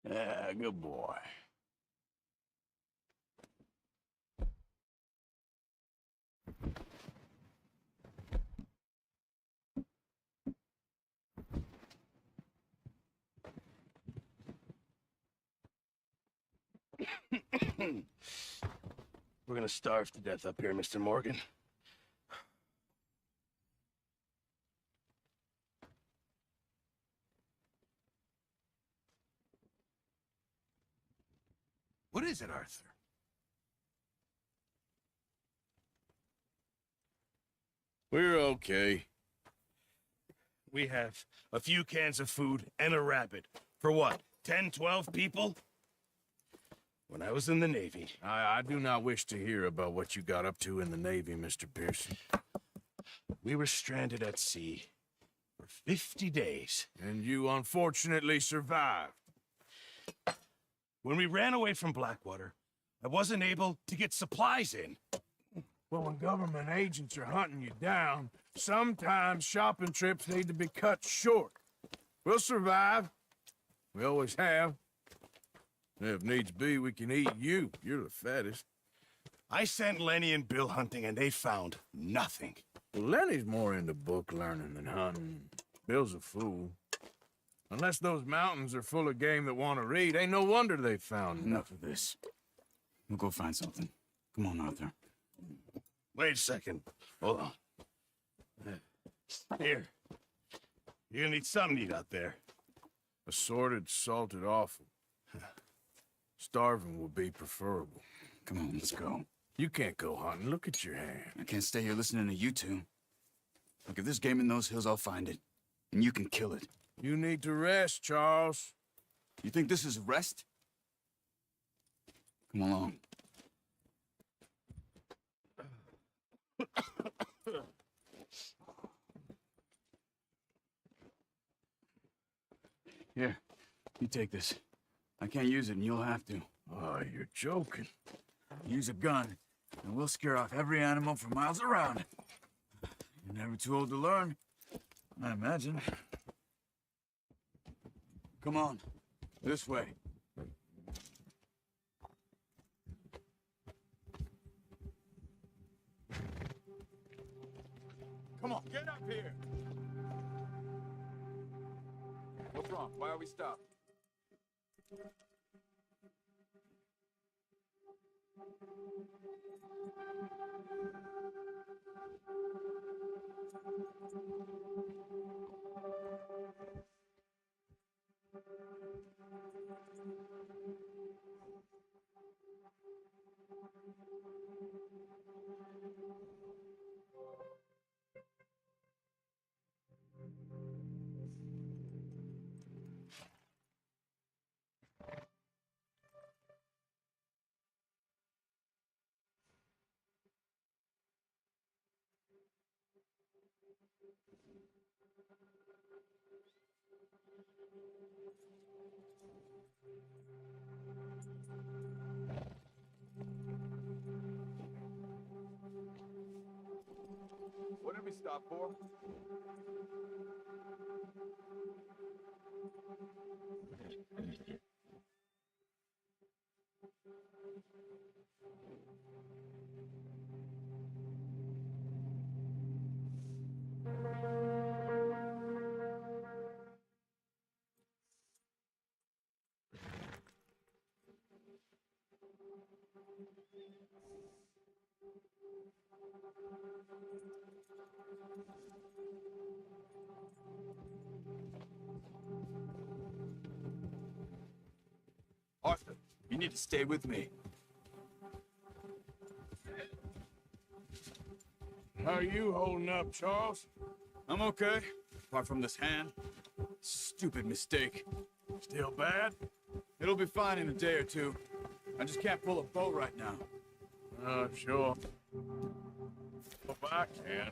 Yeah, good boy. We're gonna starve to death up here, Mr. Morgan. What is it, Arthur? We're okay. We have a few cans of food and a rabbit. For what, 10, 12 people? When I was in the Navy... I do not wish to hear about what you got up to in the Navy, Mr. Pearson. We were stranded at sea for 50 days. And you unfortunately survived. When we ran away from Blackwater, I wasn't able to get supplies in. Well, when government agents are hunting you down, sometimes shopping trips need to be cut short. We'll survive. We always have. If needs be, we can eat you. You're the fattest. I sent Lenny and Bill hunting, and they found nothing. Well, Lenny's more into book learning than hunting. Bill's a fool. Unless those mountains are full of game that want to read, ain't no wonder they found Enough of this. We'll go find something. Come on, Arthur. Wait a second. Hold on. Here. You're gonna need something to eat out there. Assorted, salted offal. Starving would be preferable. Come on, let's go. You can't go hunting. Look at your hand. I can't stay here listening to you two. Look, if there's game in those hills, I'll find it. And you can kill it. You need to rest, Charles. You think this is rest? Come along. Here, you take this. I can't use it, and you'll have to. Oh, you're joking. Use a gun, and we'll scare off every animal for miles around. You're never too old to learn, I imagine. Come on, this way. Come on, get up here! What's wrong? Why are we stopped? What did we stop for? Arthur, you need to stay with me. How are you holding up, Charles? I'm okay, apart from this hand. Stupid mistake. Still bad? It'll be fine in a day or two. I just can't pull a bow right now. Sure. Hope I can.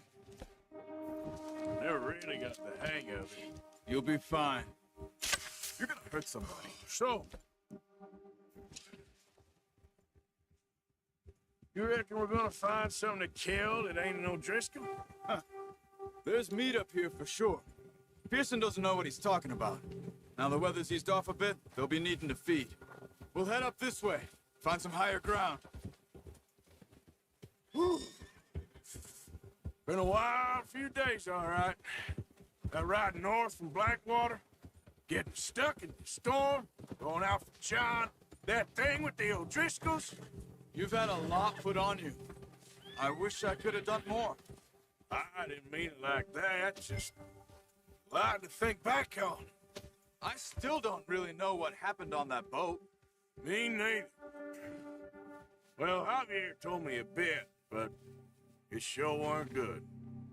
Never really got the hang of it. You'll be fine. You're gonna hurt somebody. So, you reckon we're gonna find something to kill that ain't no Driscoll? There's meat up here for sure. Pearson doesn't know what he's talking about. Now the weather's eased off a bit, they'll be needing to feed. We'll head up this way, find some higher ground. Whew. Been a wild few days, all right. That ride north from Blackwater, getting stuck in the storm, going out for John, that thing with the O'Driscolls. You've had a lot put on you. I wish I could have done more. I didn't mean it like that, just a lot to think back on. I still don't really know what happened on that boat. Me neither. Well, Javier told me a bit, but it sure weren't good.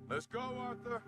Let's go, Arthur.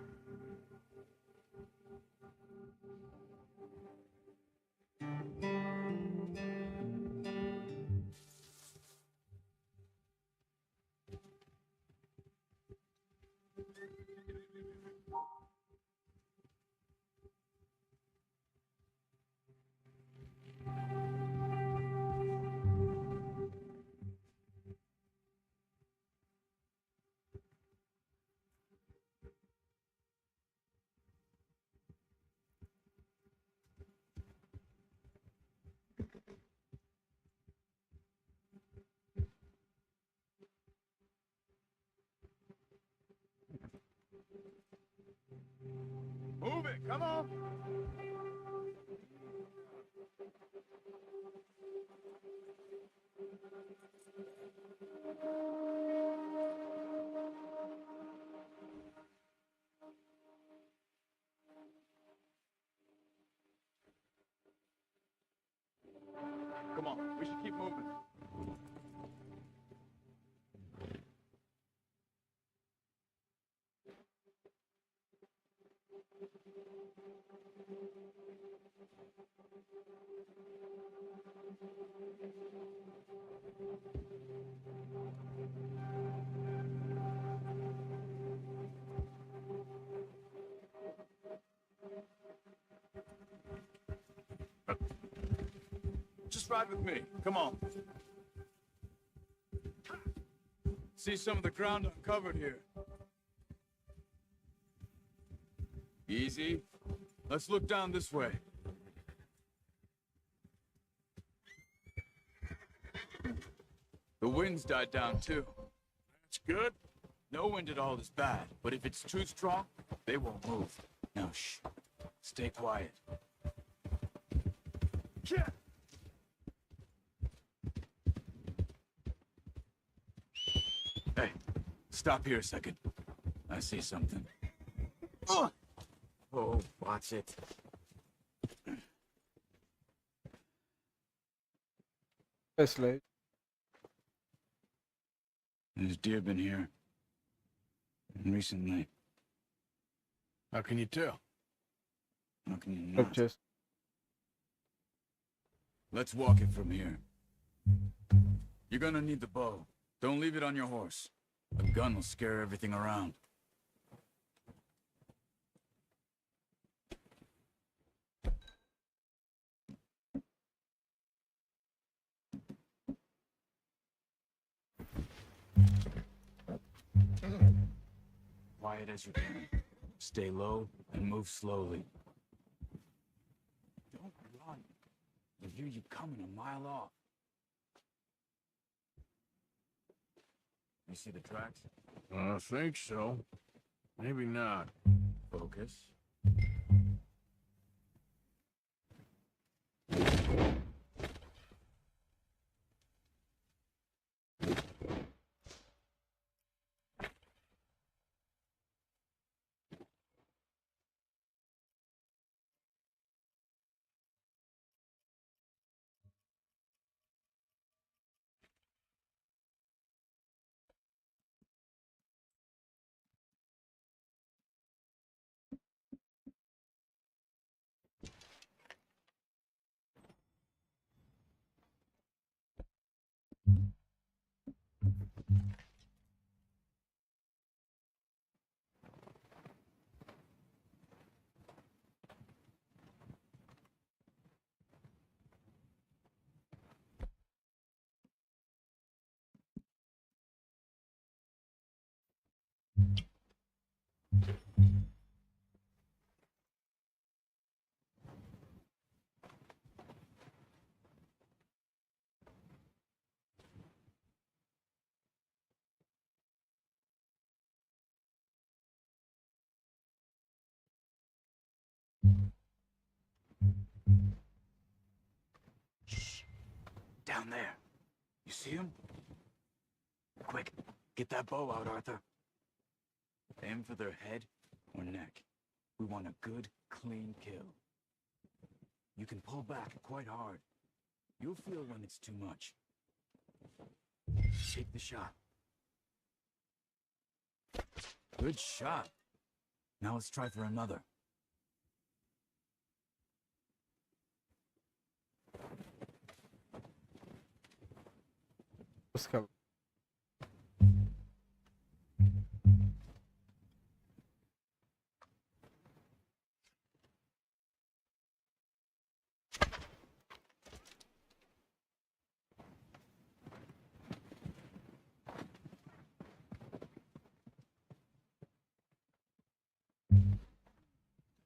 Move it, come on. Come on, we should keep moving. Just ride with me. Come on. See some of the ground uncovered here. Easy. Let's look down this way. The wind's died down too. That's good. No wind at all is bad, but if it's too strong, they won't move. Now shh. Stay quiet. Yeah. Hey, stop here a second. I see something. Oh, watch it. Firstly, There's deer been here. Recently. How can you tell? How can you not? pictures. Let's walk it from here. You're gonna need the bow. Don't leave it on your horse. A gun will scare everything around. Quiet as you can. Stay low and move slowly. Don't run. They'll hear you coming a mile off. You see the tracks? I think so. Maybe not. Focus. Shh. Down there. You see him? Quick, get that bow out, Arthur. Aim for their head or neck. We want a good, clean kill. You can pull back quite hard. You'll feel when it's too much. Take the shot. Good shot. Now let's try for another. Let's go.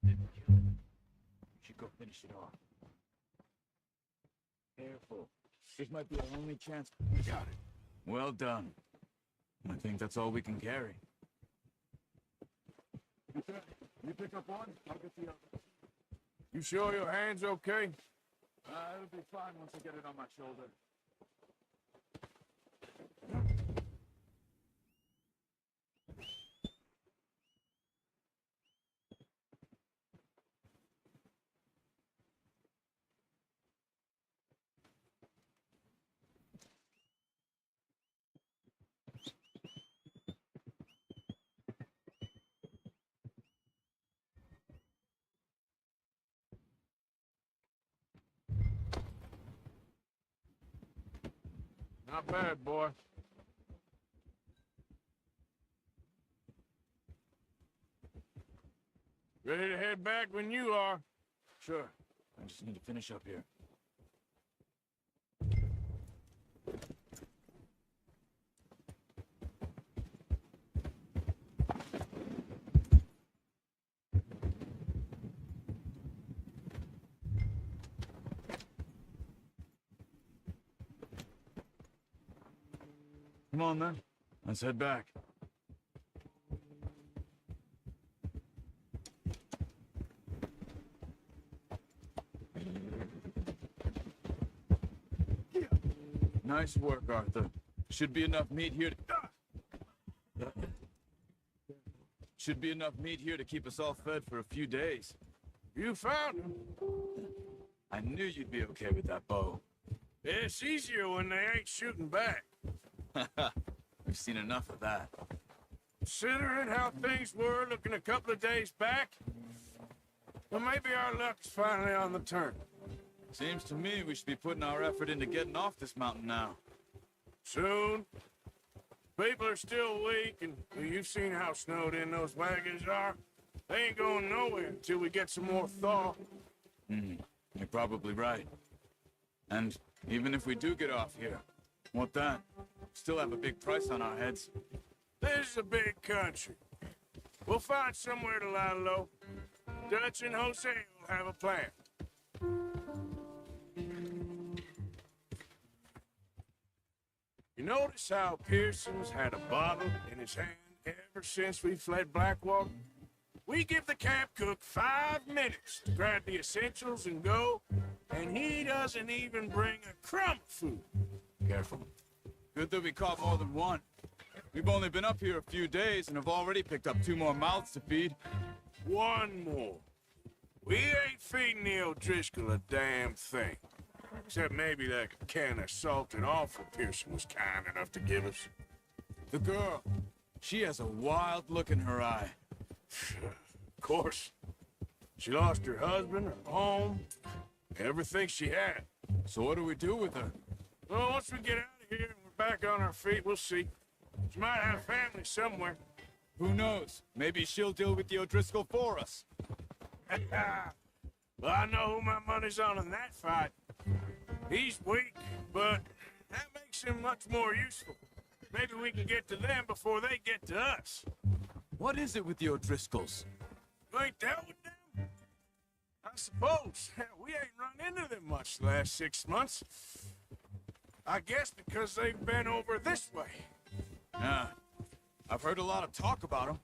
Didn't kill it. We should go finish it off. Careful. This might be our only chance. We got it. Well done. I think that's all we can carry. You pick up one, I'll get the other. You sure your hand's okay? It'll be fine once I get it on my shoulder. Not bad, boy. Ready to head back when you are. Sure. I just need to finish up here. Come on, then. Let's head back. Nice work, Arthur. Should be enough meat here to... Should be enough meat here to keep us all fed for a few days. You found him. I knew you'd be okay with that bow. It's easier when they ain't shooting back. We've seen enough of that. Considering how things were looking a couple of days back, well, maybe our luck's finally on the turn. Seems to me we should be putting our effort into getting off this mountain now. Soon. People are still weak, and well, you've seen how snowed in those wagons are. They ain't going nowhere until we get some more thaw. You're probably right. And even if we do get off here, what then? Still have a big price on our heads. This is a big country. We'll find somewhere to lie low. Dutch and Jose will have a plan. You notice how Pearson's had a bottle in his hand ever since we fled Blackwater? We give the camp cook 5 minutes to grab the essentials and go, and he doesn't even bring a crumb of food. Careful. Good that we caught more than one. We've only been up here a few days and have already picked up 2 more mouths to feed. 1 more. We ain't feeding the O'Driscoll a damn thing. Except maybe that can of salted offal Pearson was kind enough to give us. The girl. She has a wild look in her eye. Of course. She lost her husband, her home, everything she had. So what do we do with her? Well, once we get out of here and we're back on our feet, we'll see. She might have family somewhere. Who knows? Maybe she'll deal with the O'Driscoll for us. Well, I know who my money's on in that fight. He's weak, but that makes him much more useful. Maybe we can get to them before they get to us. What is it with the O'Driscolls? You ain't dealt with them? I suppose. We ain't run into them much the last 6 months. I guess because they've been over this way. Yeah. I've heard a lot of talk about them.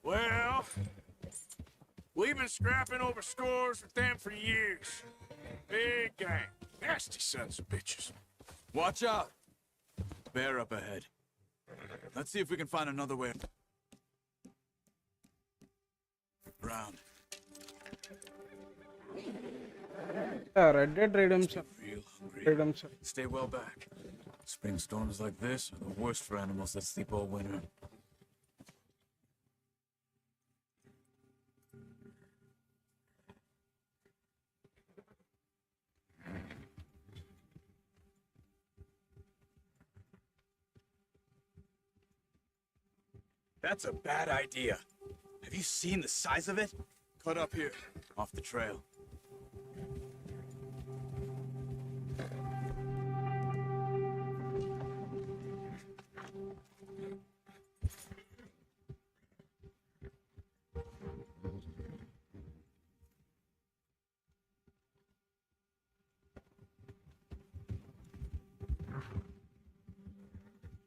Well, We've been scrapping over scores with them for years. Big gang. Nasty sons of bitches. Watch out. Bear up ahead. Let's see if we can find another way around. Yeah, Red Dead Redemption. Real hungry. Redemption. Stay well back. Spring storms like this are the worst for animals that sleep all winter. That's a bad idea. Have you seen the size of it? Cut up here, off the trail.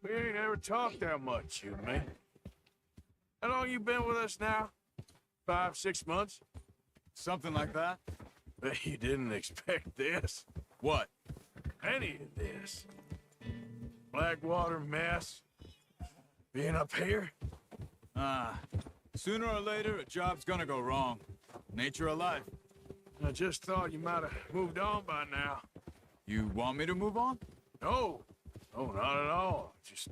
We ain't ever talked that much, you and me. How long you been with us now? 5, 6 months? Something like that? Bet you didn't expect this. What? Any of this. Blackwater mess. Being up here? Sooner or later, a job's gonna go wrong. Nature of life. I just thought you might have moved on by now. You want me to move on? No. No, not at all. Just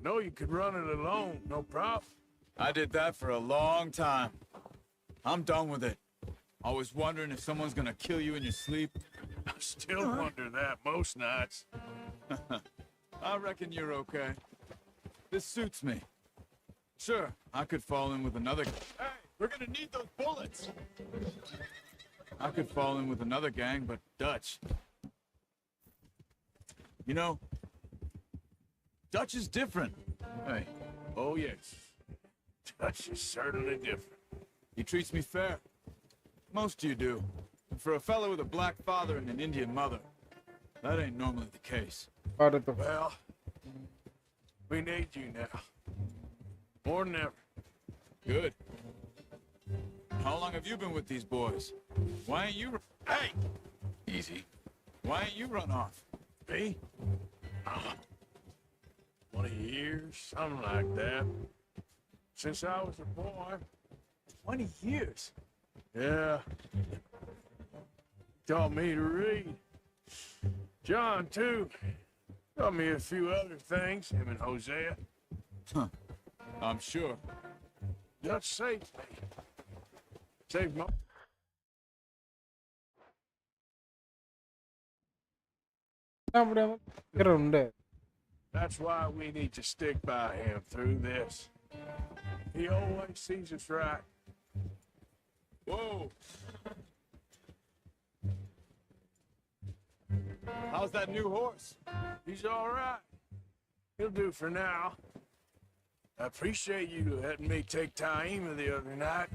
know you could run it alone, no problem. I did that for a long time. I'm done with it. Always wondering if someone's gonna kill you in your sleep. I still wonder that most nights. I reckon you're okay. This suits me. Sure, I could fall in with another... Hey, we're gonna need those bullets! I could fall in with another gang, but Dutch... You know, Dutch is different. Hey, Oh, yes. Dutch is certainly different. he treats me fair. Most of you do. And for a fellow with a black father and an Indian mother, that ain't normally the case. Part of the Well, we need you now. More than ever. Good. How long have you been with these boys? Why ain't you... Hey! Easy. Why ain't you run off? Me? 20 years, something like that. Since I was a boy. 20 years? Yeah. Taught me to read. John, too. Taught me a few other things, him and Hosea. I'm sure. Dutch saved me. Saved my... ഉണ്ട്. That's why we need to stick by him through this. He always sees us right. Whoa! How's that new horse? He's all right. He'll do for now. I appreciate you letting me take Taima the other night.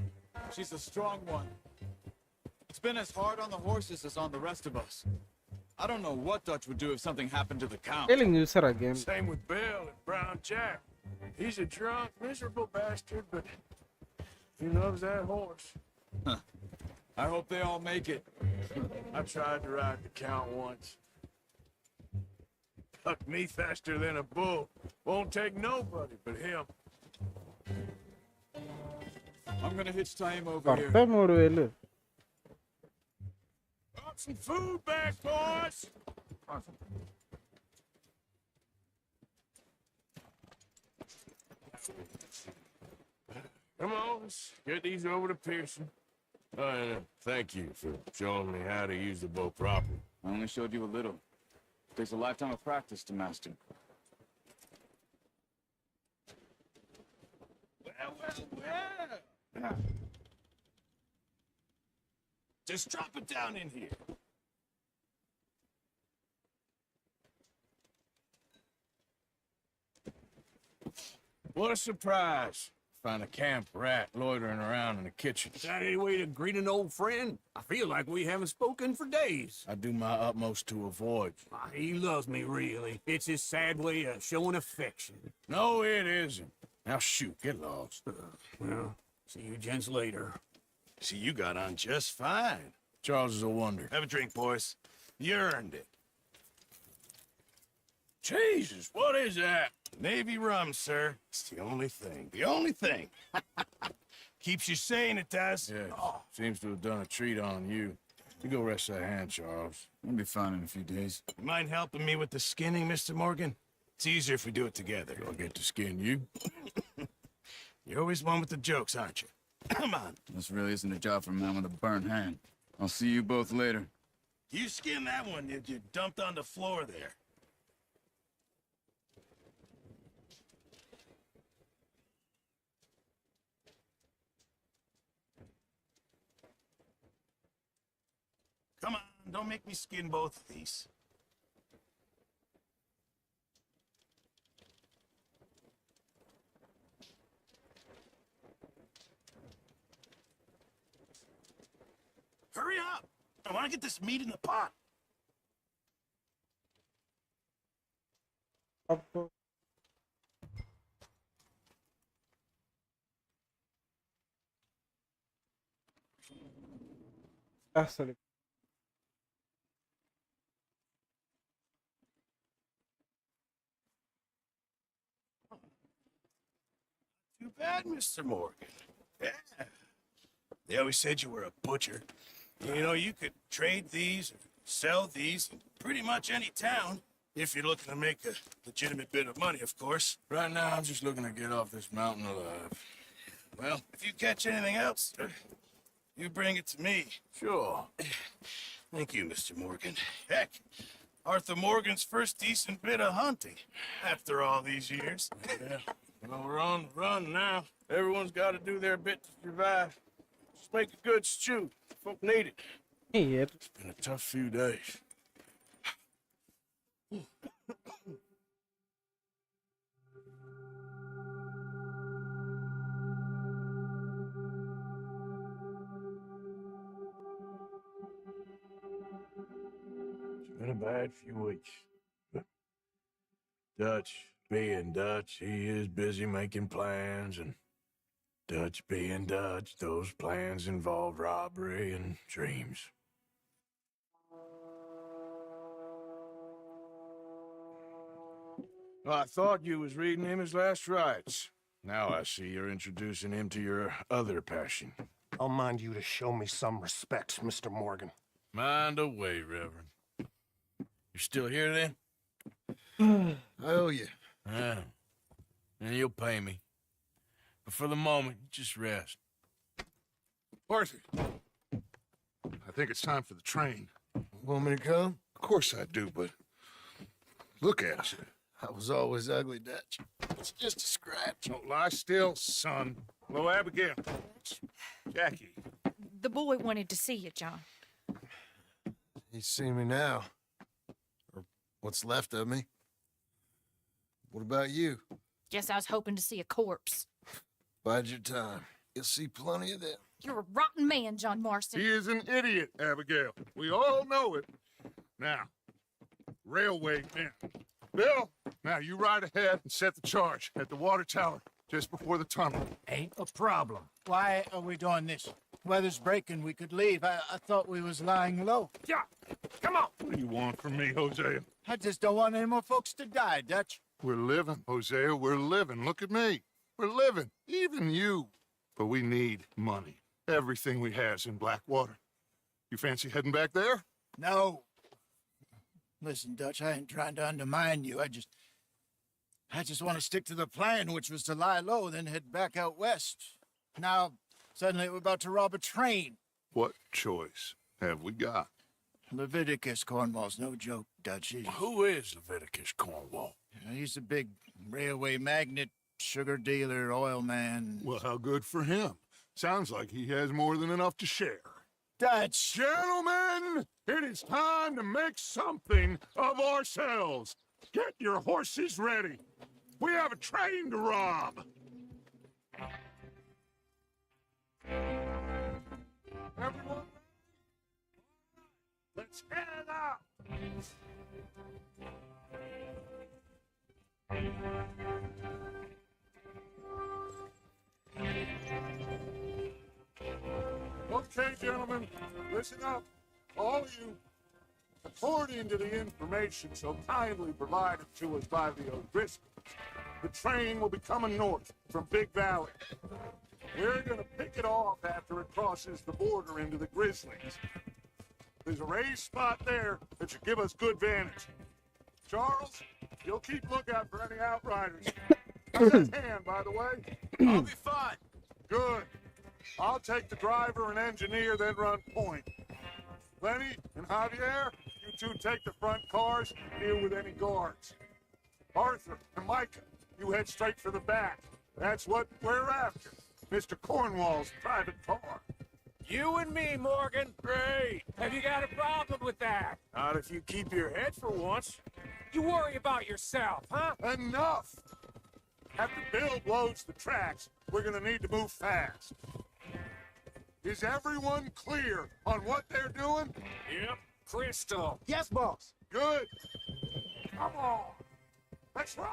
She's a strong one. It's been as hard on the horses as on the rest of us. I don't know what Dutch would do if something happened to the Count. Killing user again. Same with Bill and Brown Jack. He's a drunk, miserable bastard, but he loves that horse. I hope they all make it. I tried to ride the Count once. Tucked me faster than a bull. Won't take nobody but him. I'm gonna hitch time over here. Korte moru velu. Brought some food back, boys. Come on, let's get these over to Pearson. Thank you for showing me how to use the bow properly. I only showed you a little. Takes a lifetime of practice to master. Well. Just drop it down in here. What a surprise. Find a camp rat loitering around in the kitchen. Is that any way to greet an old friend? I feel like we haven't spoken for days. I do my utmost to avoid. He loves me, really. It's his sad way of showing affection. No, it isn't. Now shoot, get lost. Well, see you gents later. See, you got on just fine. Charles is a wonder. Have a drink, boys. You earned it. Jesus, what is that? Navy rum, sir. It's the only thing. The only thing. Keeps you sane, it does. Yeah, seems to have done a treat on you. You go rest that hand, Charles. We'll be fine in a few days. You mind helping me with the skinning, Mr. Morgan? It's easier if we do it together. I'll get to skin you. You're always one with the jokes, aren't you? Come on. This really isn't a job for a man with a burnt hand. I'll see you both later. You skinned that one that you dumped on the floor there. Come on, don't make me skin both of these. Hurry up! I want to get this meat in the pot. Up. Sorry. Too bad, Mr. Morgan. Yeah. They always said you were a butcher. You know, you could trade these or sell these in pretty much any town. If you're looking to make a legitimate bit of money, of course. Right now, I'm just looking to get off this mountain alive. Well, if you catch anything else, you bring it to me. Sure. Thank you, Mr. Morgan. Heck, Arthur Morgan's first decent bit of hunting after all these years. Yeah. Well, we're on the run now. Everyone's got to do their bit to survive. Just make a good stew. Folk need it. Here. It's been a tough few days. It's been a bad few weeks. Dutch being Dutch, he is busy making plans, and Dutch being Dutch, those plans involve robbery and dreams. Well, I thought you was reading him his last rites. Now I see you're introducing him to your other passion. I'll mind you to show me some respect, Mr. Morgan. Mind away, Reverend. You still here, then? I owe you. Yeah. And you'll pay me. But for the moment, just rest. Arthur, I think it's time for the train. Want me to come? Of course I do, but look at us. I was always ugly, Dutch. It's just a scratch. Don't lie still, son. Hello, Abigail. Jackie. The boy wanted to see you, John. You see me now. Or what's left of me. What about you? Guess I was hoping to see a corpse. Bide your time. You'll see plenty of them. You're a rotten man, John Marston. He is an idiot, Abigail. We all know it. Now, railway men. Bill, now you ride ahead and set the charge at the water tower just before the tunnel. Ain't a problem. Why are we doing this? Weather's breaking. We could leave. I thought we was lying low. Yeah, come on. What do you want from me, Hosea? I just don't want any more folks to die, Dutch. We're living, Hosea. We're living. Look at me. We're living. Even you. But we need money. Everything we has in Blackwater. You fancy heading back there? No. Listen, Dutch, I ain't trying to undermine you. I just want to stick to the plan, which was to lie low, then head back out west. Now, suddenly we're about to rob a train. What choice have we got? Leviticus Cornwall's no joke, Dutch. Who is Leviticus Cornwall? He's a big railway magnate, sugar dealer, oil man. Well, how good for him. Sounds like he has more than enough to share. Dutch! Gentlemen, it is time to make something of ourselves. Get your horses ready. We have a train to rob. Everyone, let's head out. Okay, gentlemen, listen up. All of you. According to the information so kindly provided to us by the O'Driscolls, the train will be coming north from Big Valley. We're gonna pick it off after it crosses the border into the Grizzlies. There's a raised spot there that should give us good vantage. Charles, you'll keep lookout for any outriders. How's that hand, by the way? I'll be fine. Good. I'll take the driver and engineer, then run point. Lenny and Javier, you two take the front cars and deal with any guards. Arthur and Micah, you head straight for the back. That's what we're after. Mr. Cornwall's private car. You and me, Morgan. Great. Have you got a problem with that? Not if you keep your head for once. You worry about yourself, huh? Enough! After Bill blows the tracks, we're gonna need to move fast. Is everyone clear on what they're doing? Yep. Crystal. Yes, boss. Good. Come on. Let's ride.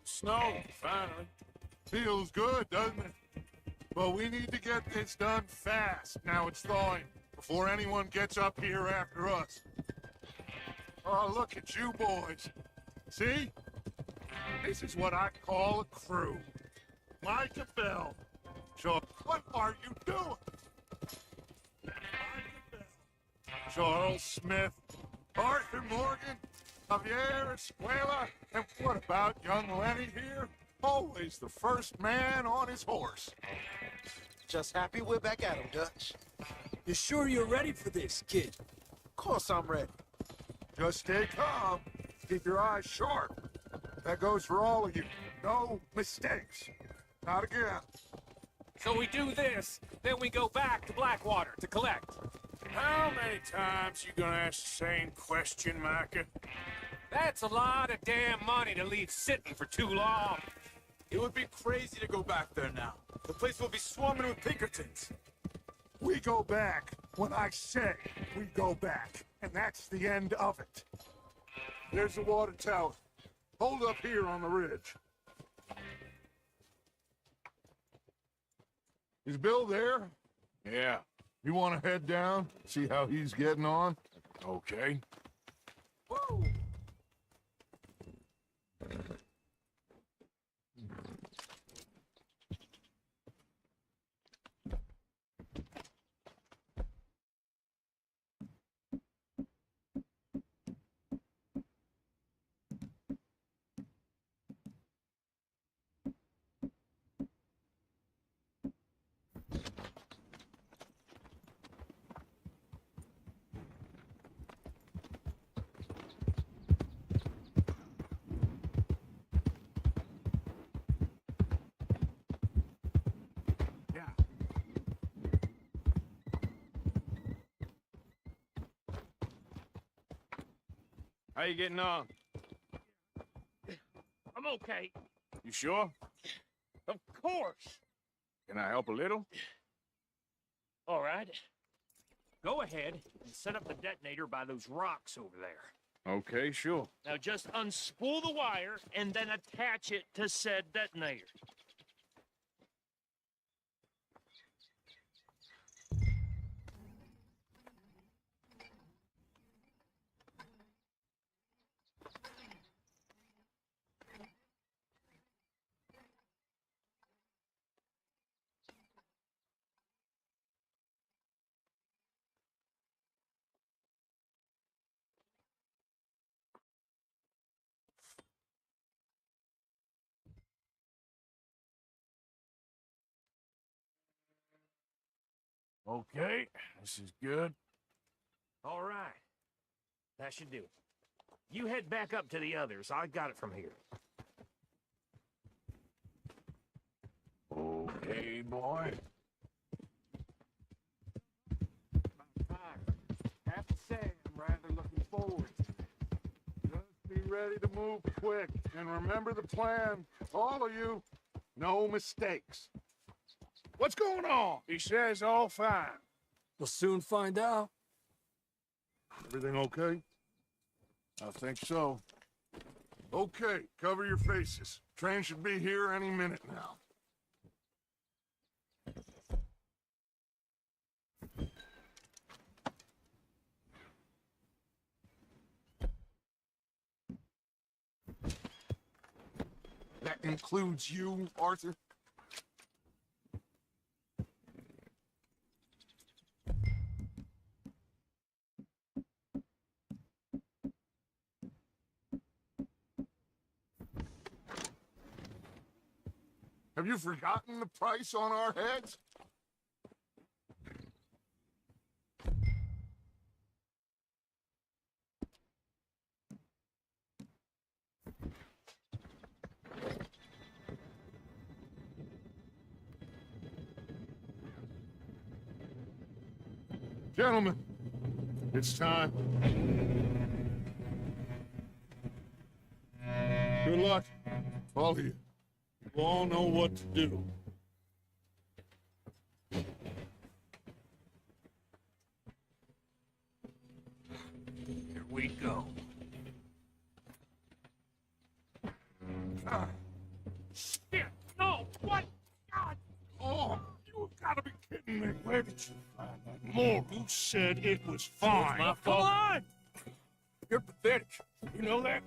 Snow, finally. Feels good, doesn't it? But we need to get this done fast. Now it's thawing, before anyone gets up here after us. Oh, look at you boys. See? This is what I call a crew. Micah Bell. So, what are you doing? Micah Bell. Charles Smith. Arthur Morgan. Javier Escuela. And what about young Lenny here? Always the first man on his horse. Just happy we're back at him, Dutch. You sure you're ready for this, kid? Of course I'm ready. Just stay calm. Keep your eyes sharp. That goes for all of you. No mistakes. Not again. So we do this, then we go back to Blackwater to collect. How many times you gonna ask the same question, Micah? That's a lot of damn money to leave sitting for too long. It would be crazy to go back there now. The place will be swarming with Pinkertons. We go back when I say we go back. And that's the end of it. There's the water tower. Hold up here on the ridge. Is Bill there? Yeah, You want to head down, see how he's getting on? okay. Woo! How you getting on? I'm okay. You sure? Of course. Can I help a little? All right. Go ahead and set up the detonator by those rocks over there. Okay, sure. Now just unspool the wire and then attach it to said detonator. Okay, this is good. All right. That should do it. You head back up to the others. I got it from here. Okay, boy. Have to say, I'm rather looking forward to it. Just be ready to move quick, and remember the plan, all of you. No mistakes. What's going on? He says all fine. We'll soon find out. Everything okay? I think so. Okay, cover your faces. Train should be here any minute now. That includes you, Arthur? Have you forgotten the price on our heads? Gentlemen, it's time. Good luck, all of you. You all know what to do. Here we go. Shit! No! What? God! Oh, you gotta be kidding me. Where did you find that moral? Who said it was fine? My fault. Come on! You're pathetic. You know that?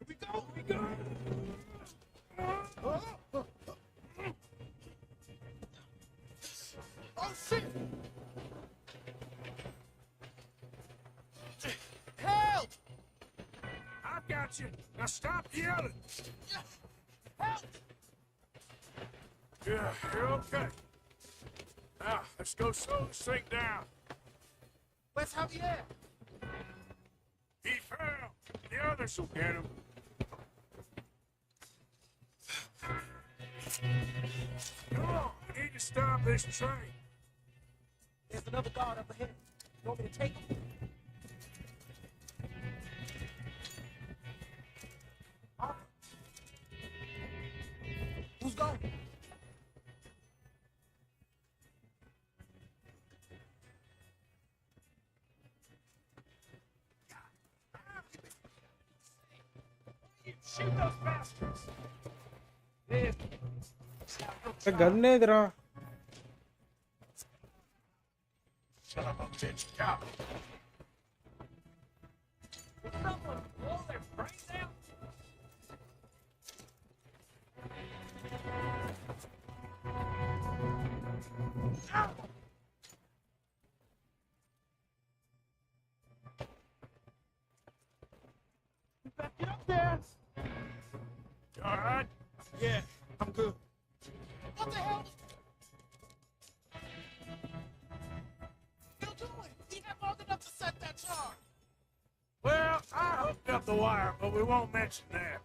We go, we go. Oh, shit! Help! I've got you. Now stop yelling. Help! Yeah, you're okay. Now, let's go slow and sink down. Where's Javier? He fell. The others will get him. Come on, we need to stop this train. There's another guard up ahead. You want me to take him? Who's going? Shoot those bastards! Gun ఏదిరా Son of a bitch, cop. Will someone blow their brains out? You better get up there! You all right? Yeah, I'm good. What the hell? You doing? He had long enough to set that charge. Well, I hooked up the wire, but we won't mention that.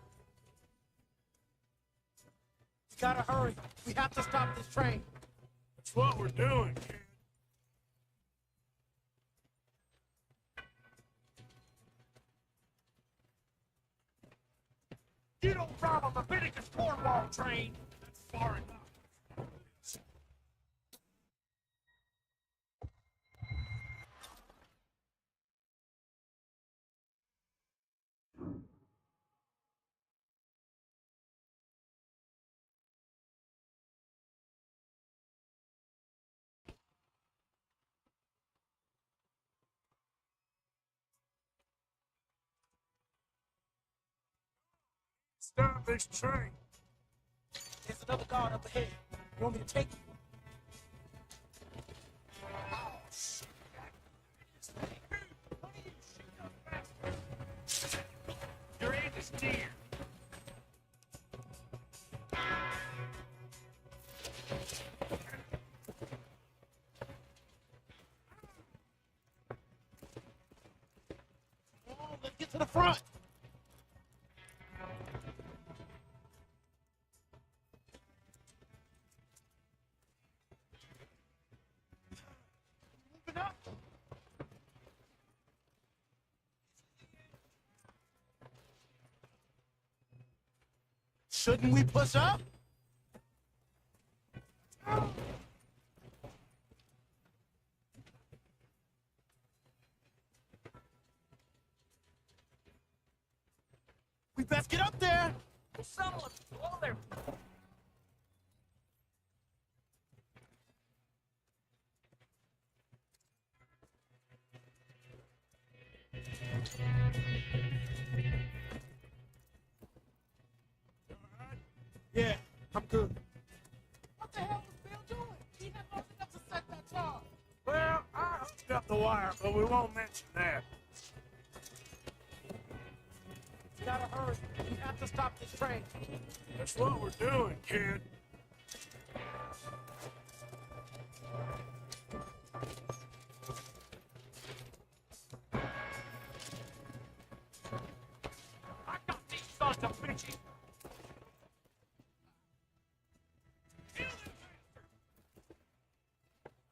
You gotta hurry. We have to stop this train. That's what we're doing, kid. You don't rob a Leviticus Cornwall train. That's far enough. Stop this train. There's another guard up ahead. You want me to take him? Oh, shit. What are you shooting those bastards? To the front! Moving up. Shouldn't we push up? We best get up there. Someone, hold there. Yeah, I'm good. What the hell was Bill doing? He had nothing else to set that charge. Well, I hooked up the wire, but we won't mention that. We gotta hurry. We have to stop this train. That's what we're doing, kid. I got these sons of bitches.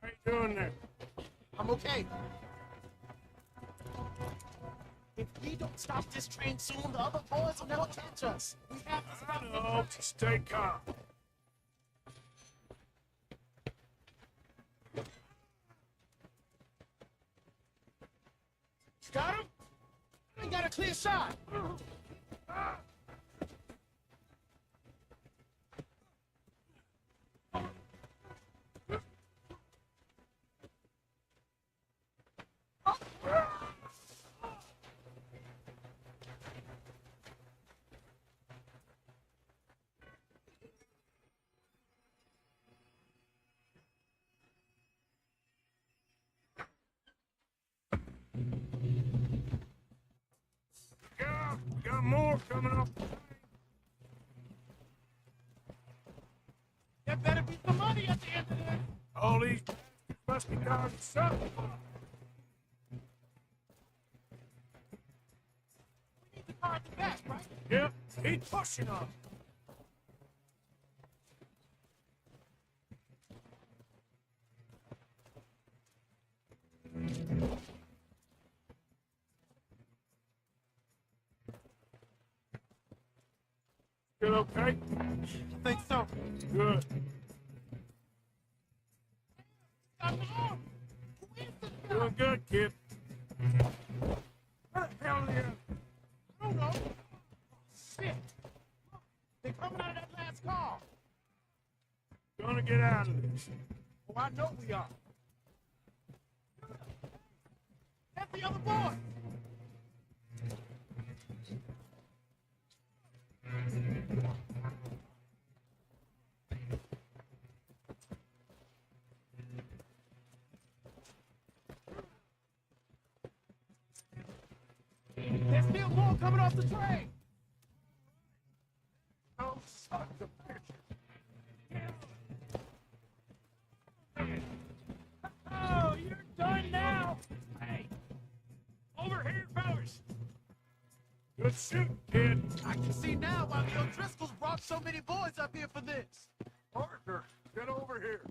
How you doing there? I'm okay. If we don't stop this train soon, the other boys will never catch us. We have to stop them. No, just stay calm. Got him? I got a clear shot. Yeah, we got more coming up. There better be some money at the end of this. All these must be down something. We need the car at the back, right? Yep, keep pushing on. Still okay? I think so. Good. Stop it off. Who is this guy? Doing good, kid. Where the hell are you? I don't know. Shit. They're coming out of that last car. Gonna get out of this. Oh, I know we are. That's the other boy. There's still more coming off the train. Oh, son of a bitch. Oh, you're done now. Hey, over here, fellas. Good shooting, kid. I can see now why the O'Driscolls brought so many boys up here for this. Partner, get over here.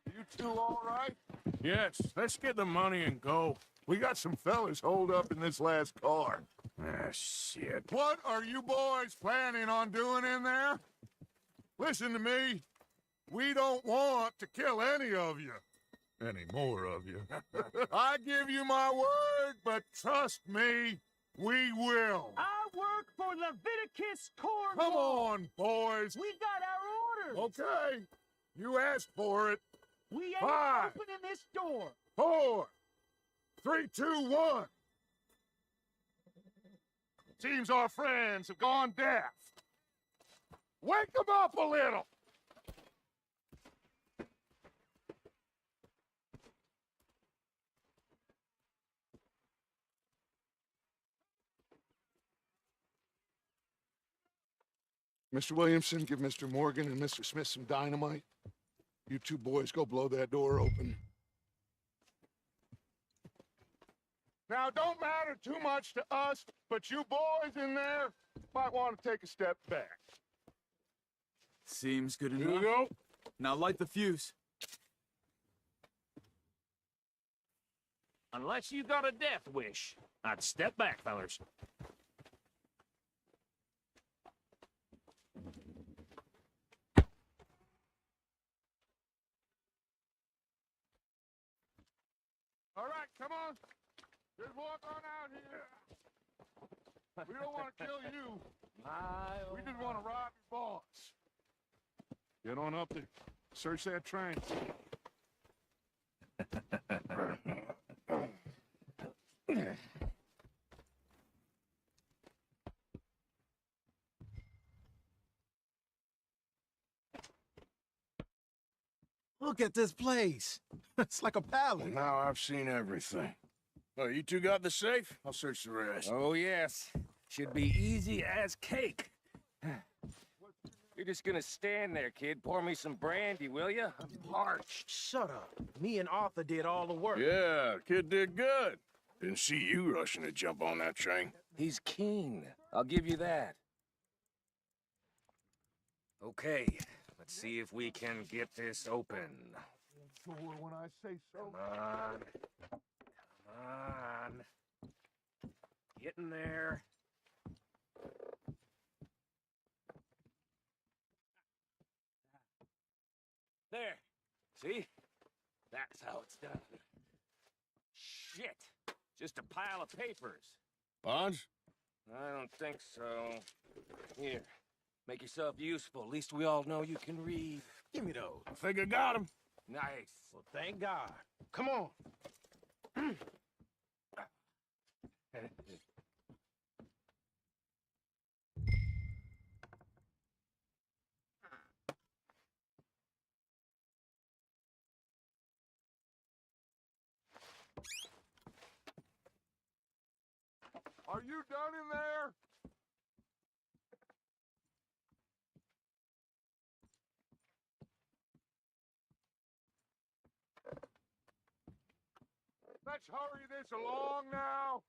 You two all right? Yes, let's get the money and go. We got some fellas holed up in this last car. Ah, shit. What are you boys planning on doing in there? Listen to me. We don't want to kill any of you. Any more of you. I give you my word, but trust me, we will. I work for Leviticus Corps. Come on, boys. We got our orders. Okay. You asked for it. We ain't 5, opening this door. 4, 3, 2, 1. Seems our friends have gone deaf. Wake them up a little. Mr. Williamson, give Mr. Morgan and Mr. Smith some dynamite. You two boys go blow that door open. Now, it don't matter too much to us, but you boys in there might want to take a step back. Seems good Here we enough. go. Now light the fuse. Unless you got a death wish, I'd step back, fellers. All right, come on. Just walk on out here. We don't want to kill you. We just want to rob your boss. Get on up there. Search that train. Look at this place. It's like a palace. Now I've seen everything. Oh, you two got the safe? I'll search the rest. Oh, yes. Should be easy as cake. You're just gonna stand there, kid. Pour me some brandy, will you? I'm parched. Shut up. Me and Arthur did all the work. Yeah, kid did good. Didn't see you rushing to jump on that train. He's keen. I'll give you that. Okay, let's see if we can get this open. Sure, when I say so. Come on. Come on. Get in there. There. See? That's how it's done. Shit. Just a pile of papers. Bonds? I don't think so. Here. Make yourself useful. At least we all know you can read. Give me those. I think I got him. Nice. Well, thank God. Come on. Are you done in there? Let's hurry this along now.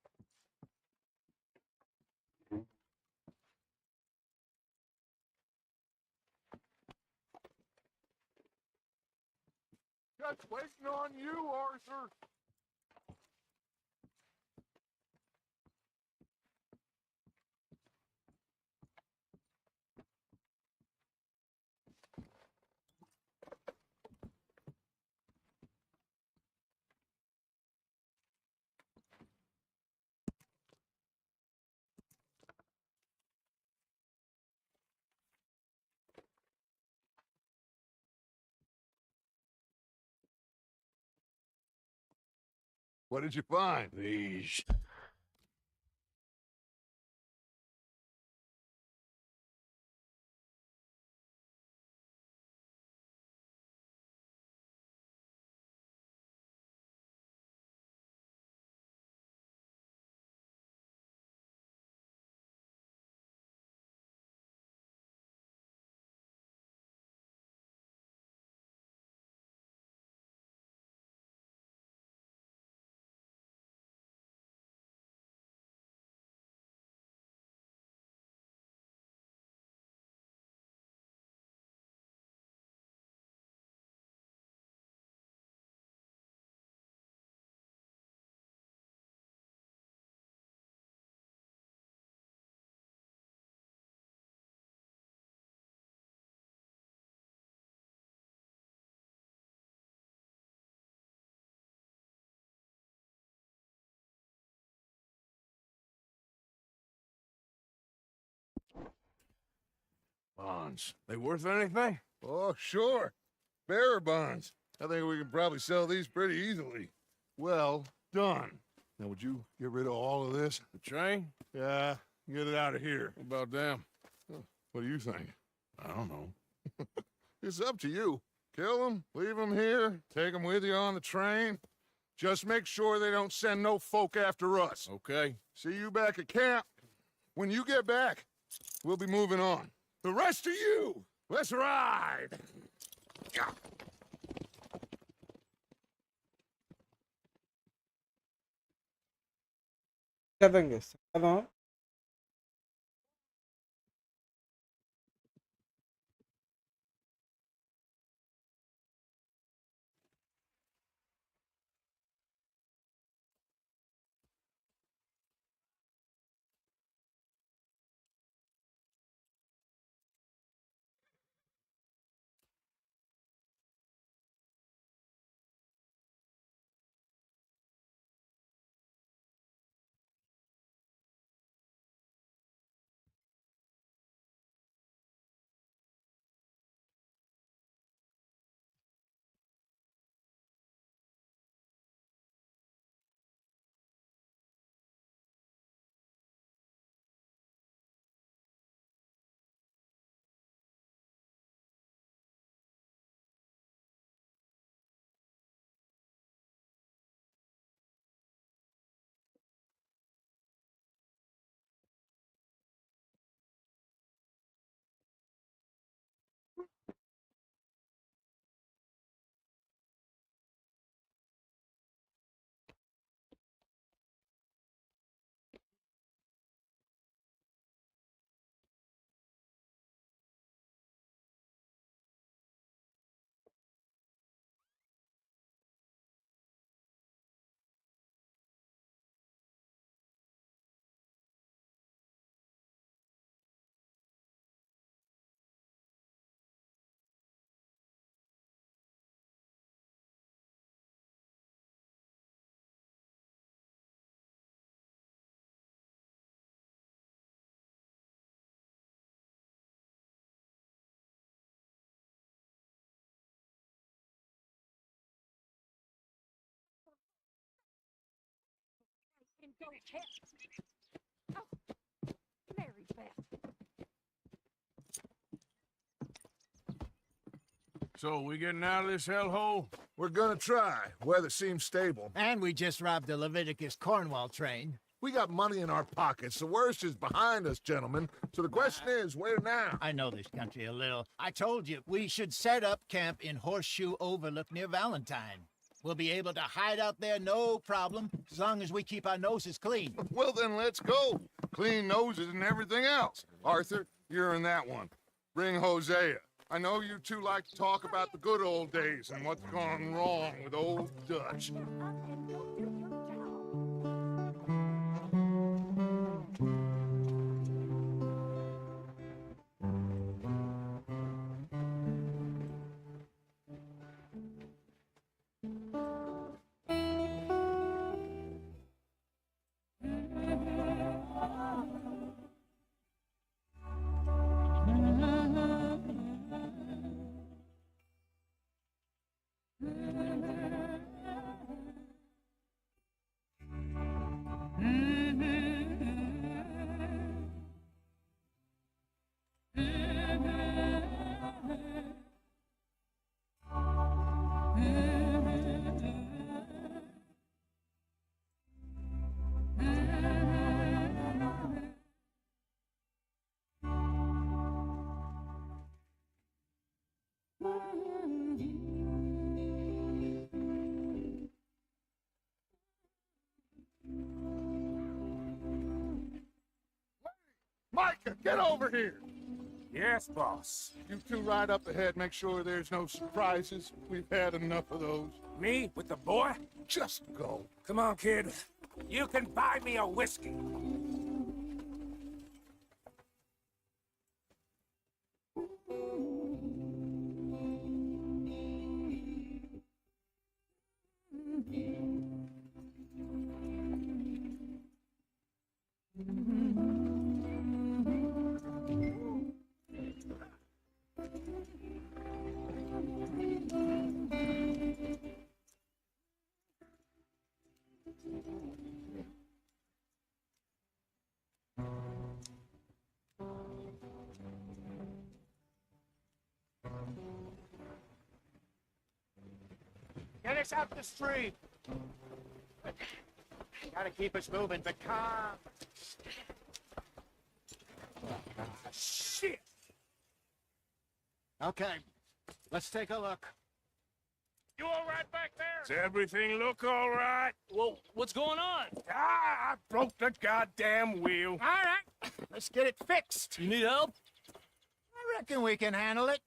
Just waiting on you, Arthur. What did you find? These. Bonds. They worth anything? Oh, sure. Bearer bonds. I think we can probably sell these pretty easily. Well done. Now, would you get rid of all of this? The train? Yeah, get it out of here. What about them? What do you think? I don't know. It's up to you. Kill them, leave them here, take them with you on the train. Just make sure they don't send no folk after us. Okay. See you back at camp. When you get back, we'll be moving on. The rest of you, let's ride! सिखा देंगे, सिखा दो। Oh, Mary Beth. So, we getting out of this hellhole? We're gonna try. Weather seems stable. And we just robbed the Leviticus Cornwall train. We got money in our pockets. The worst is behind us, gentlemen. So the question is, where now? I know this country a little. I told you, we should set up camp in Horseshoe Overlook near Valentine. We'll be able to hide out there, no problem, as long as we keep our noses clean. Well, then let's go. Clean noses and everything else. Arthur, you're in that one. Bring Hosea. I know you two like to talk about the good old days and what's gone wrong with old Dutch. Micah, get over here. Yes, boss. You two ride up ahead, make sure there's no surprises. We've had enough of those. Me with the boy? Just go. Come on, kid. You can buy me a whiskey. Get us out the street. Gotta keep us moving. The car. Shit! Okay, let's take a look. You all right back there? Does everything look all right? Well, what's going on? I broke the goddamn wheel. All right, let's get it fixed. You need help? I reckon we can handle it.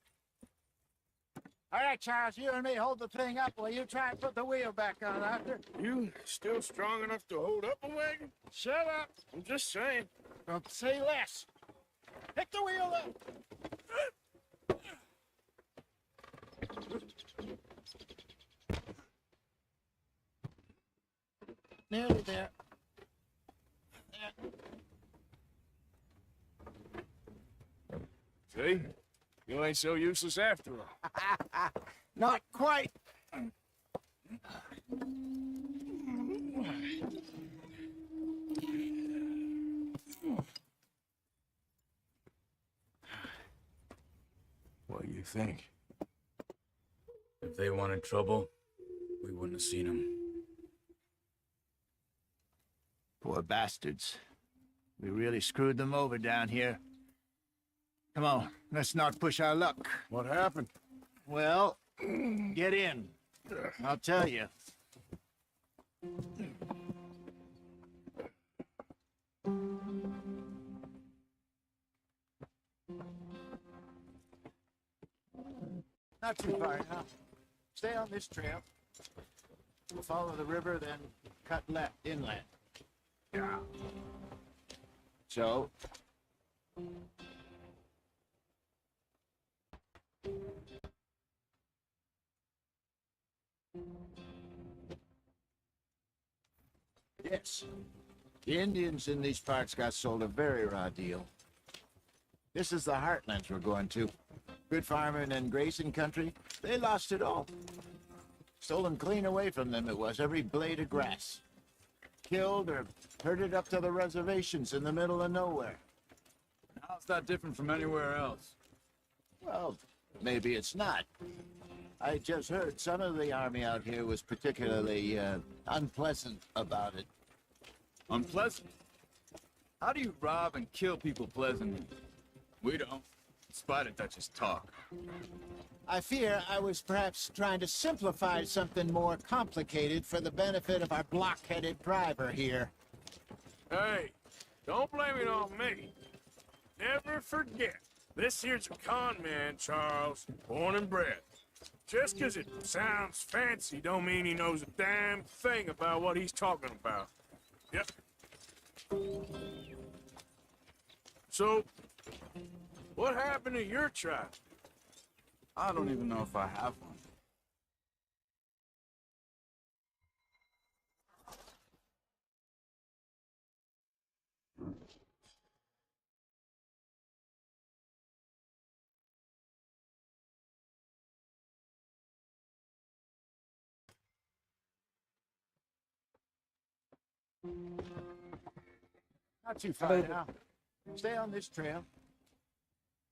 All right, Charles, you and me hold the thing up while you try and put the wheel back on, Arthur. You still strong enough to hold up a wagon? Shut up. I'm just saying. Don't say less. Pick the wheel up. Nearly there. See? You ain't so useless after all. Not quite. What do you think? If they wanted trouble, we wouldn't have seen them. Poor bastards. We really screwed them over down here. Come on, let's not push our luck. What happened? Well, get in. I'll tell you. Not too far now. Stay on this trail. We'll follow the river, then cut left inland. Yeah. So, yes, the Indians in these parts got sold a very raw deal. This is the heartlands we're going to. Good farming and grazing country, they lost it all. Stolen clean away from them it was, every blade of grass. Killed or herded up to the reservations in the middle of nowhere. How's that different from anywhere else? Well, maybe it's not. I just heard some of the army out here was particularly unpleasant about it. Unpleasant? How do you rob and kill people pleasantly? We don't. Spider touches talk. I fear I was perhaps trying to simplify something more complicated for the benefit of our block-headed driver here. Hey, don't blame it on me. Never forget, this here's a con man, Charles, born and bred. Just 'cause it sounds fancy don't mean he knows a damn thing about what he's talking about. Yep. So, what happened to your tribe? I don't even know if I have one. Not too far now. Stay on this trail.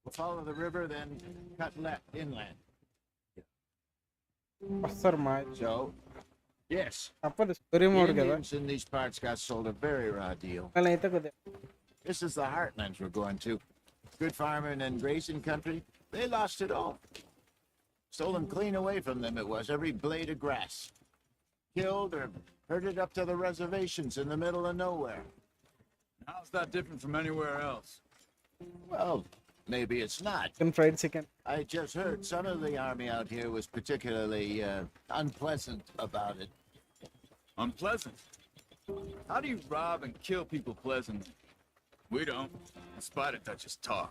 We'll follow the river, then cut left inland. వస్తారు మా So, yes, అప్పుడు story the mode కదా Indians in these parts got sold a very raw deal. అలా అయితే కొద్దిగా This is the heartlands we're going to. Good farming and grazing country, they lost it all. Stolen clean away from them it was, every blade of grass. Killed or herded up to the reservations in the middle of nowhere. How's that different from anywhere else? Well, maybe it's not. Chicken fried chicken I just heard some of the army out here was particularly unpleasant about it. Unpleasant? How do you rob and kill people pleasantly? We don't. Spider touches talk.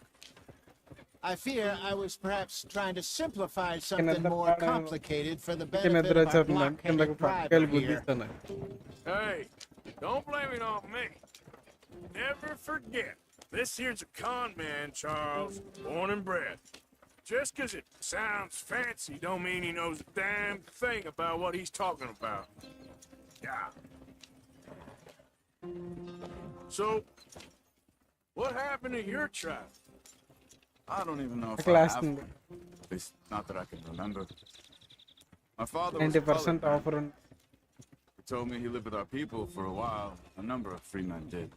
I fear I was perhaps trying to simplify something Another more part of- complicated for the chicken benefit ఎదురు of our వచ్చేస్తున్నాను కిందకు block-headed పక్కలు driver here. గుద్దిస్తున్నాను Hey, don't blame it on me. Never forget, this here's a con man, Charles, born and bred. Just 'cause it sounds fancy don't mean he knows a damn thing about what he's talking about. Yeah. So, what happened to your tribe? I don't even know if I class have ఉంది one. At least not that I can remember. My father was 90% colored man. Offer ఉంది He told me he lived with our people for a while. A number of free men did.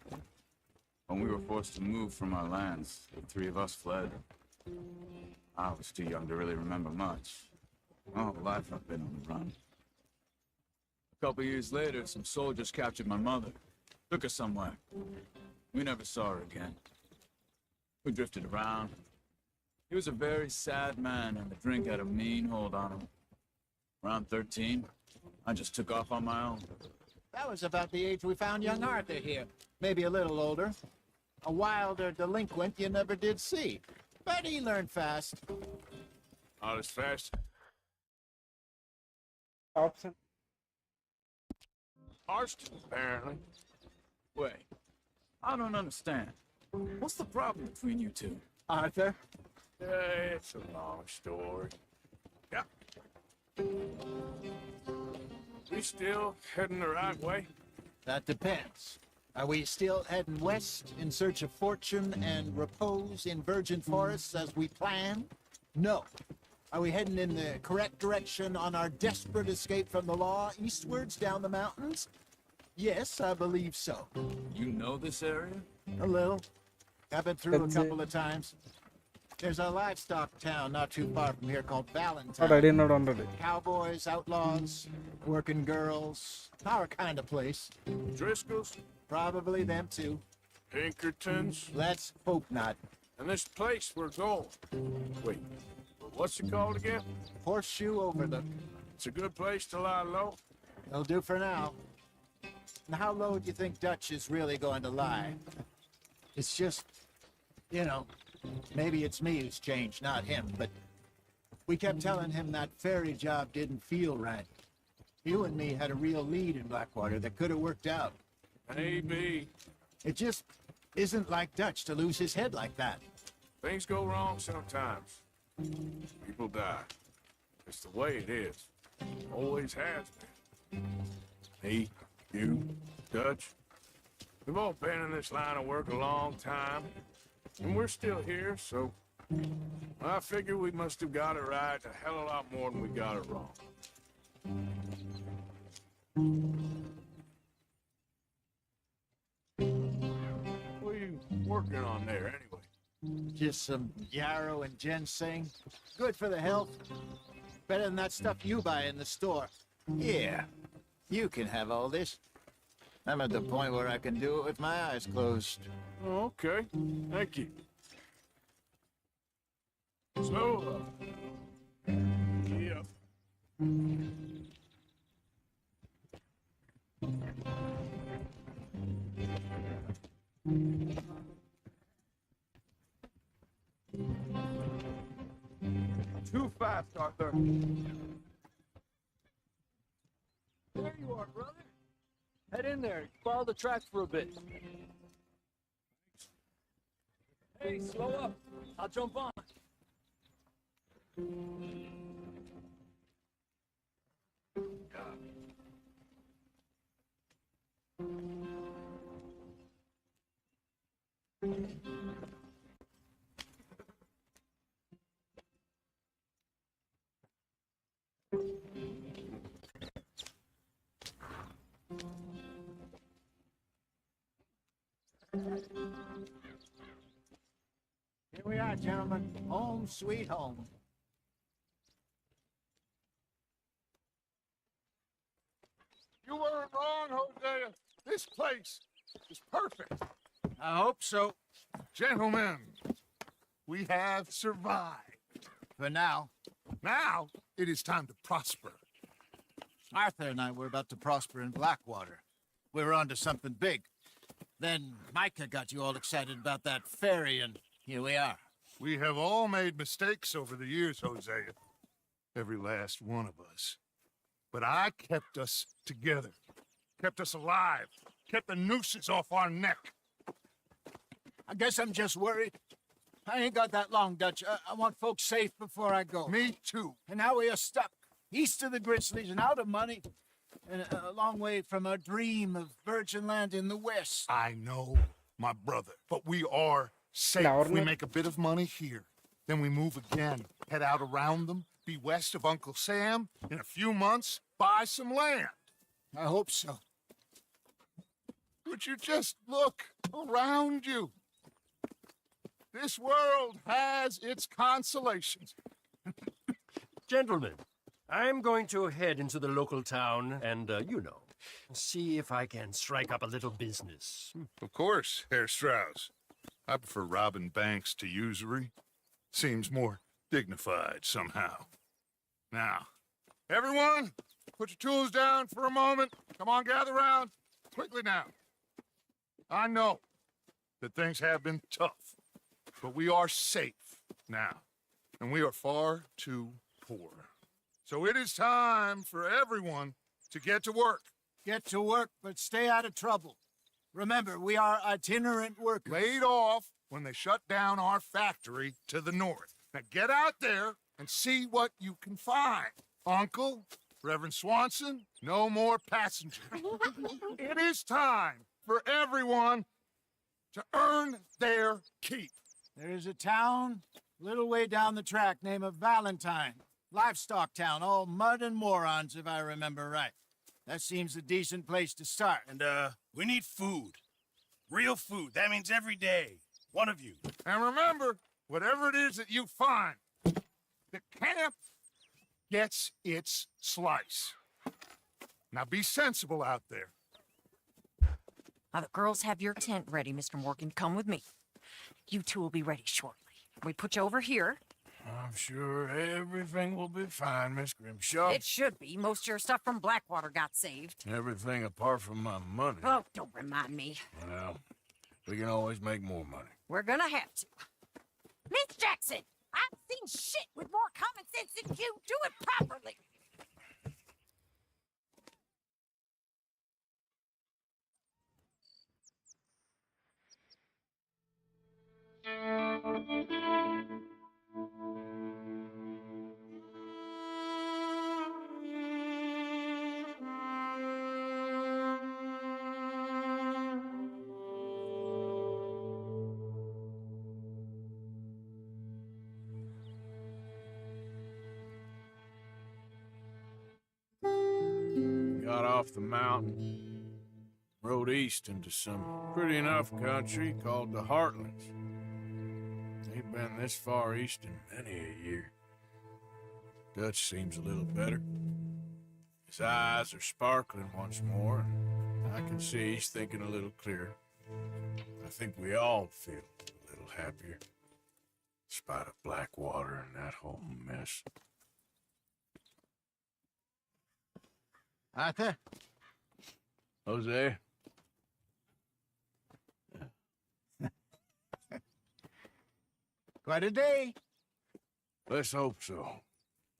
When we were forced to move from our lands, the three of us fled. I was too young to really remember much. My whole life I've been on the run. A couple years later, some soldiers captured my mother. Took her somewhere. We never saw her again. We drifted around. He was a very sad man, and the drink had a mean hold on him. Around 13, I just took off on my own. That was about the age we found young Arthur here. Maybe a little older. A wilder delinquent you never did see. But he learned fast. Not as fast. Option. Arsed, apparently. Wait, I don't understand. What's the problem between you two? Arthur? It's a long story. Yeah. We still heading the right way? That depends. Are we still heading west in search of fortune and repose in virgin forests as we planned? No. Are we heading in the correct direction on our desperate escape from the law eastwards down the mountains? Yes, I believe so. You know this area? A little. I've been through a couple of times. There's a livestock town not too far from here called Valentine. I didn't know already. Cowboys, outlaws, working girls. Our kind of place. Driscoll's, Probably them too. Pinkertons, Let's hope not. and this place we're going. Wait, what's it called again? Horseshoe Overlook. It's a good place to lie low. It'll do for now. Now, how low do you think Dutch is really going to lie? It's just, you know, maybe it's me who's changed, not him, but we kept telling him that ferry job didn't feel right. You and me had a real lead in Blackwater that could have worked out. Maybe. It just isn't like Dutch to lose his head like that. Things go wrong sometimes. People die. It's the way it is. Always has been. Me, you, Dutch. We've all been in this line of work a long time. And we're still here, so I figure we must have got it right a hell of a lot more than we got it wrong. What are you working on there, anyway? Just some yarrow and ginseng. Good for the health. Better than that stuff you buy in the store. Yeah, you can have all this. I'm at the point where I can do it with my eyes closed. Oh, okay. Thank you. So, yeah. Too fast, Arthur. There you are, brother. Head in there. Follow the tracks for a bit. Hey, slow up. I'll jump on. Here we are, gentlemen. Home sweet home. You weren't wrong, Hosea. This place is perfect. I hope so. Gentlemen, we have survived. For now. Now it is time to prosper. Arthur and I were about to prosper in Blackwater. We were on to something big. Then Micah got you all excited about that ferry, and here we are. We have all made mistakes over the years, Hosea. Every last one of us. But I kept us together. Kept us alive. Kept the nooses off our neck. I guess I'm just worried. I ain't got that long, Dutch. I want folks safe before I go. Me too. And now we are stuck, east of the Grizzlies and out of money, and a long way from our dream of virgin land in the west. I know, my brother. But we are safe. Now, We make a bit of money here. Then we move again. Head out around them. Be west of Uncle Sam. In a few months, buy some land. I hope so. Would you just look around you? This world has its consolations. Gentlemen, I'm going to head into the local town and, see if I can strike up a little business. Of course, Herr Strauss. I prefer robbing banks to usury. Seems more dignified somehow. Now, everyone, put your tools down for a moment. Come on, gather round. Quickly now. I know that things have been tough, but we are safe now, and we are far too poor. So it is time for everyone to get to work. Get to work, but stay out of trouble. Remember, we are itinerant workers. Laid off when they shut down our factory to the north. Now get out there and see what you can find. Uncle, Reverend Swanson, no more passengers. It is time for everyone to earn their keep. There is a town a little way down the track named Valentine. Livestock town, all mud and morons, if I remember right. That seems a decent place to start. And, we need food. Real food. That means every day. One of you. And remember, whatever it is that you find, the camp gets its slice. Now be sensible out there. Now, the girls have your tent ready, Mr. Morgan. Come with me. You two will be ready shortly. We put you over here. I'm sure everything will be fine, Miss Grimshaw. It should be. Most of your stuff from Blackwater got saved. Everything apart from my money. Oh, don't remind me. Well, we can always make more money. We're gonna have to. Miss Jackson, I've seen shit with more common sense than you. Do it properly. Got off the mountain, rode east into some pretty enough country called the Heartlands. Ain't been this far east in many a year. Dutch seems a little better. His eyes are sparkling once more, and I can see he's thinking a little clearer. I think we all feel a little happier, in spite of Blackwater and that whole mess. Arthur? Jose? Quite a day. Let's hope so.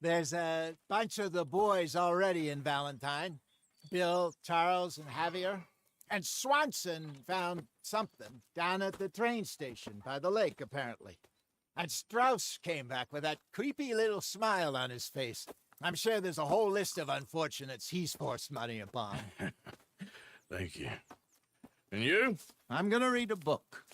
There's a bunch of the boys already in Valentine. Bill, Charles, and Javier. And Swanson found something down at the train station by the lake, apparently. And Strauss came back with that creepy little smile on his face. I'm sure there's a whole list of unfortunates he's forced money upon. Thank you. And you? I'm gonna read a book.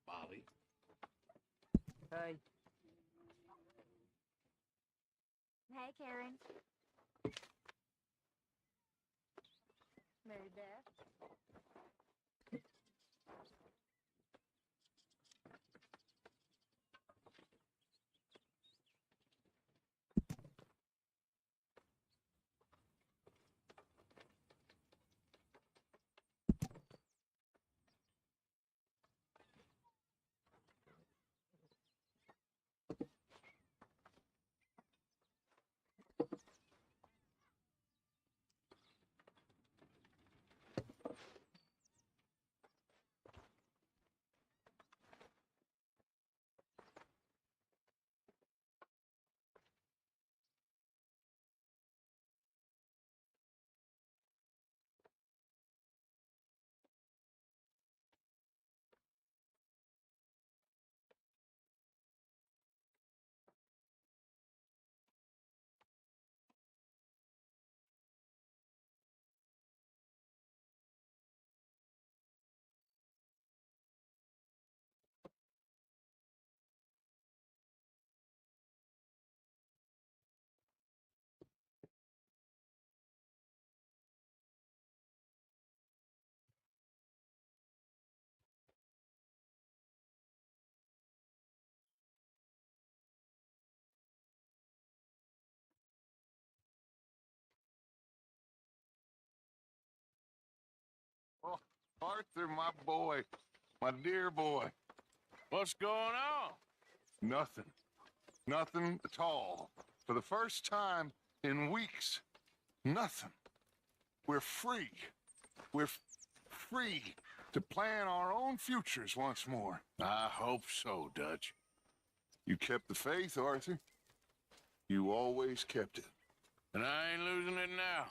Molly. Hey. Hey, Karen. Mary Beth. Arthur, my boy. My dear boy. What's going on? Nothing. Nothing at all. For the first time in weeks, nothing. We're free. We're free to plan our own futures once more. I hope so, Dutch. You kept the faith, Arthur. You always kept it. And I ain't losing it now.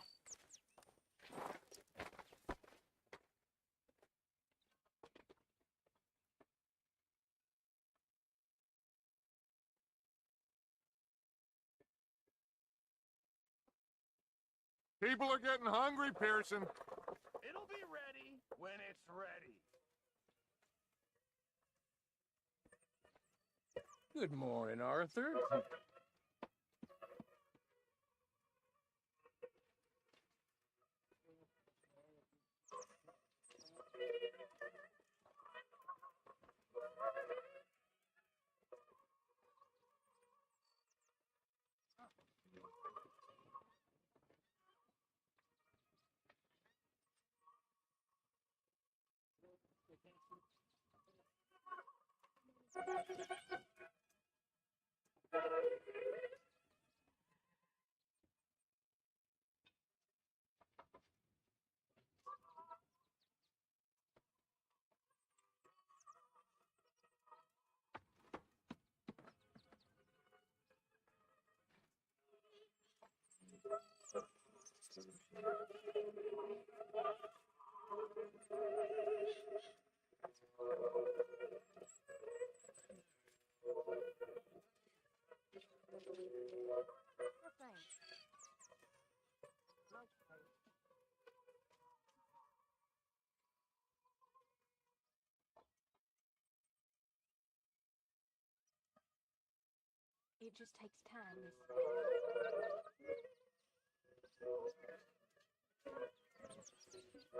People are getting hungry, Pearson. It'll be ready when it's ready. Good morning, Arthur. It just takes time. Excuse me.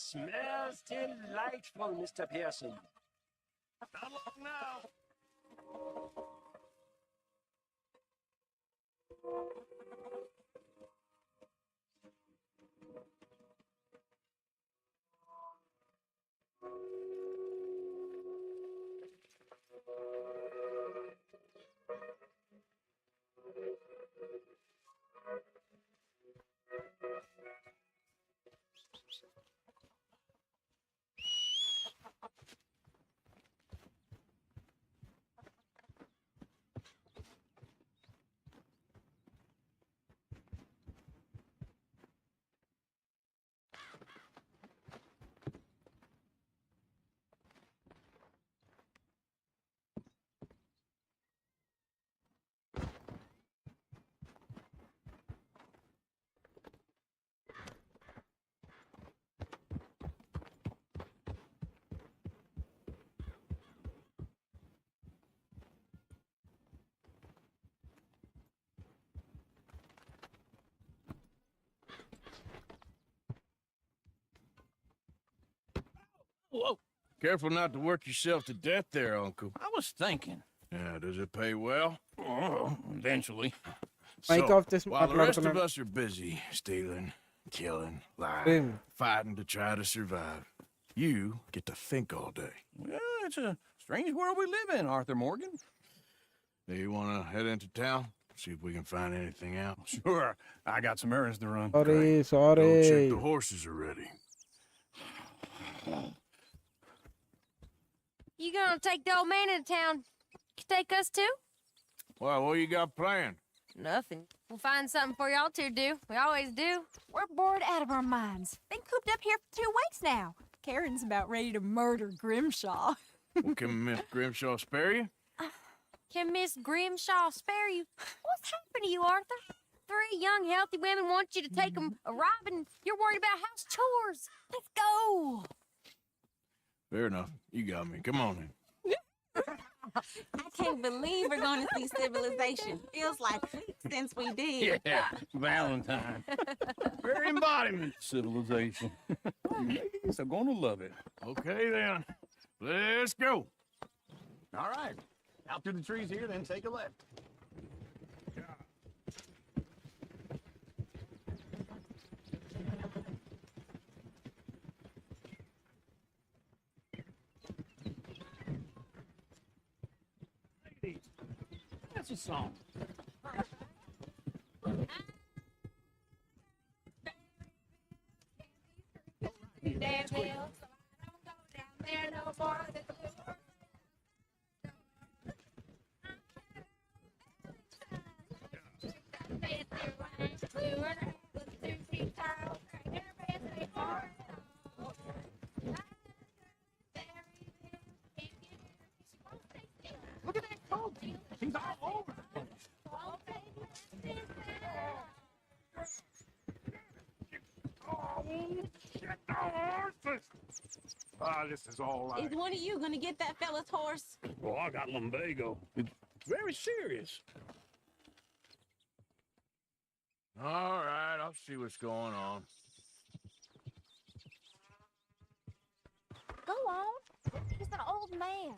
Smells delightful, Mr. Pearson. Not long now. Whoa. Careful not to work yourself to death there, Uncle. I was thinking. Yeah, does it pay well? Oh, eventually. Mike off this while the rest of మాట్లాడుతున్నాను. us are busy stealing, killing, lying, Same. fighting to try to survive, you get to think all day. Yeah, it's a Strange world we live in, Arthur Morgan. Do you want to head into town? See if we can find anything out? Sure. I got some errands to run. Sorry, Go check sorry. the horses are ready. You gonna take the old man into town? Take us too? Well, what you got planned? Nothing. We'll find something for y'all to do. We always do. We're bored out of our minds. Been cooped up here for 2 weeks now. Karen's about ready to murder Grimshaw. Well, can Miss Grimshaw spare you? Can Miss Grimshaw spare you? What's happened to you, Arthur? 3 young, healthy women want you to take them a robbing. You're worried about house chores. Let's go. Fair enough. You got me. Come on in. I can't believe we're going to see civilization. Feels like weeks since we did. Yeah, Valentine. Very embodiment of civilization. Ladies are gonna love it. Okay, then. Let's go. All right. Out through the trees here, then take a left. Ladies, that's a song. Look at that coat. He's all over the place. Oh, get the horses! Ah, this is all right. Is one of you going to get that fella's horse? Oh, I got lumbago. It's very serious. All right, I'll see what's going on. Go on. He's an old man.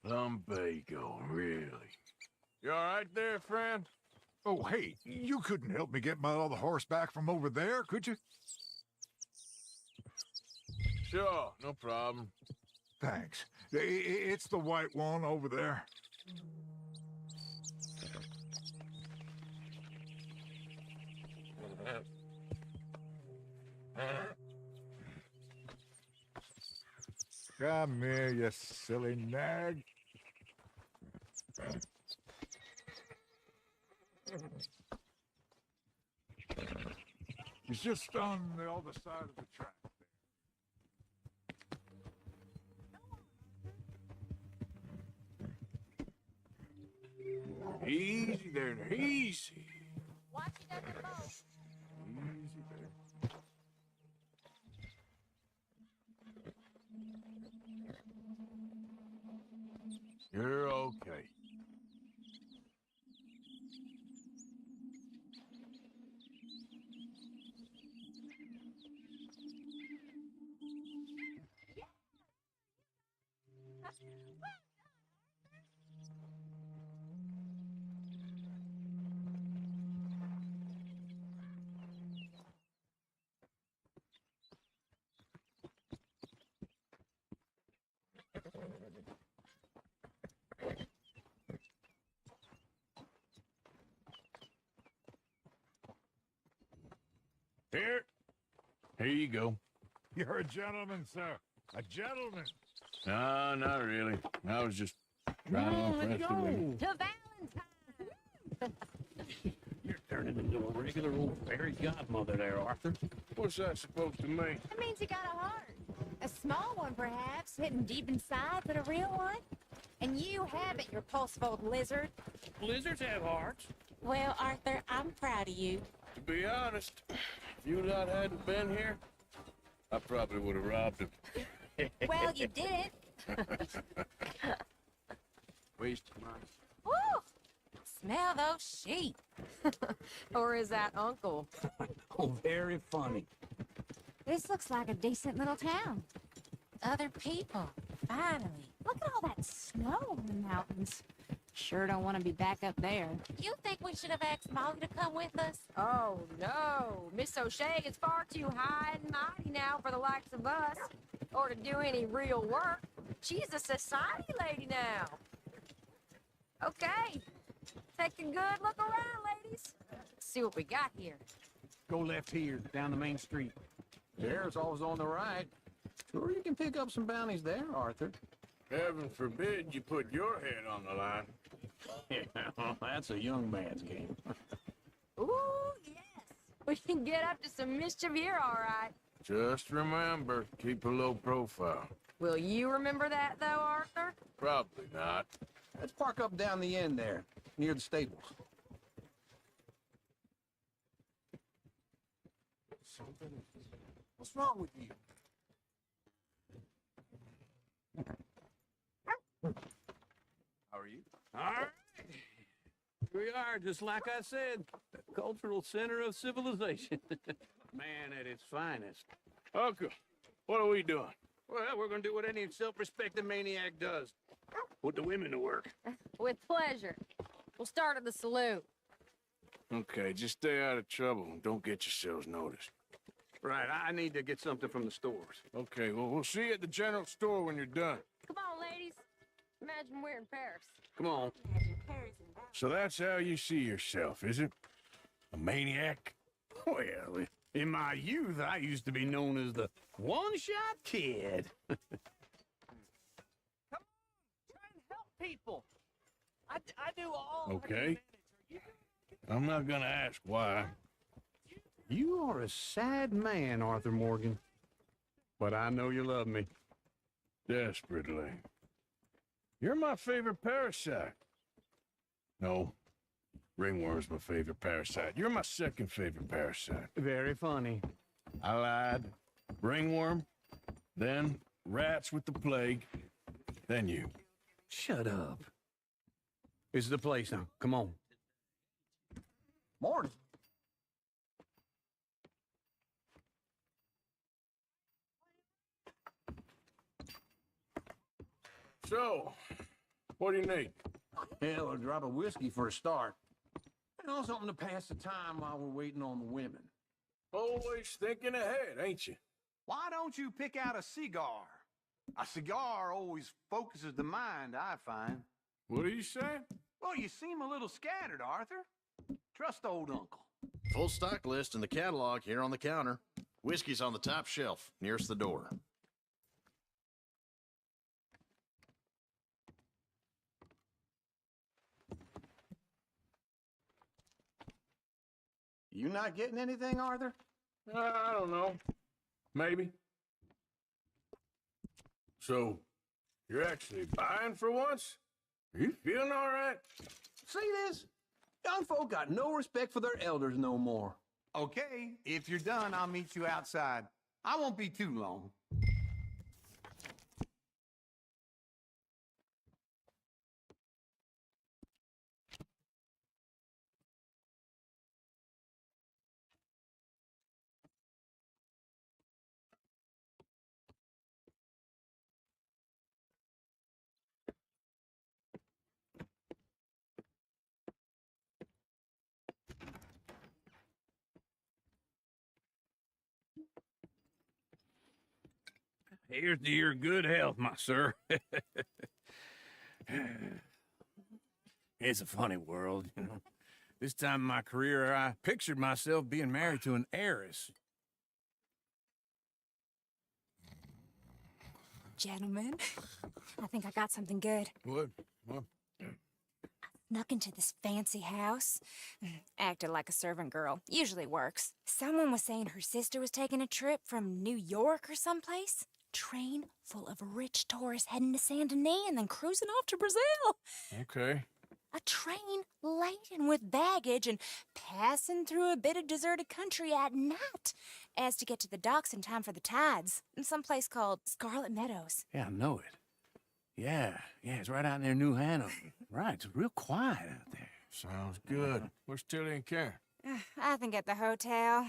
Lumbago, really? You all right there, friend? Oh, hey, you couldn't help me get my other horse back from over there, could you? Sure, no problem. Thanks. It's the white one over there. Come here, you silly nag. He's just on the other side of the track. Easy there, now, easy. Watch it doesn't fall. Easy there. You're okay. Here you go. You're a gentleman, sir. A gentleman. No, not really. I was just trying to impress the women. To Valentine. You're turning into a regular old fairy godmother there, Arthur. What's that supposed to mean? That means you got a heart. A small one, perhaps, hidden deep inside, but a real one. And you have it, you repulsive old lizard. Lizards have hearts. Well, Arthur, I'm proud of you. To be honest, if you lot hadn't been here, I probably would have robbed him. Well, you did it. Wasted money. Woo! Smell those sheep. Or is that Uncle? Oh, very funny. This looks like a decent little town. Other people, finally. Look at all that snow in the mountains. Sure don't want to be back up there. You think we should have asked Molly to come with us? Oh, no. Miss O'Shea is far too high and mighty now for the likes of us, or to do any real work. She's a society lady now. Okay. Take a good look around, ladies. Let's see what we got here. Go left here, down the main street. There's always on the right. Sure, you can pick up some bounties there, Arthur. Heaven forbid you put your head on the line. Yeah, well, that's a young man's game. Ooh, yes. We can get up to some mischief here, all right. Just remember, keep a low profile. Will you remember that, though, Arthur? Probably not. Let's park up down the end there, near the stables. What's wrong with you? How are you? All right. Here we are, just like I said, the cultural center of civilization. Man at its finest. Uncle, what are we doing? Well, we're gonna do what any self-respecting maniac does. Put the women to work. With pleasure. We'll start at the saloon. Okay, just stay out of trouble and don't get yourselves noticed. Right, I need to get something from the stores. Okay, well, we'll see you at the general store when you're done. Come on, ladies. Imagine we're in Paris. Come on. So that's how you see yourself, is it? A maniac? Well, in my youth, I used to be known as the one-shot kid. Come on, try and help people. I do all. Okay. I'm not gonna ask why. You are a sad man, Arthur Morgan. But I know you love me. Desperately. You're my favorite parasite. No, ringworm's my favorite parasite. You're my second favorite parasite. Very funny. I lied. Ringworm, then rats with the plague, then you. Shut up. This is the place now. Come on. Morning. So, what do you need? Hell, a drop of whiskey for a start. You know, something to pass the time while we're waiting on the women. Always thinking ahead, ain't you? Why don't you pick out a cigar? A cigar always focuses the mind, I find. What are you saying? Well, you seem a little scattered, Arthur. Trust old uncle. Full stock list in the catalog here on the counter. Whiskey's on the top shelf, nearest the door. You not getting anything, Arthur? I don't know. Maybe. So, you're actually buying for once? Are you feeling all right? See this? Young folk got no respect for their elders no more. Okay, if you're done, I'll meet you outside. I won't be too long. Here's to your good health, my sir. It's a funny world, you know. This time in my career, I pictured myself being married to an heiress. Gentlemen, I think I got something good. What? Snuck into this fancy house. Acted like a servant girl. Usually works. Someone was saying her sister was taking a trip from New York or someplace. Train full of rich tourists heading to Saint Denis and then cruising off to Brazil. Okay. A train laden with baggage and passing through a bit of deserted country at night as to get to the docks in time for the tides in some place called Scarlet Meadows. Yeah, I know it. Yeah, it's right out near New Hanover. Right, it's real quiet out there. Sounds good. Where's Tilly and Karen? I think at the hotel.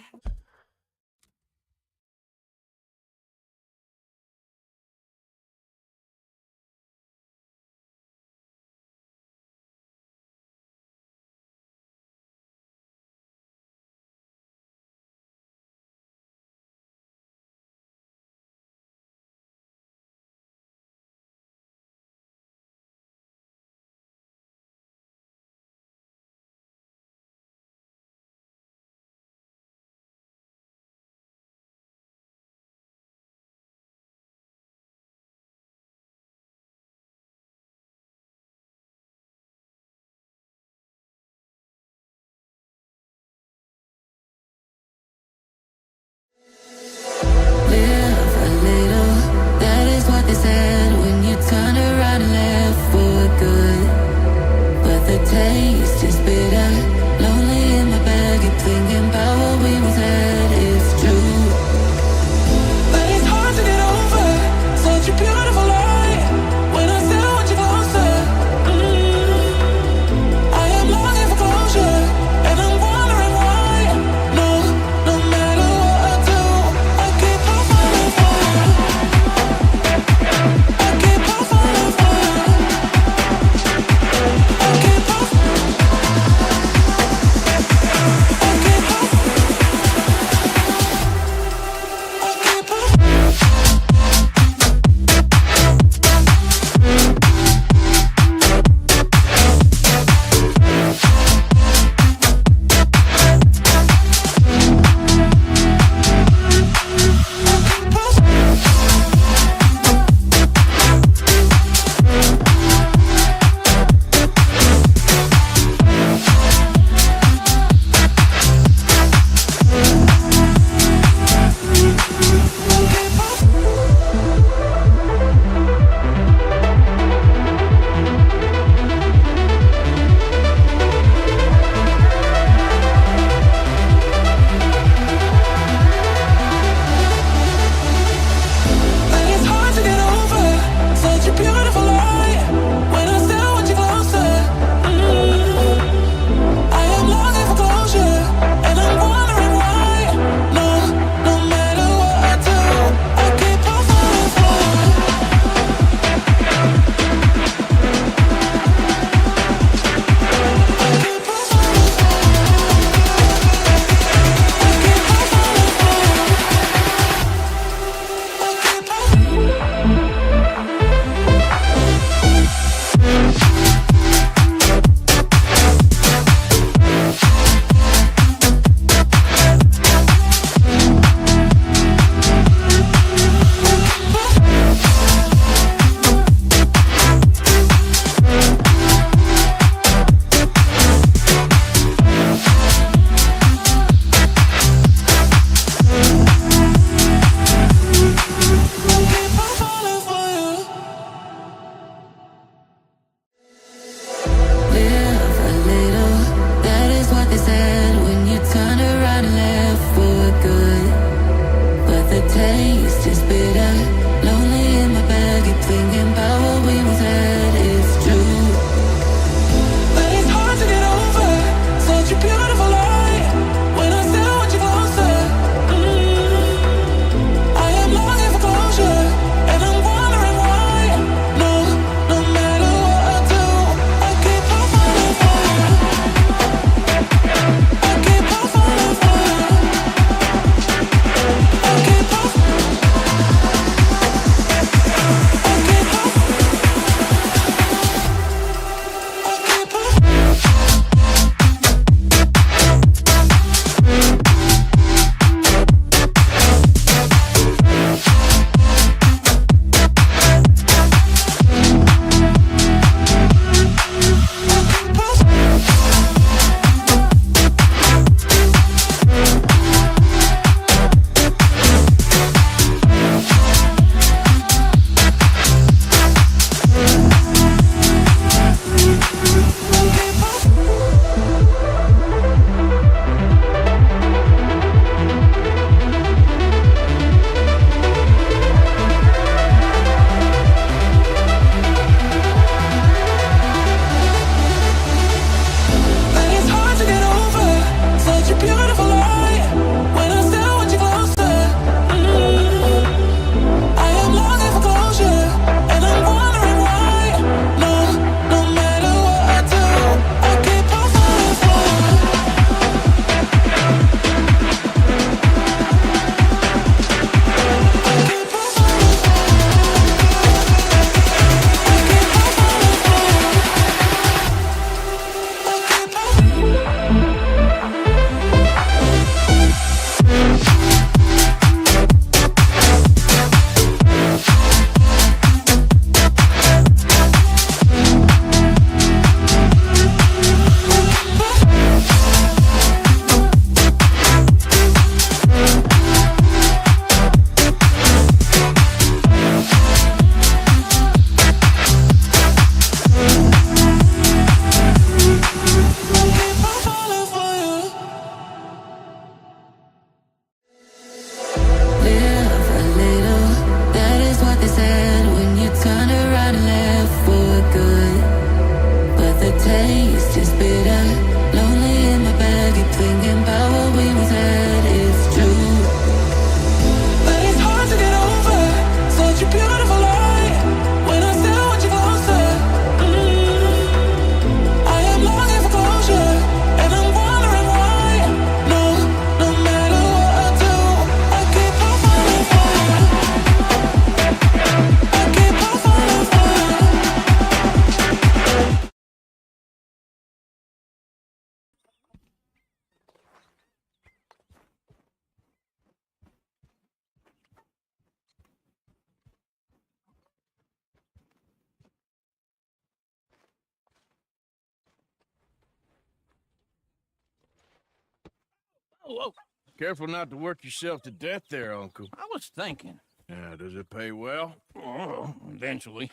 whoa. Careful not to work yourself to death there, Uncle. I was thinking. Yeah, does it pay well? Oh, eventually.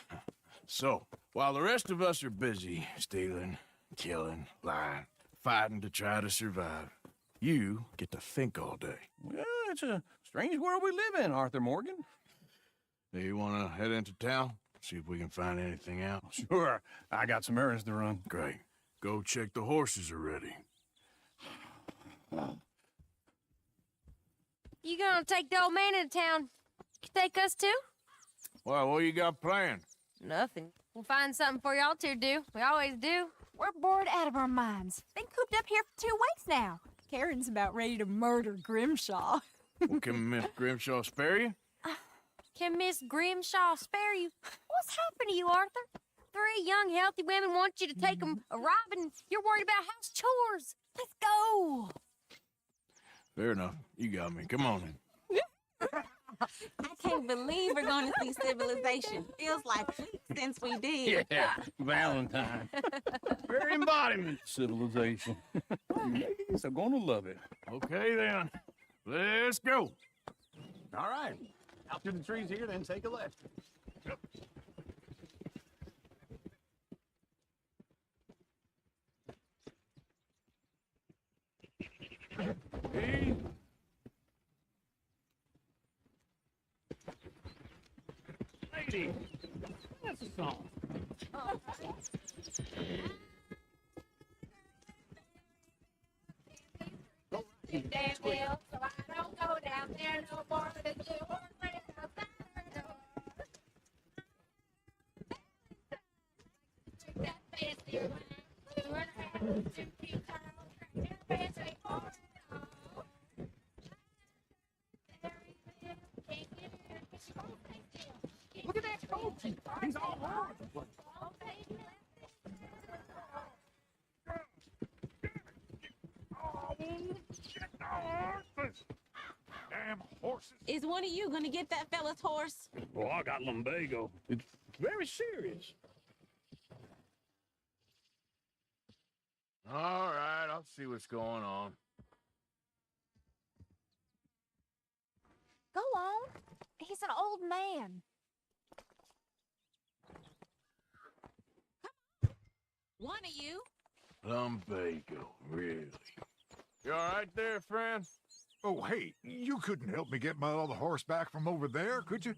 So, while the rest of us are busy stealing, killing, lying, fighting to try to survive, you get to think all day. Well, it's a strange world we live in, Arthur Morgan. Do you want to head into town? See if we can find anything out? Sure. I got some errands to run. Great. Go check the horses are ready. You gonna take the old man into town? You take us too? Well, what you got planned? Nothing. We'll find something for y'all to do. We always do. We're bored out of our minds. Been cooped up here for 2 weeks now. Karen's about ready to murder Grimshaw. Well, can Miss Grimshaw spare you? Can Miss Grimshaw spare you? What's happened to you, Arthur? 3 young, healthy women want you to take them a robbing, and you're worried about house chores. Let's go. Fair enough. You got me. Come on in. I can't believe we're going to see civilization. Feels like weeks since we did. Yeah, Valentine. Very embodiment of civilization. Ladies are gonna love it. Okay, then. Let's go. All right. Out through the trees here, then take a left. Hey. Lady, that's a song. Damn deal, so I don't go down there no more than you or outside her door. That fancy wine, blue and red, 2 feet tall, your fancy for it all. Look at that coat. He's all over the place. Damn horses. Is one of you going to get that fella's horse? Well, I got lumbago. It's very serious. All right, I'll see what's going on. Go on. He's an old man. One of you. Lumbago, really? You all right there, friend? Oh, hey, you couldn't help me get my other horse back from over there, could you?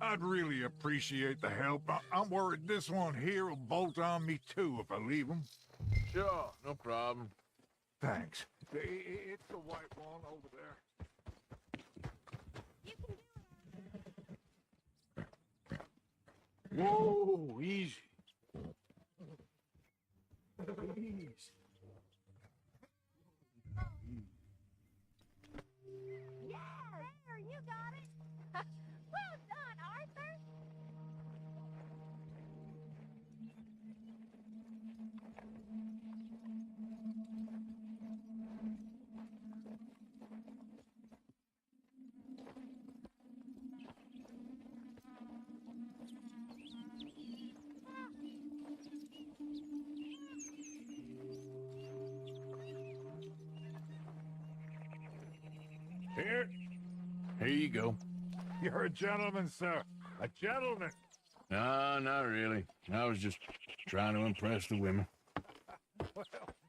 I'd really appreciate the help. I'm worried this one here will bolt on me too if I leave him. Sure, no problem. Thanks. It's the white one over there. Whoa, easy. Easy. Yeah, there, you got it. Well done, Arthur. Here you go. You're a gentleman, sir. A gentleman. No, not really. I was just trying to impress the women. Well,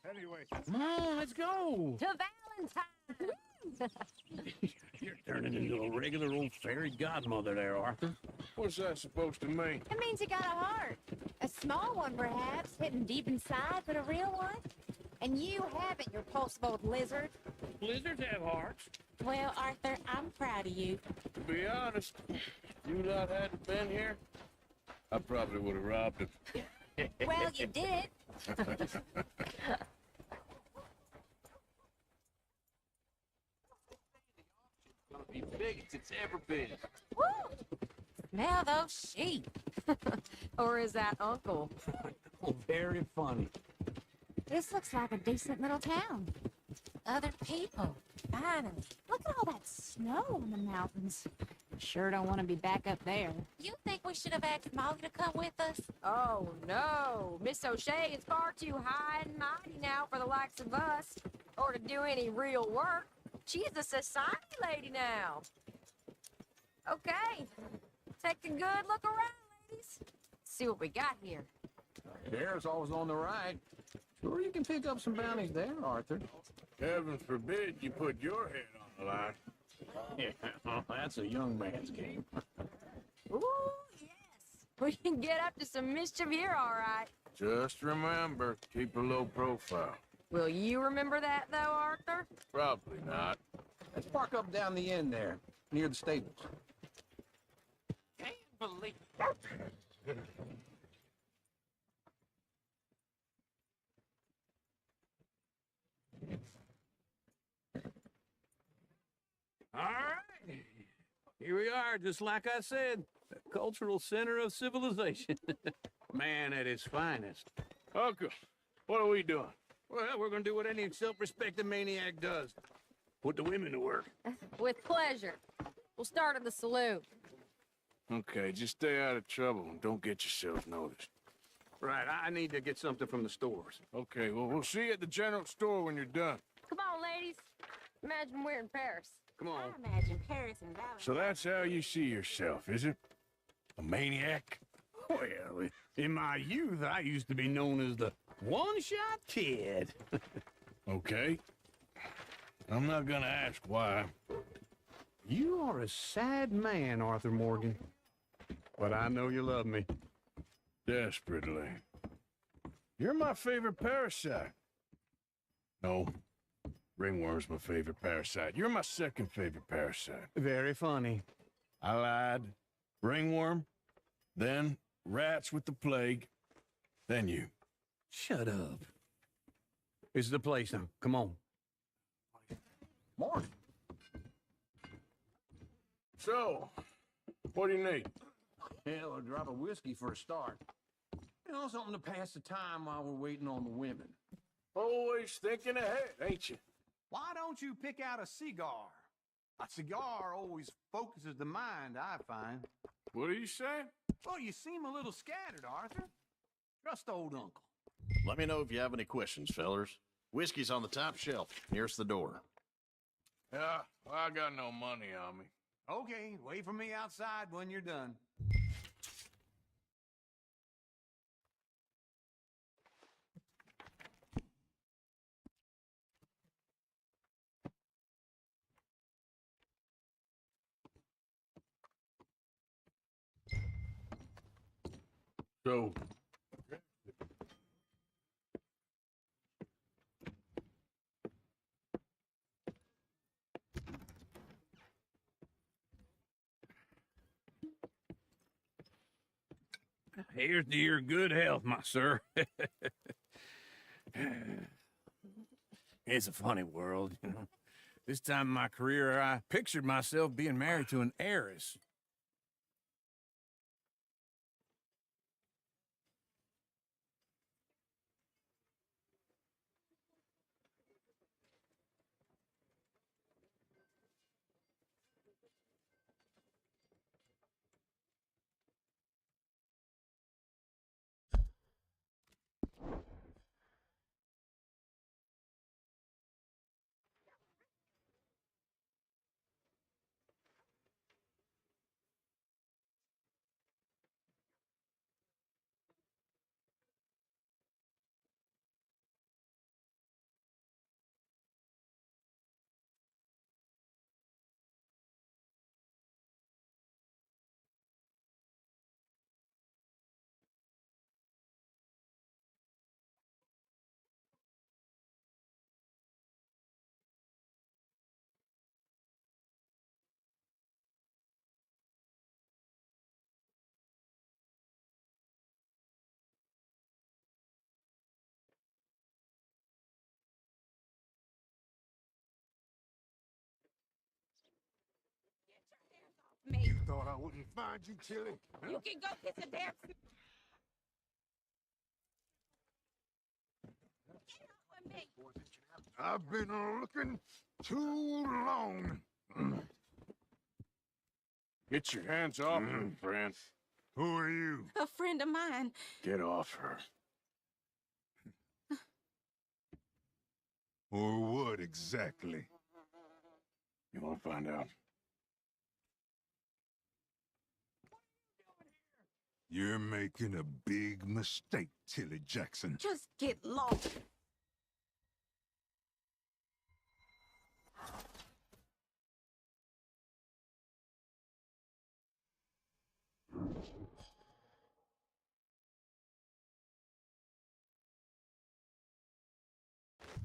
anyway. Come on, let's go. To Valentine. You're turning into a regular old fairy godmother there, Arthur. What's that supposed to mean? It means you got a heart. A small one, perhaps, hidden deep inside, but a real one. And you haven't, you repulsive old lizard. Lizards have hearts. Well, Arthur, I'm proud of you. To be honest, if you lot hadn't been here, I probably would have robbed him. Well, you did. Gonna be big as it's ever been. Woo! Smell those sheep. Or is that Uncle? Oh, very funny. This looks like a decent little town. Other people. Finally. Look at all that snow in the mountains. Sure don't want to be back up there. You think we should have asked Molly to come with us? Oh, no. Miss O'Shea is far too high and mighty now for the likes of us, or to do any real work. She's a society lady now. Okay, take a good look around, ladies. See what we got here. Hair's always on the right. Sure, you can pick up some bounties there, Arthur. Heaven forbid you put your head on the line. Yeah, well, that's a young man's game. Ooh, yes. We can get up to some mischief here, all right. Just remember, keep a low profile. Will you remember that, though, Arthur? Probably not. Let's park up down the end there, near the stables. Can't believe. All right. Here we are, just like I said. The cultural center of civilization. Man at its finest. Uncle, what are we doing? Well, we're gonna do what any self-respecting maniac does. Put the women to work. With pleasure. We'll start at the saloon. Okay, just stay out of trouble and don't get yourself noticed. Right, I need to get something from the stores. Okay, well, we'll see you at the general store when you're done. Come on, ladies. Imagine we're in Paris. Come on. I imagine Paris and Valley. So that's how you see yourself, is it? A maniac? Well, in my youth, I used to be known as the one-shot kid. Okay. I'm not gonna ask why. You are a sad man, Arthur Morgan. But I know you love me. Desperately. You're my favorite parasite. No. Ringworm's my favorite parasite. You're my second favorite parasite. Very funny. I lied. Ringworm, then rats with the plague, then you. Shut up. It's the place now. Come on. Morning. So, what do you need? Hell, a drop of whiskey for a start. You know, something to pass the time while we're waiting on the women. Always thinking ahead, ain't you? Why don't you pick out a cigar? A cigar always focuses the mind, I find. What are you saying? Well, you seem a little scattered, Arthur. Trust old uncle. Let me know if you have any questions, fellers. Whiskey's on the top shelf, nearest the door. Yeah, well, I got no money on me. Okay, wait for me outside when you're done. So, Here's to your good health, my sir. It's a funny world, you know. This time in my career, I pictured myself being married to an heiress. Me. You thought I wouldn't find you, Chili? Huh? You can go kiss a damn... I've been looking too long. Get your hands off her, friend. Who are you? A friend of mine. Get off her. Or what exactly? You want to find out? You're making a big mistake, Tilly Jackson. Just get lost.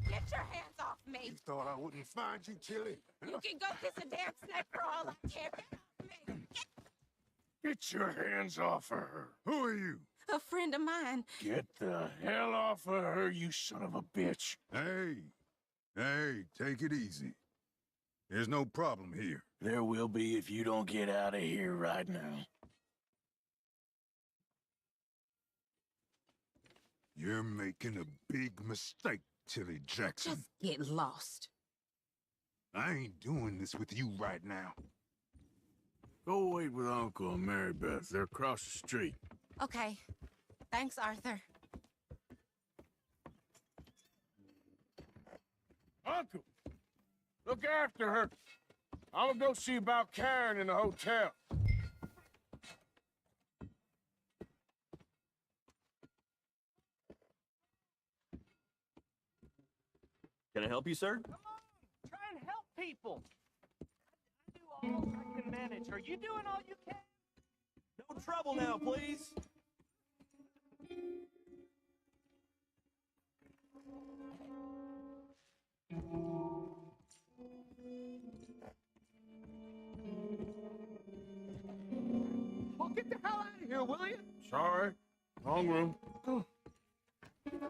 Get your hands off me. You thought I wouldn't find you, Tilly? You can go kiss a damn snake for all I care. Get off me. Get your hands off of her. Who are you? A friend of mine. Get the hell off of her, you son of a bitch. Hey, take it easy. There's no problem here. There will be if you don't get out of here right now. You're making a big mistake, Tilly Jackson. Just get lost. I ain't doing this with you right now. Go wait with Uncle and Mary Beth. They're across the street. Okay. Thanks, Arthur. Uncle, look after her. I'm gonna go see about Karen in the hotel. Can I help you, sir? Come on, try and help people. I do all I can manage. Are you doing all you can? No trouble now, please. Well, get the hell out of here, will you? Sorry, wrong room. Get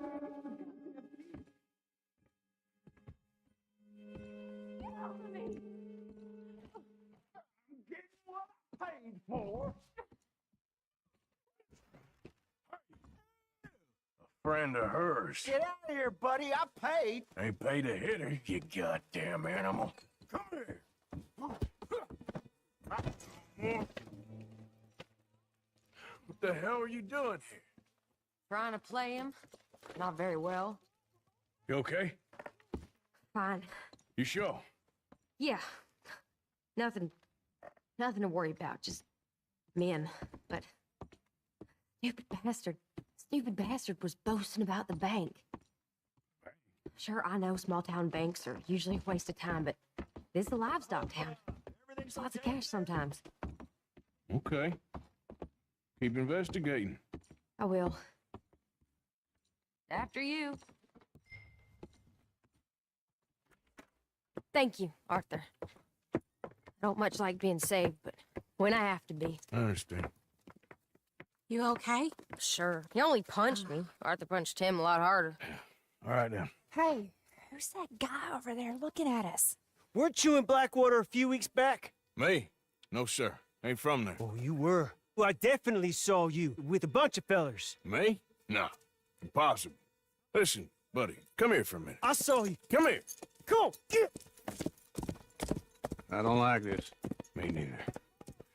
off of me. I'm getting what I paid for. Friend of hers. Get out of here, buddy. I paid. Ain't paid to hit her, you goddamn animal. Come here. What the hell are you doing here? Trying to play him. Not very well. You okay? Fine. You sure? Yeah. Nothing to worry about. Just men. But stupid bastard was boasting about the bank. Sure, I know small town banks are usually a waste of time, but this is a livestock town. There's lots of cash sometimes. Okay. Keep investigating. I will. After you. Thank you, Arthur. I don't much like being saved, but when I have to be. I understand. You okay? Sure. He only punched me. Arthur punched him a lot harder. All right, then. Hey, who's that guy over there looking at us? Weren't you in Blackwater a few weeks back? Me? No, sir. Ain't from there. Oh, you were. Well, I definitely saw you with a bunch of fellers. Me? No. Impossible. Listen, buddy, come here for a minute. I saw you. Come here. Come on, get. I don't like this. Me neither.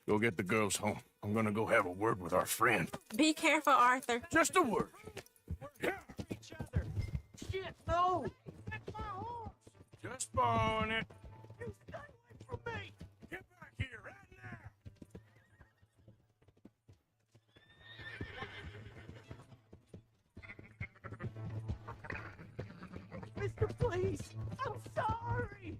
Go get the girls home. I'm gonna go have a word with our friend. Be careful, Arthur. Just a word. Yeah. Each other. Shit, no. That's my horse. Just borrowing it. You stay away from me. Get back here right now. Mister, please. I'm sorry.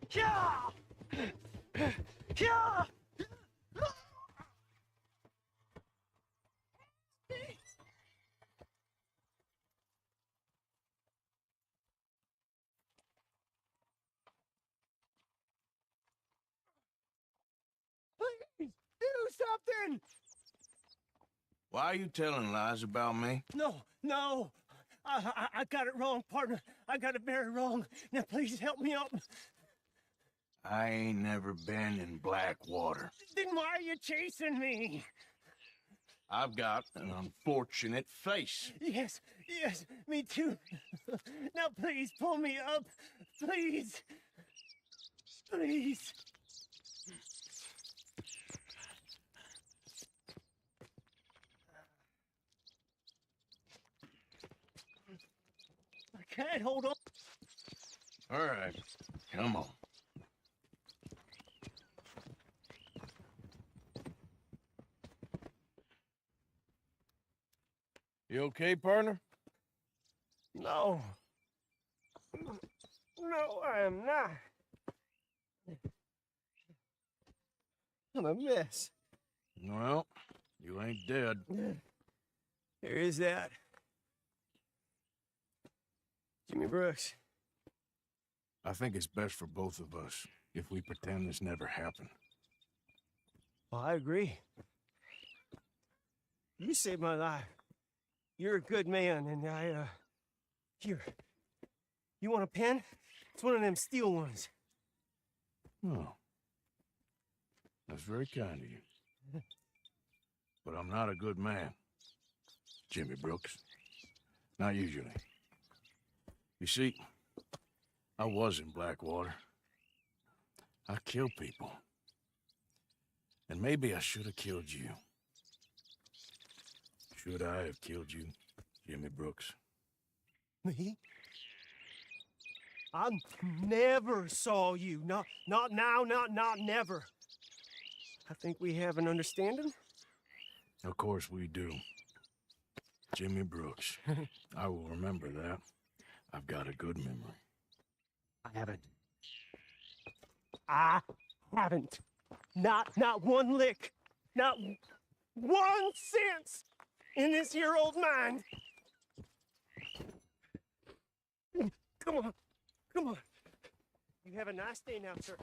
Yeah! Yeah! Please, do something! Why are you telling lies about me? No. I got it wrong, partner. I got it very wrong. Now, please help me out. I ain't never been in Blackwater. Then why are you chasing me? I've got an unfortunate face. Yes, yes, me too. Now please pull me up. Please. Please. I can't hold on. All right, come on. You okay, partner? No. No, I am not. I'm a mess. Well, you ain't dead. There is that. Jimmy Brooks. I think it's best for both of us if we pretend this never happened. Well, I agree. You saved my life. You're a good man, and here. You want a pen? It's one of them steel ones. Oh. That's very kind of you. But I'm not a good man, Jimmy Brooks. Not usually. You see, I was in Blackwater. I killed people. And maybe I should have killed you. Should I have killed you, Jimmy Brooks? Me? I never saw you. Not now, not never. I think we have an understanding. Of course we do. Jimmy Brooks. I will remember that. I've got a good memory. I haven't. Not one lick. Not 1 cent in this year old mind. Come on. Come on. You have a nice day now, sir.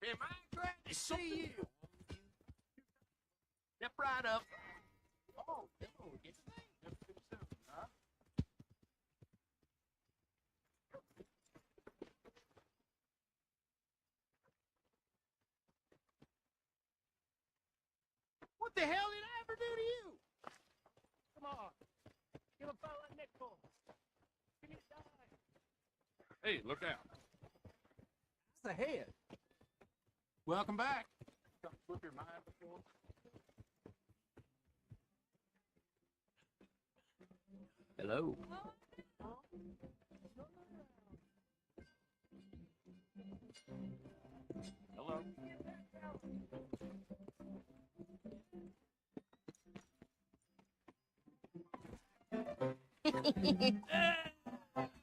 Am I glad to see you? Step right up. Oh, no, get huh? What the hell did I ever do to you? Come on. Give a fella a nickel. Give me a dime. Hey, look out. That's the head. Welcome back. Something slip your mind before? Hello. Hello.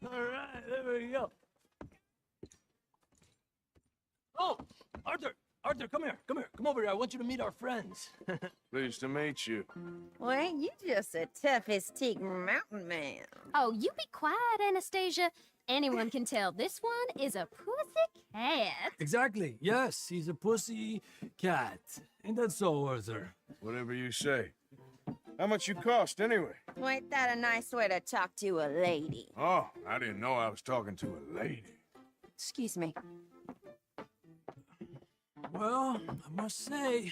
All right, there we go. Oh, Arthur, come here, come over here. I want you to meet our friends. Pleased to meet you. Well, ain't you just a tough as teak mountain man? Oh, you be quiet, Anastasia. Anyone can tell this one is a pussy cat. Exactly. Yes, he's a pussy cat. Ain't that so, Arthur? Whatever you say. How much you cost, anyway? Well, ain't that a nice way to talk to a lady? Oh, I didn't know I was talking to a lady. Excuse me. Well, I must say, you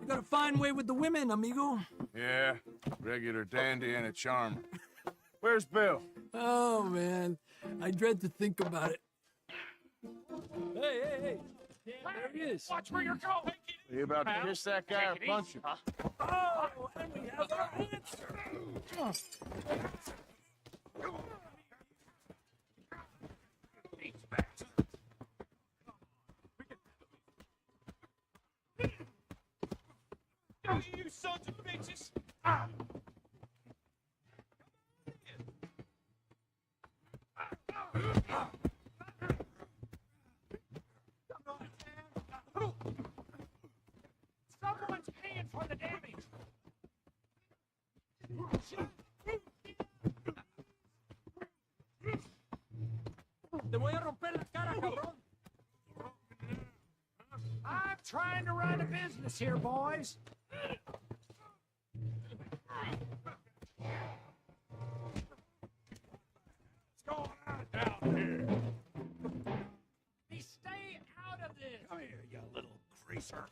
got a fine way with the women, amigo. Yeah, regular dandy and a charmer. Where's Bill? Oh, man, I dread to think about it. Hey. There he is. Watch where you're going. Are you about to kiss that guy or punch him? Oh, and we have our answer. You sons of bitches! Ah. for the damage. Te voy a romper la cara, cabrón. I'm trying to run a business here, boys. What's going on down here? Hey, stay out of this. Come here, you little greaser.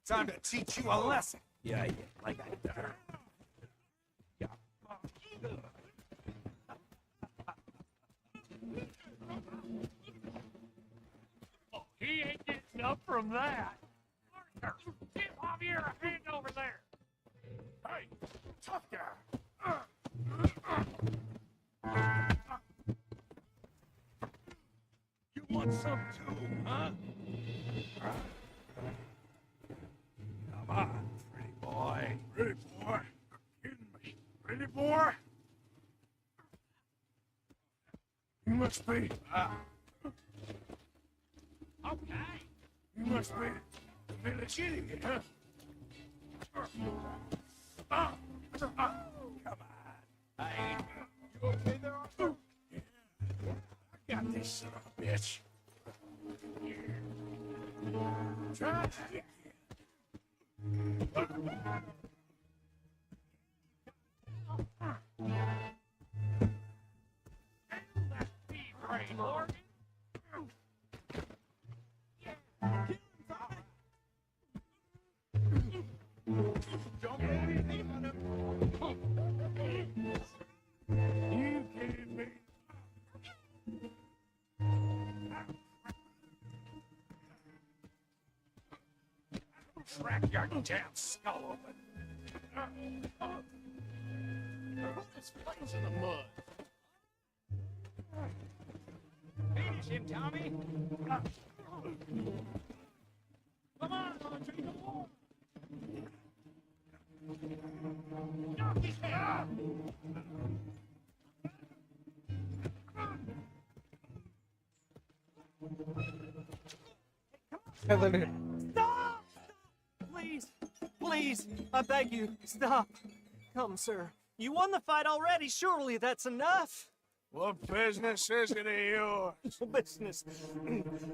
Time to teach you a lesson. Yeah, like I did. Oh, he ain't getting up from that. Arthur, give Javier a hand over there. Hey, tough guy. You want some too, huh? Come on, pretty boy. Pretty boy? You're kidding me. Pretty boy? You must be. Okay. You must be the village idiot, huh? Come on. Hey, you okay there, Arthur? Yeah. I got this son of a bitch. Try to get that pea-brain, Morgan. Don't get anything on him. You kidding me? Crack your damn skull open. Put this place in the mud. Finish him, Tommy. Come on, Andre, come on. Knock his head out. Stop! Please, please, I beg you, stop. Come, sir. You won the fight already. Surely that's enough. What business is it of yours? No business.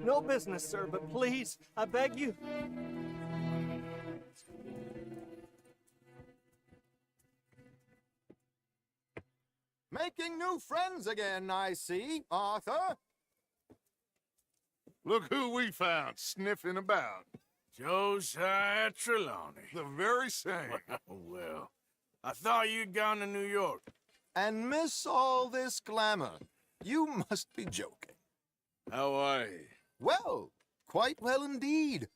No business, sir, but please, I beg you. Making new friends again, I see, Arthur. Look who we found sniffing about. Josiah Trelawney. The very same. Well, I thought you'd gone to New York. And miss all this glamour. You must be joking. How are you? Well, quite well indeed.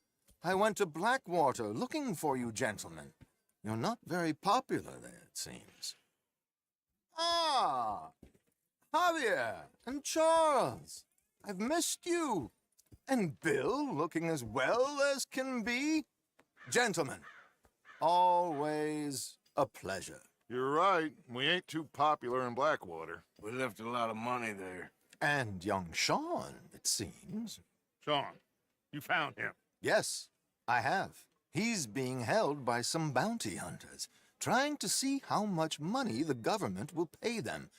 I went to Blackwater looking for you gentlemen. You're not very popular there, it seems. Ah, Javier and Charles. I've missed you. And Bill looking as well as can be. Gentlemen, always a pleasure. You're right. We ain't too popular in Blackwater. We left a lot of money there. And young Sean, it seems. Sean, you found him. Yes, I have. He's being held by some bounty hunters, trying to see how much money the government will pay them.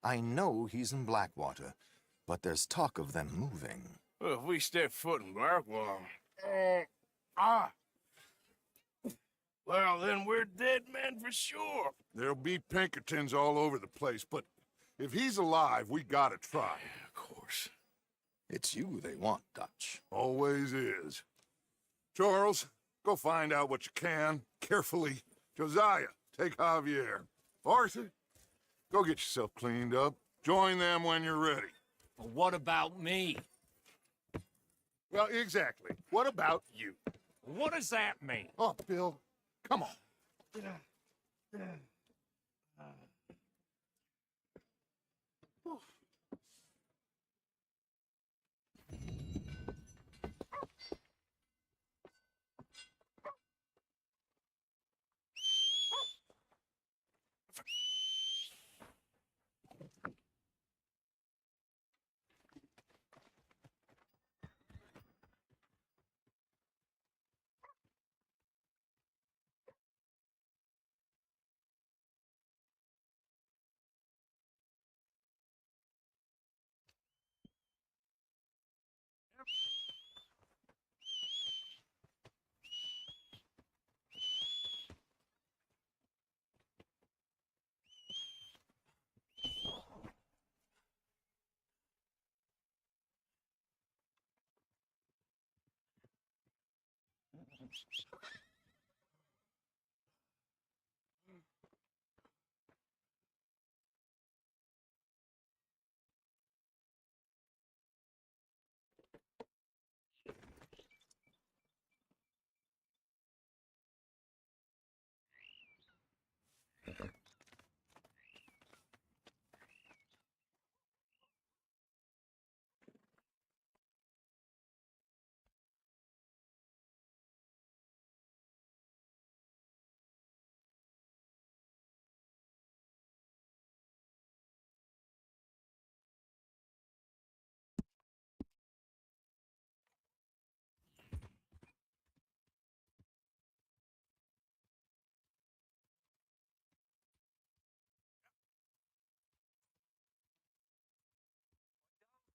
I know he's in Blackwater, but there's talk of them moving. Well, if we step foot in Blackwater... Well, then we're dead men for sure. There'll be Pinkertons all over the place, but if he's alive, we gotta try. Of course. It's you they want, Dutch. Always is. Charles, go find out what you can, carefully. Josiah, take Javier. Arthur, go get yourself cleaned up. Join them when you're ready. But what about me? Well, exactly. What about you? What does that mean? Oh, Bill, come on.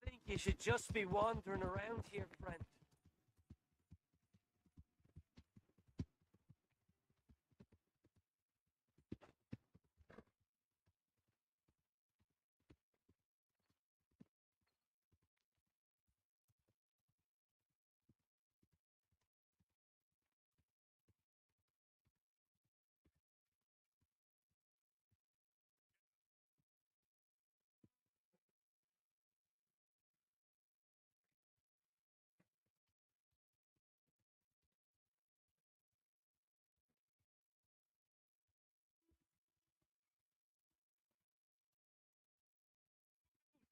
I think you should just be wandering around here, friend.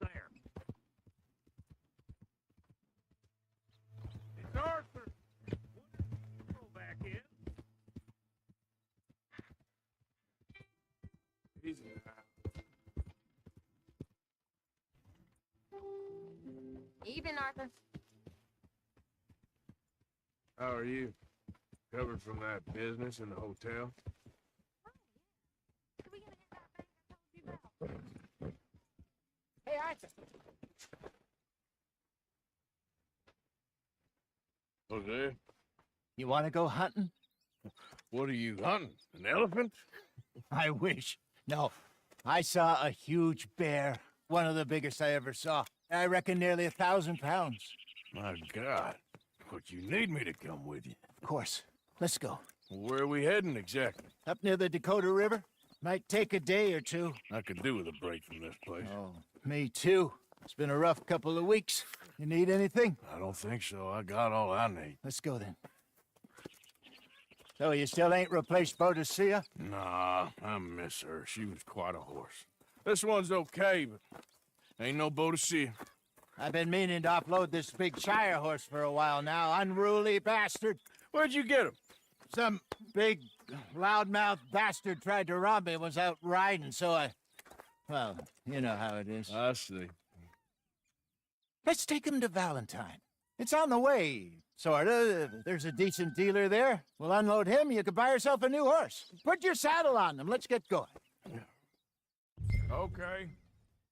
There. It's Arthur. Go back in. Easy Evening, Arthur. How are you? Recovered from that business in the hotel? Hey, Arthur. Jose, You want to go hunting? what are you hunting? An elephant? I wish. No, I saw a huge bear. One of the biggest I ever saw. I reckon nearly 1,000 pounds. My God. But you need me to come with you. Of course. Let's go. Where are we heading exactly? Up near the Dakota River. Might take a day or two. I could do with a break from this place. Oh, me too. It's been a rough couple of weeks. You need anything? I don't think so. I got all I need. Let's go then. So you still ain't replaced Boadicea? Nah, I miss her. She was quite a horse. This one's okay, but ain't no Boadicea. I've been meaning to offload this big Shire horse for a while now. Unruly bastard. Where'd you get him? Some big, loudmouth bastard tried to rob me. Was out riding, so I... Well, you know how it is. I see. Let's take him to Valentine. It's on the way, sorta. There's a decent dealer there. We'll unload him. You can buy yourself a new horse. Put your saddle on him. Let's get going. Okay.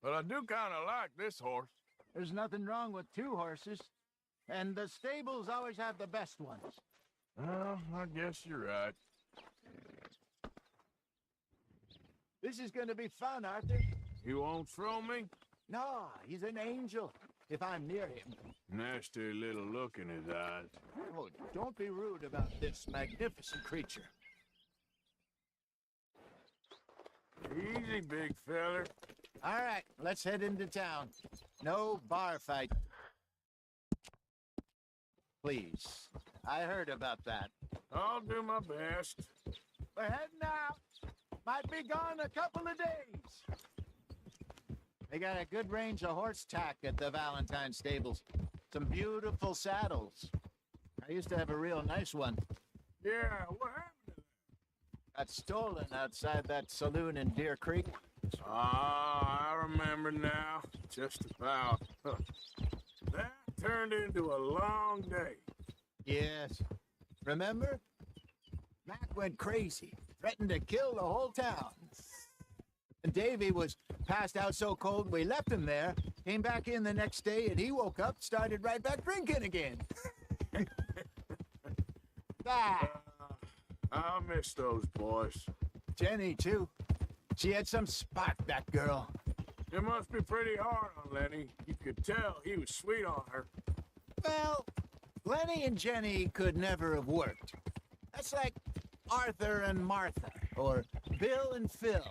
But I do kind of like this horse. There's nothing wrong with two horses. And the stables always have the best ones. Well, I guess you're right. This is gonna be fun, Arthur. You won't throw me? No, he's an angel. If I'm near him. Nasty little look in his eyes. Oh, don't be rude about this magnificent creature. Easy, big feller. All right, let's head into town. No bar fight. Please. I heard about that. I'll do my best. We're heading out. Might be gone a couple of days. They got a good range of horse tack at the Valentine stables. Some beautiful saddles. I used to have a real nice one. Yeah, what happened to that? Got stolen outside that saloon in Deer Creek. Ah, I remember now. Just about. That turned into a long day. Yes. Remember? Mac went crazy. Threatened to kill the whole town. And Davy was passed out so cold we left him there. Came back in the next day and he woke up, started right back drinking again. I miss those boys. Jenny, too. She had some spot, that girl. It must be pretty hard on Lenny. You could tell he was sweet on her. Well, Glennie and Jenny could never have worked. That's like Arthur and Martha, or Bill and Phil.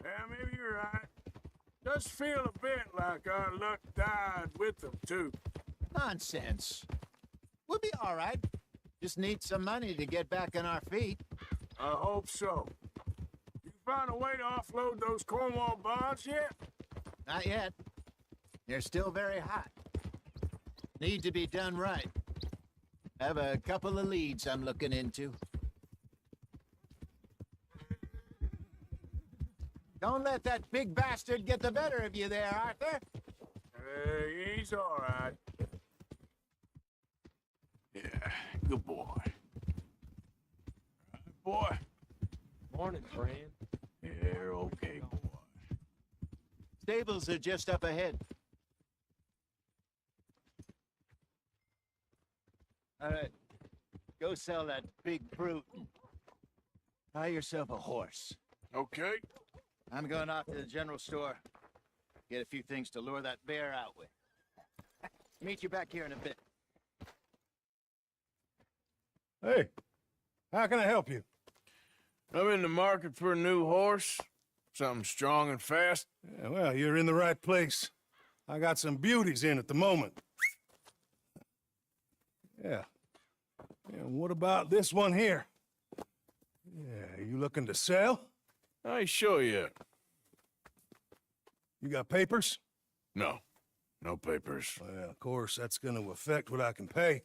Yeah, maybe you're right. Does feel a bit like our luck died with them, too. Nonsense. We'll be all right. Just need some money to get back on our feet. I hope so. You found a way to offload those Cornwall bonds yet? Not yet. They're still very hot. Need to be done right. Have a couple of leads I'm looking into. Don't let that big bastard get the better of you there, Arthur. He's all right. Yeah, good boy. Boy. Morning, friend. Yeah, okay, boy. Stables are just up ahead. All right. Go sell that big brute. Buy yourself a horse. Okay. I'm going off to the general store. Get a few things to lure that bear out with. Meet you back here in a bit. Hey, how can I help you? I'm in the market for a new horse. Something strong and fast. Yeah, well, you're in the right place. I got some beauties in at the moment. Yeah. And what about this one here? Yeah, you looking to sell? I ain't sure yet. You got papers? No. No papers. Well, of course, that's gonna affect what I can pay.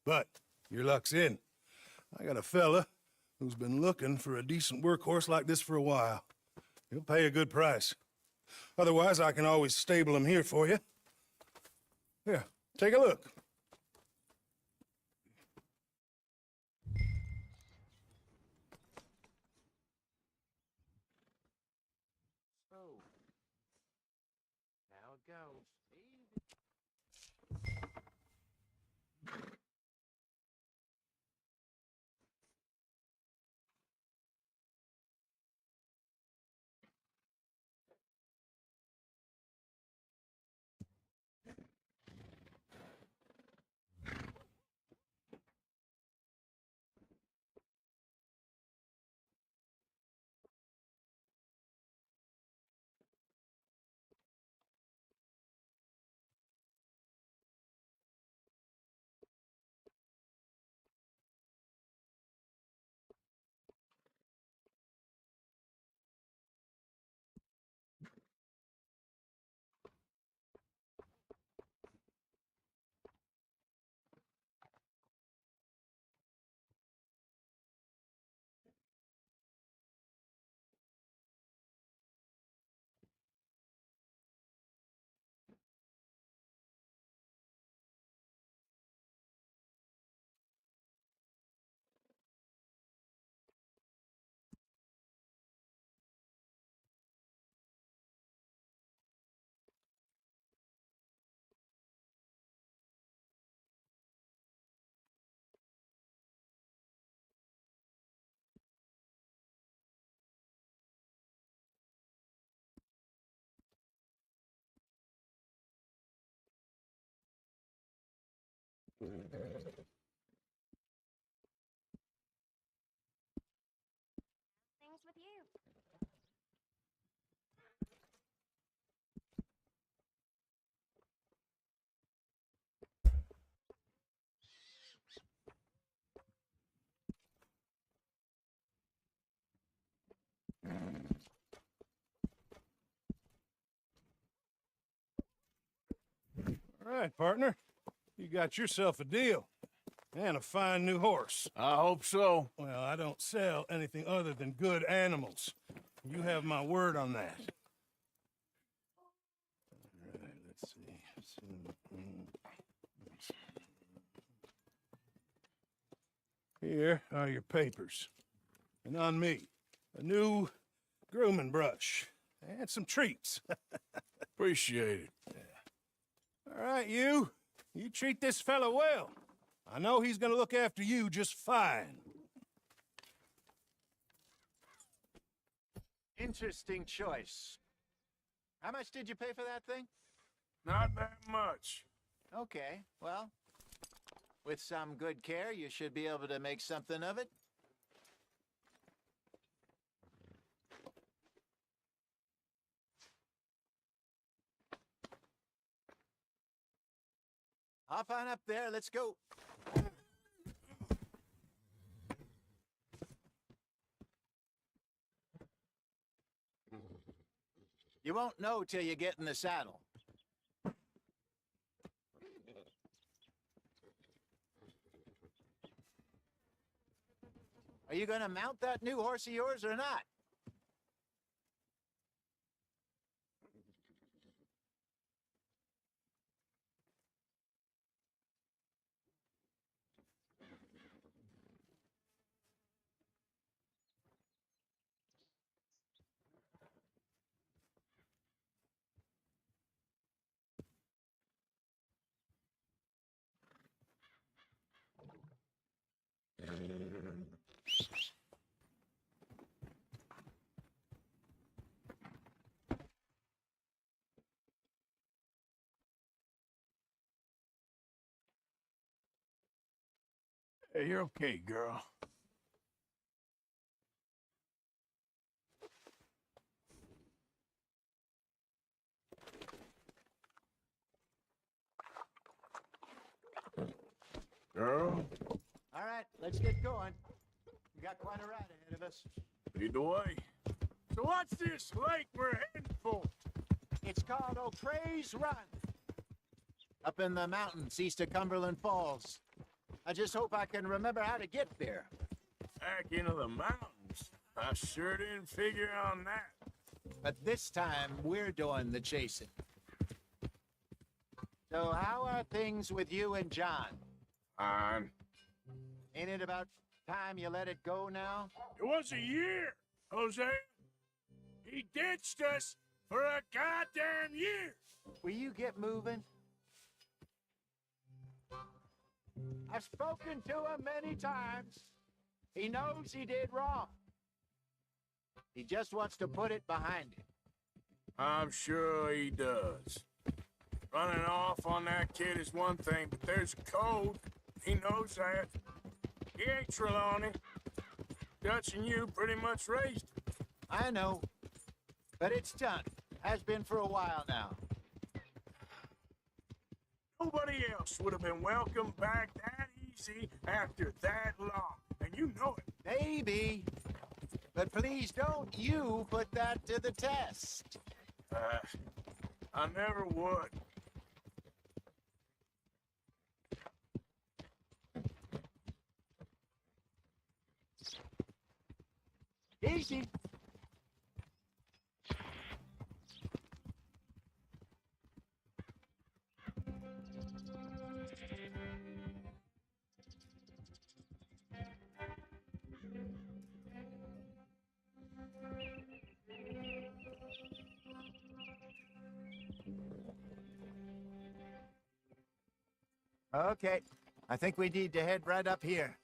But your luck's in. I got a fella who's been looking for a decent workhorse like this for a while. He'll pay a good price. Otherwise, I can always stable him here for you. Here, take a look. So, now it goes. Things with you. All right, partner. You got yourself a deal. And a fine new horse. I hope so. Well, I don't sell anything other than good animals. You have my word on that. All right, let's see. Here are your papers. And on me, a new grooming brush and some treats. Appreciate it. Yeah. All right, you treat this fella well. I know he's gonna look after you just fine. Interesting choice. How much did you pay for that thing? Not that much. Okay, well, with some good care, you should be able to make something of it. Hop on up there, let's go. You won't know till you get in the saddle. Are you going to mount that new horse of yours or not? Hey, you're okay, girl. Girl, All right, let's get going. We got quite a ride ahead of us. lead the way. So what's this lake we're heading for? It's called O'Crea's Run. Up in the mountains east of Cumberland Falls. I just hope I can remember how to get there. Back into the mountains? I sure didn't figure on that. But this time, we're doing the chasing. So how are things with you and John? Fine. Ain't it about time you let it go now? It was a year, Jose. He ditched us for a goddamn year. Will you get moving? I've spoken to him many times. He knows he did wrong. He just wants to put it behind him. I'm sure he does. Running off on that kid is one thing, but there's a code. He knows that. He ain't Trelawney. Dutch and you pretty much raised him. I know, but it's done. Has been for a while now. Nobody else would have been welcomed back that easy after that long, and you know it. Maybe, but please don't you put that to the test. I never would. Easy. Okay, I think we need to head right up here.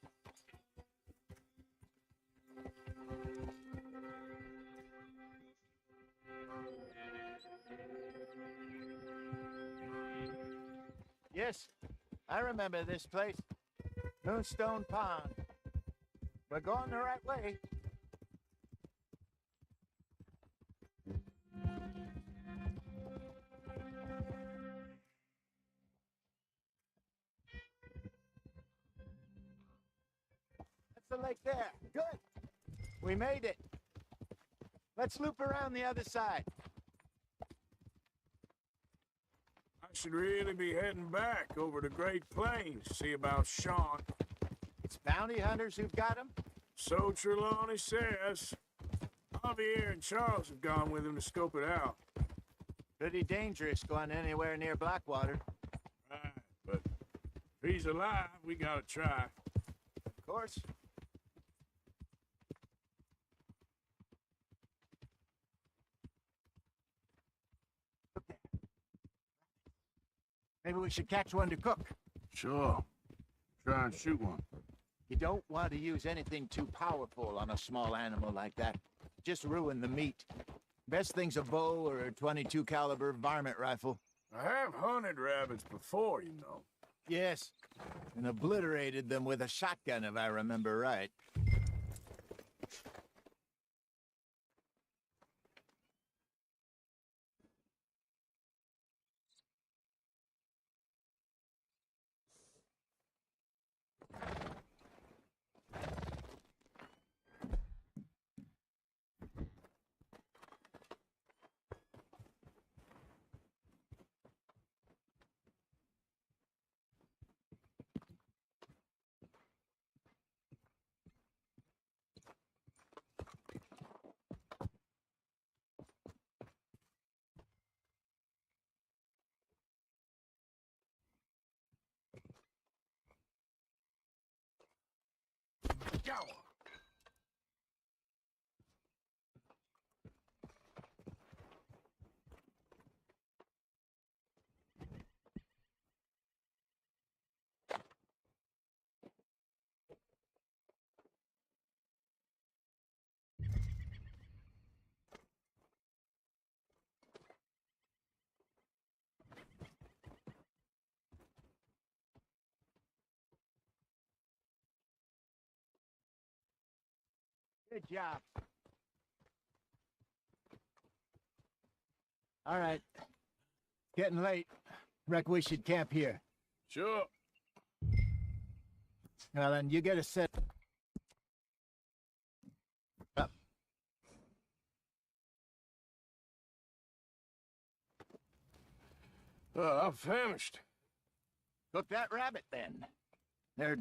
Yes, I remember this place. Moonstone Pond. We're going the right way. That's the lake there. Good. We made it. Let's loop around the other side. I should really be heading back over the Great Plains to see about Sean. It's bounty hunters who've got him? So Trelawney says. Javier and Charles have gone with him to scope it out. Pretty dangerous going anywhere near Blackwater. Right, but if he's alive, we gotta try. Of course. Maybe we should catch one to cook. Sure. Try and shoot one. You don't want to use anything too powerful on a small animal like that. Just ruin the meat. Best thing's a bow or a .22 caliber varmint rifle. I have hunted rabbits before, you know. Yes, and obliterated them with a shotgun, if I remember right. Good job. All right. Getting late. Reckon we should camp here. Sure. Well, then you get a set up. I'm famished. Cook that rabbit, then. They're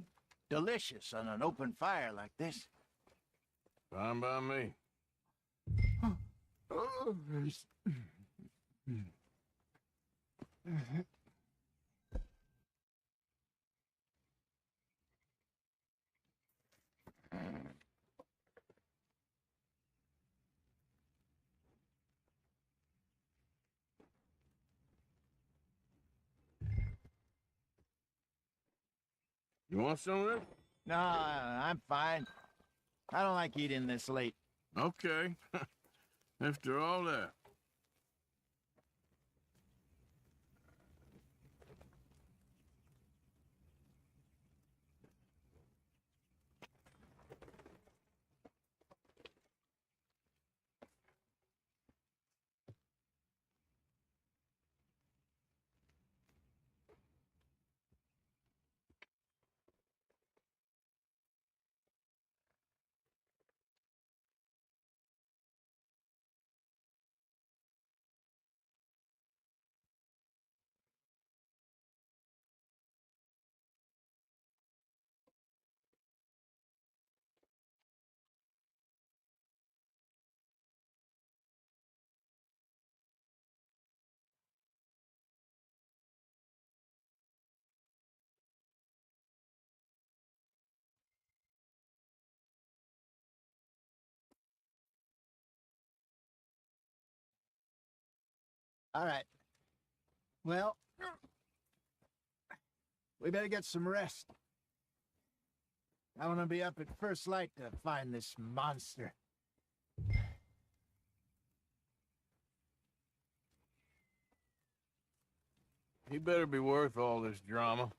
delicious on an open fire like this. Fine by me. You want some of this? No, I'm fine. I don't like eating this late. Okay. After all that. All right. Well, we better get some rest. I want to be up at first light to find this monster. He better be worth all this drama.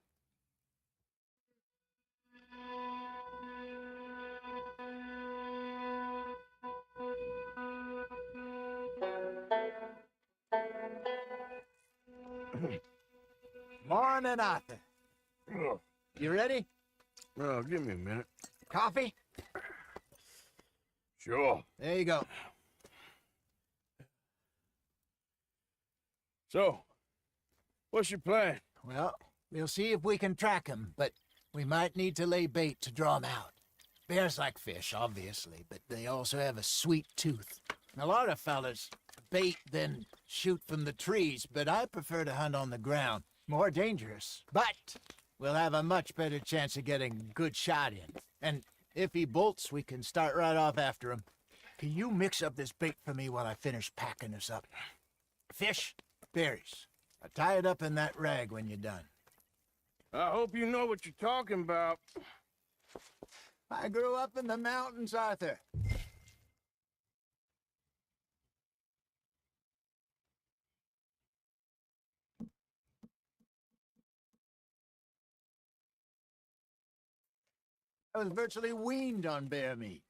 Morning, Arthur. You ready? Well, give me a minute. Coffee? Sure. There you go. So, what's your plan? Well, we'll see if we can track him, but we might need to lay bait to draw him out. Bears like fish, obviously, but they also have a sweet tooth. A lot of fellas bait, then shoot from the trees, but I prefer to hunt on the ground. More dangerous, but we'll have a much better chance of getting a good shot in. And if he bolts, we can start right off after him. Can you mix up this bait for me while I finish packing this up? Fish, berries. I'll tie it up in that rag when you're done. I hope you know what you're talking about. I grew up in the mountains, Arthur. I was virtually weaned on bear meat.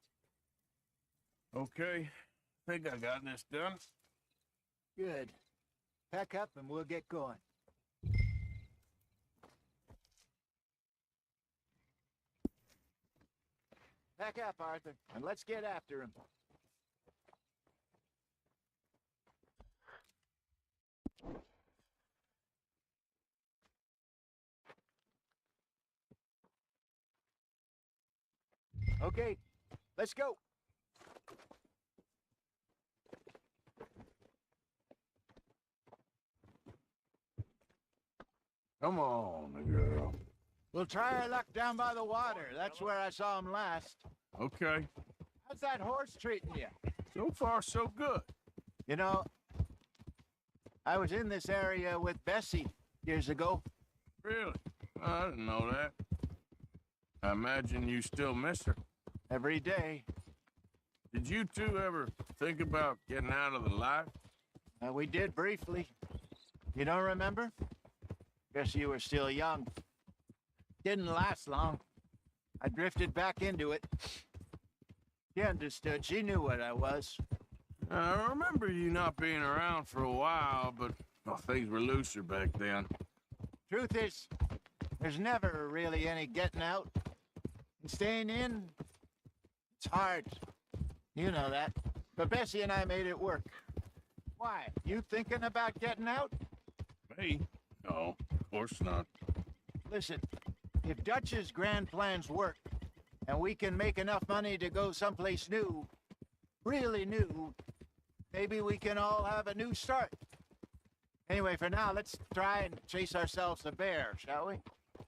Okay, think I got this done. Good. Pack up and we'll get going. Pack up, Arthur, and let's get after him. Okay, let's go. Come on, girl. We'll try our luck down by the water. That's where I saw him last. Okay. How's that horse treating you? So far, so good. You know, I was in this area with Bessie years ago. Really? I didn't know that. I imagine you still miss her. Every day. Did you two ever think about getting out of the life? We did briefly. You don't remember? Guess you were still young. Didn't last long. I drifted back into it. She understood. She knew what I was. I remember you not being around for a while, but well, things were looser back then. Truth is, there's never really any getting out. And staying in, it's hard. You know that. But Bessie and I made it work. Why? You thinking about getting out? Me? No, of course not. Listen, if Dutch's grand plans work, and we can make enough money to go someplace new, really new, maybe we can all have a new start. Anyway, for now, let's try and chase ourselves a bear, shall we?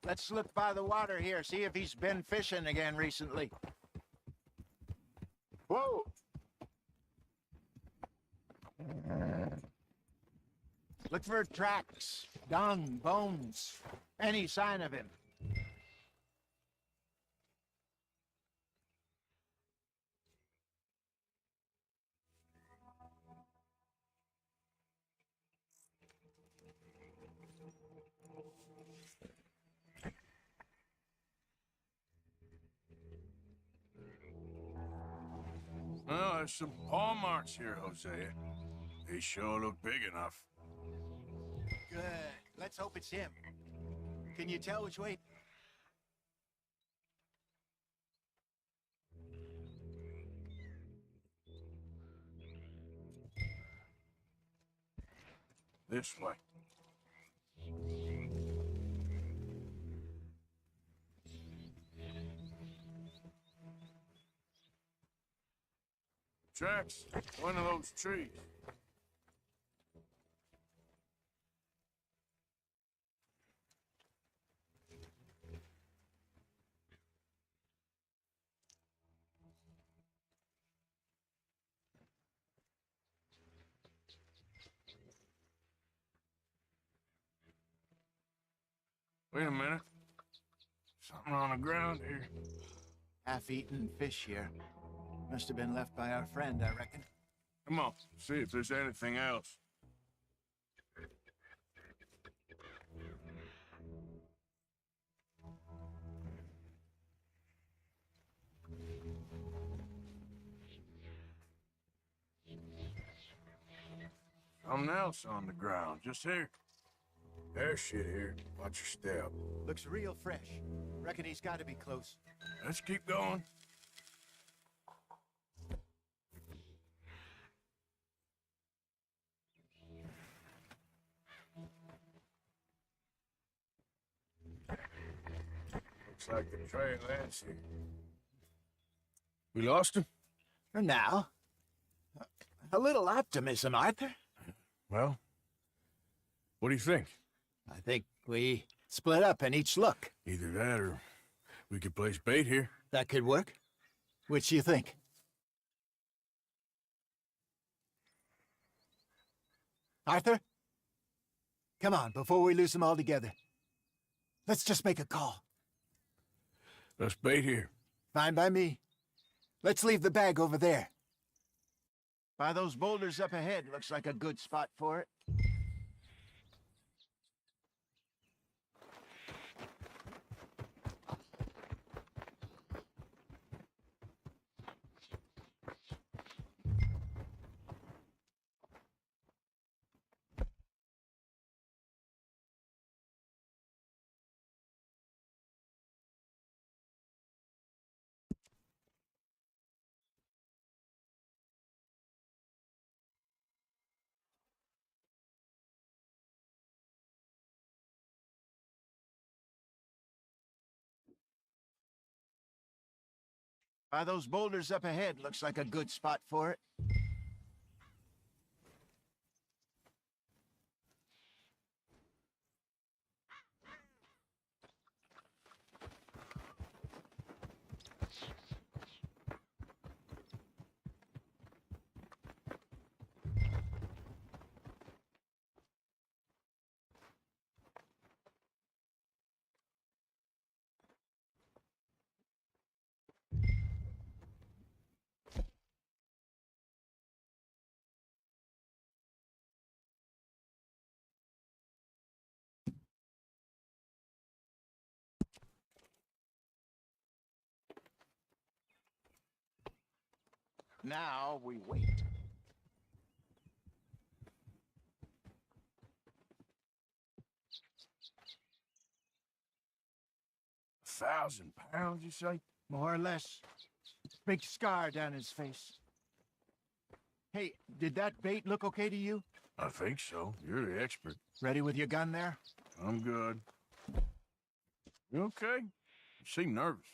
Let's look by the water here, see if he's been fishing again recently. Whoa! Look for tracks, dung, bones, any sign of him. Well, there's some paw marks here, Hosea. They sure look big enough. Good. Let's hope it's him. Can you tell which way? This way. Tracks. One of those trees. Wait a minute. Something on the ground here. Half-eaten fish here. Must have been left by our friend, I reckon. Come on, see if there's anything else. Something else on the ground, just here. There's shit here. Watch your step. Looks real fresh. Reckon he's got to be close. Let's keep going. Looks like the trail ends here. We lost him? For now. A little optimism, Arthur. Well, what do you think? I think we split up and each look. Either that or we could place bait here. That could work. Which do you think? Arthur? Come on, before we lose them all together. Let's just make a call. Let's bait here. Fine by me. Let's leave the bag over there. By those boulders up ahead, looks like a good spot for it. By those boulders up ahead, looks like a good spot for it. Now we wait. £1,000, you say? More or less. Big scar down his face. Hey, did that bait look okay to you? I think so. You're the expert. Ready with your gun there? I'm good. You okay? You seem nervous.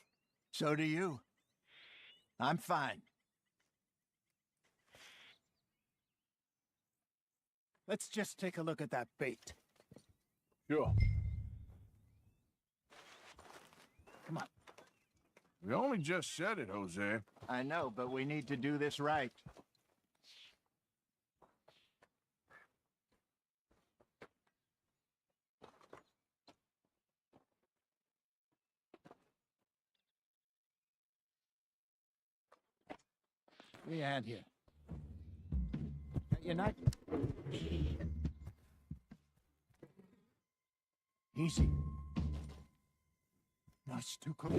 So do you. I'm fine. Let's just take a look at that bait. Sure. Come on. We only just said it, Jose. I know, but we need to do this right. Give me a hand here. Got your knife? Easy. No, it's too close.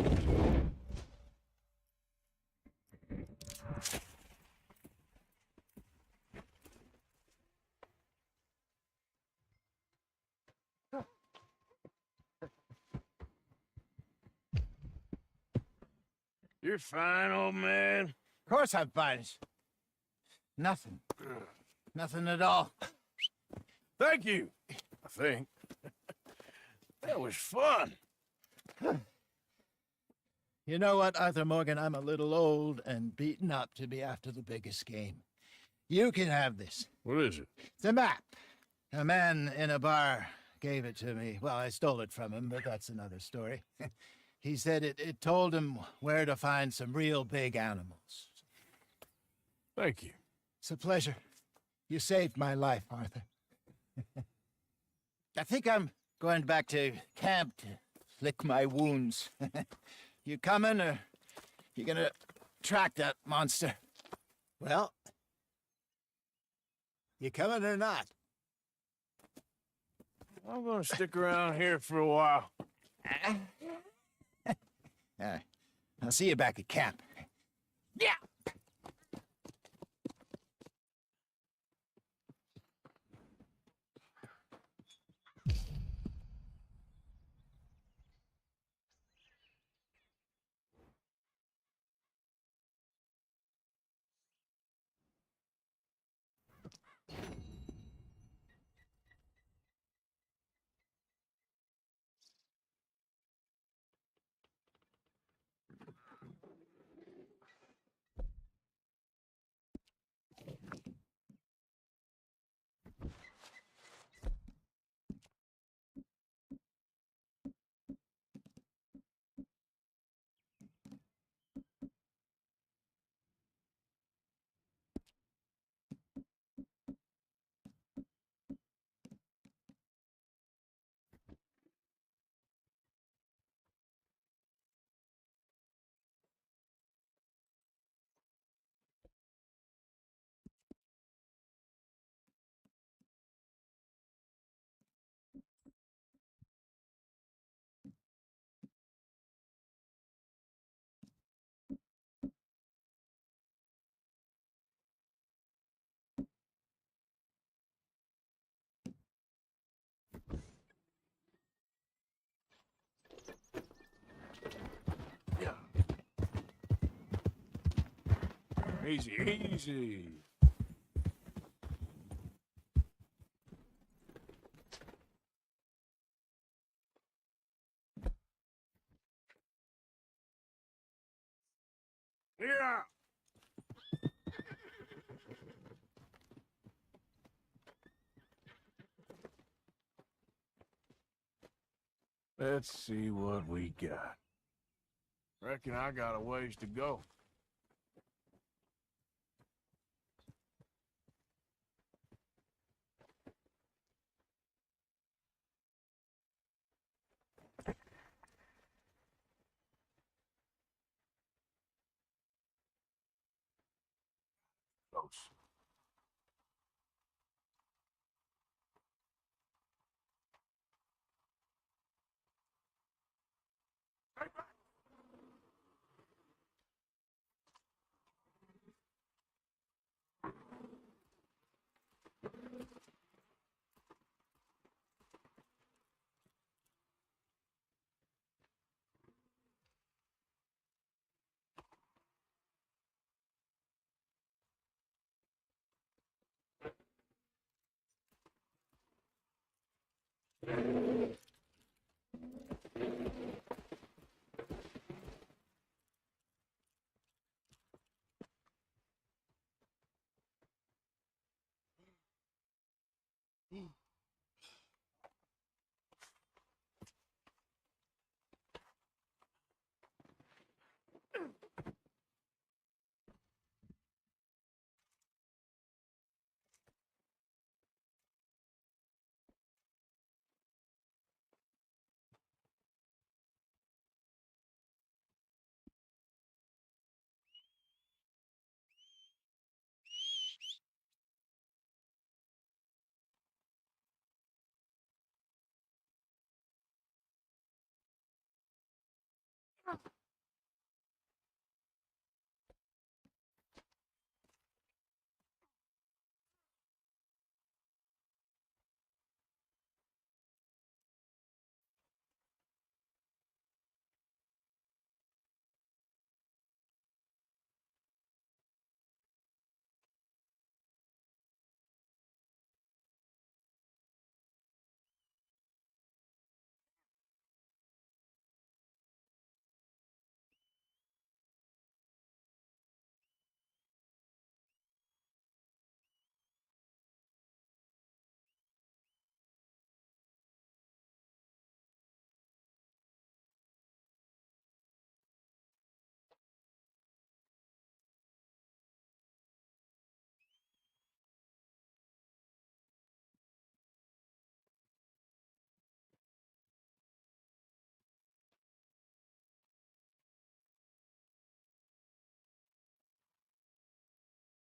You're fine, old man. Of course I'm fine. Nothing. Nothing at all. Thank you, I think. That was fun. You know what, Arthur Morgan? I'm a little old and beaten up to be after the biggest game. You can have this. What is it? It's a map. A man in a bar gave it to me. Well, I stole it from him, but that's another story. He said it told him where to find some real big animals. Thank you. It's a pleasure. You saved my life, Arthur. I think I'm going back to camp to lick my wounds. You coming, or you gonna track that monster? Well, you coming or not? I'm gonna stick around here for a while. All right. I'll see you back at camp. Yeah! Easy, easy. Yeah. Let's see what we got. Reckon I got a ways to go. Close.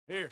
Here.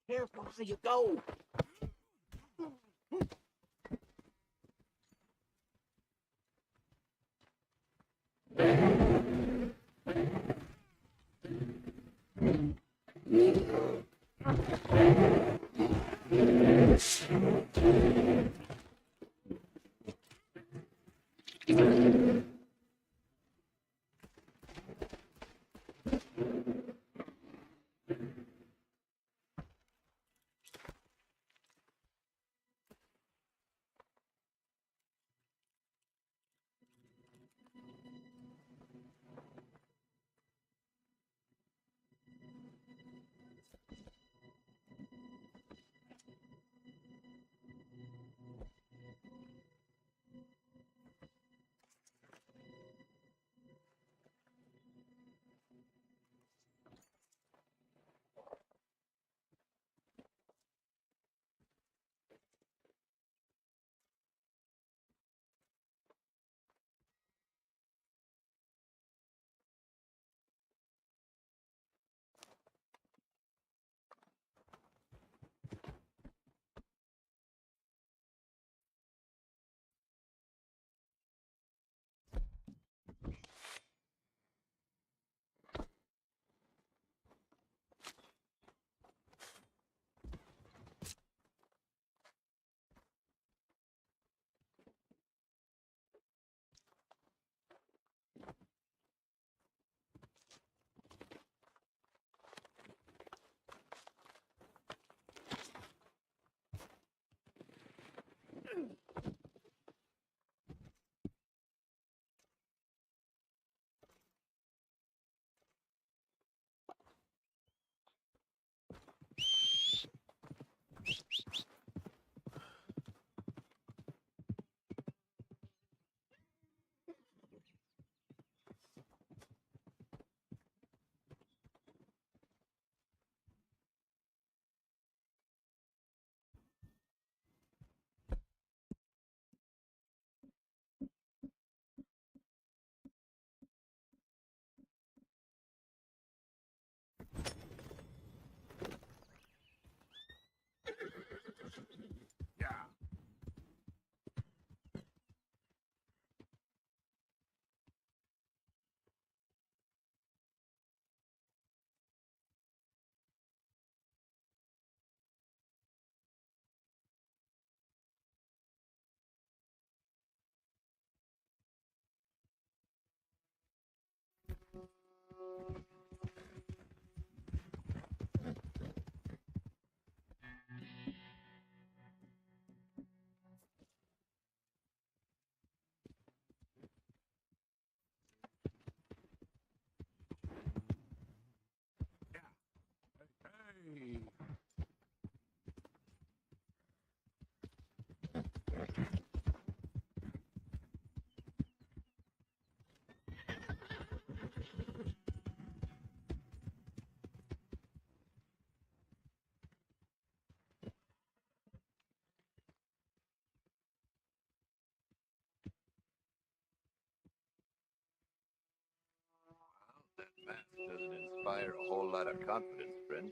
Careful how you go. Hey. That mask doesn't inspire a whole lot of confidence, friend.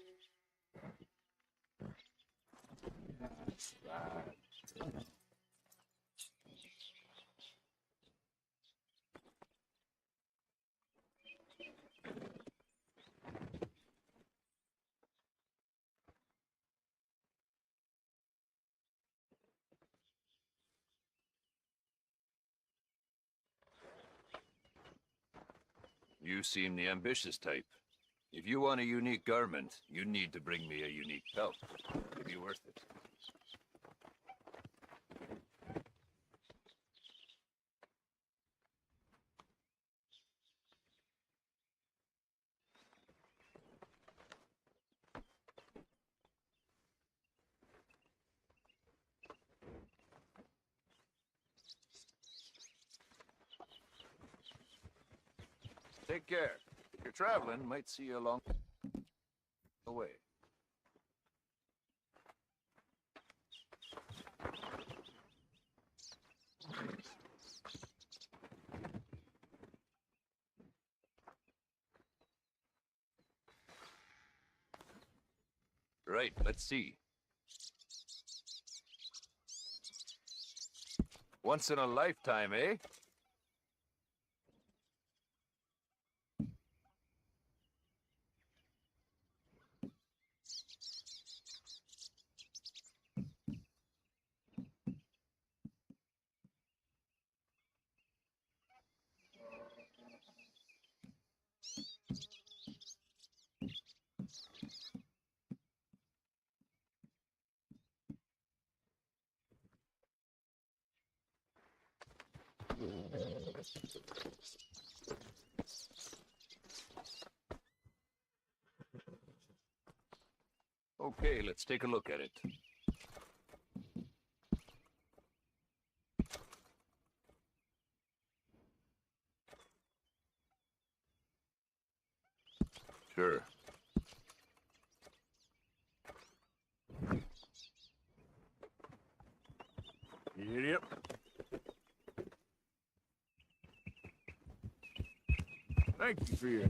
You seem the ambitious type. If you want a unique garment, you need to bring me a unique pelt. It'll be worth it. Take care. If you're traveling, might see you along the way. Right, let's see. Once in a lifetime, eh? Okay, let's take a look at it. Sure. Yep. Thank you for your...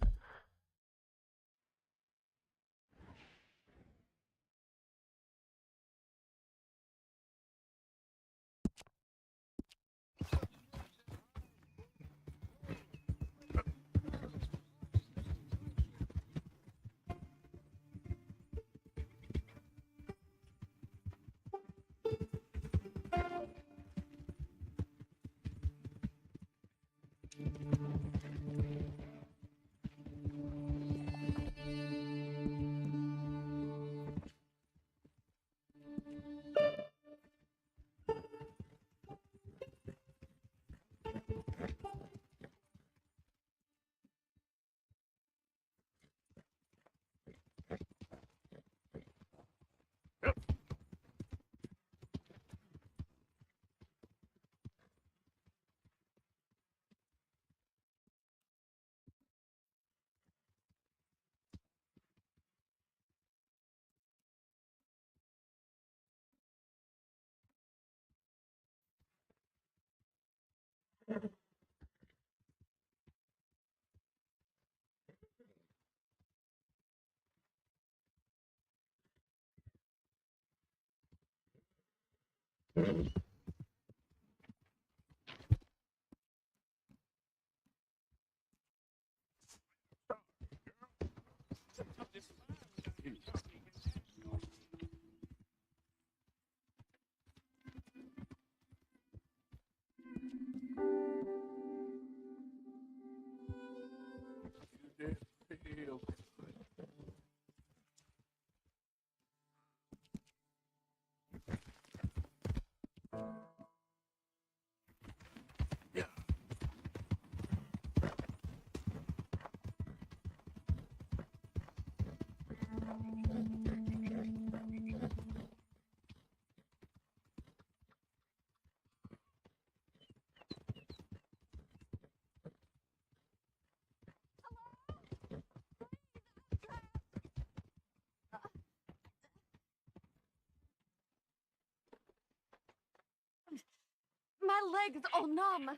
My leg's all numb.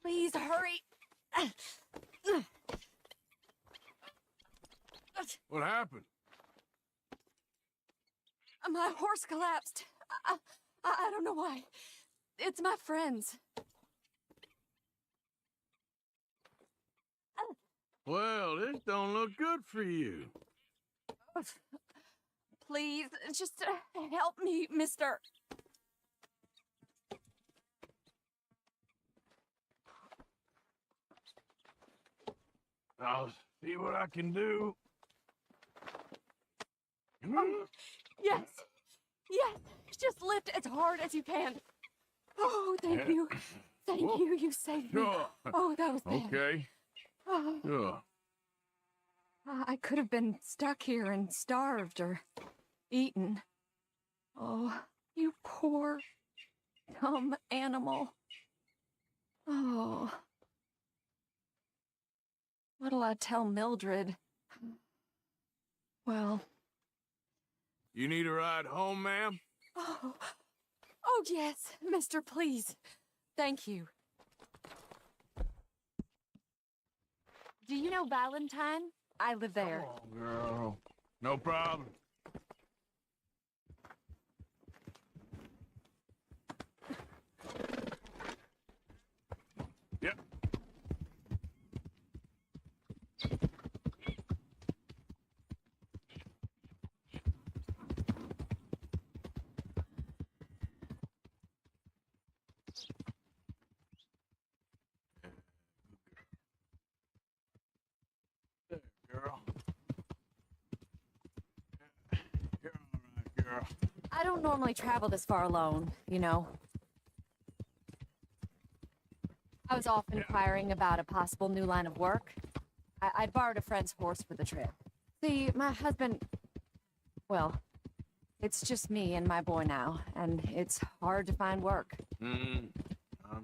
Please hurry. What happened? My horse collapsed. I don't know why. It's my friends. Well, this don't look good for you. Please, just help me, mister. I'll see what I can do. Yes. Yes. Just lift as hard as you can. Oh, thank you. Thank you. You saved me. Sure. Oh, that was bad. Okay. Oh, Sure. I could have been stuck here and starved or eaten. Oh, you poor, dumb animal. Oh. What'll I tell Mildred? Well... You need a ride home, ma'am? Oh, oh yes, mister, please. Thank you. Do you know Valentine? I live there. Oh, girl. No problem. Yep. There, girl. You're all right, girl. I don't normally travel this far alone, you know. I was off inquiring about a possible new line of work. I'd borrowed a friend's horse for the trip. See, my husband... Well, it's just me and my boy now, and it's hard to find work. I'm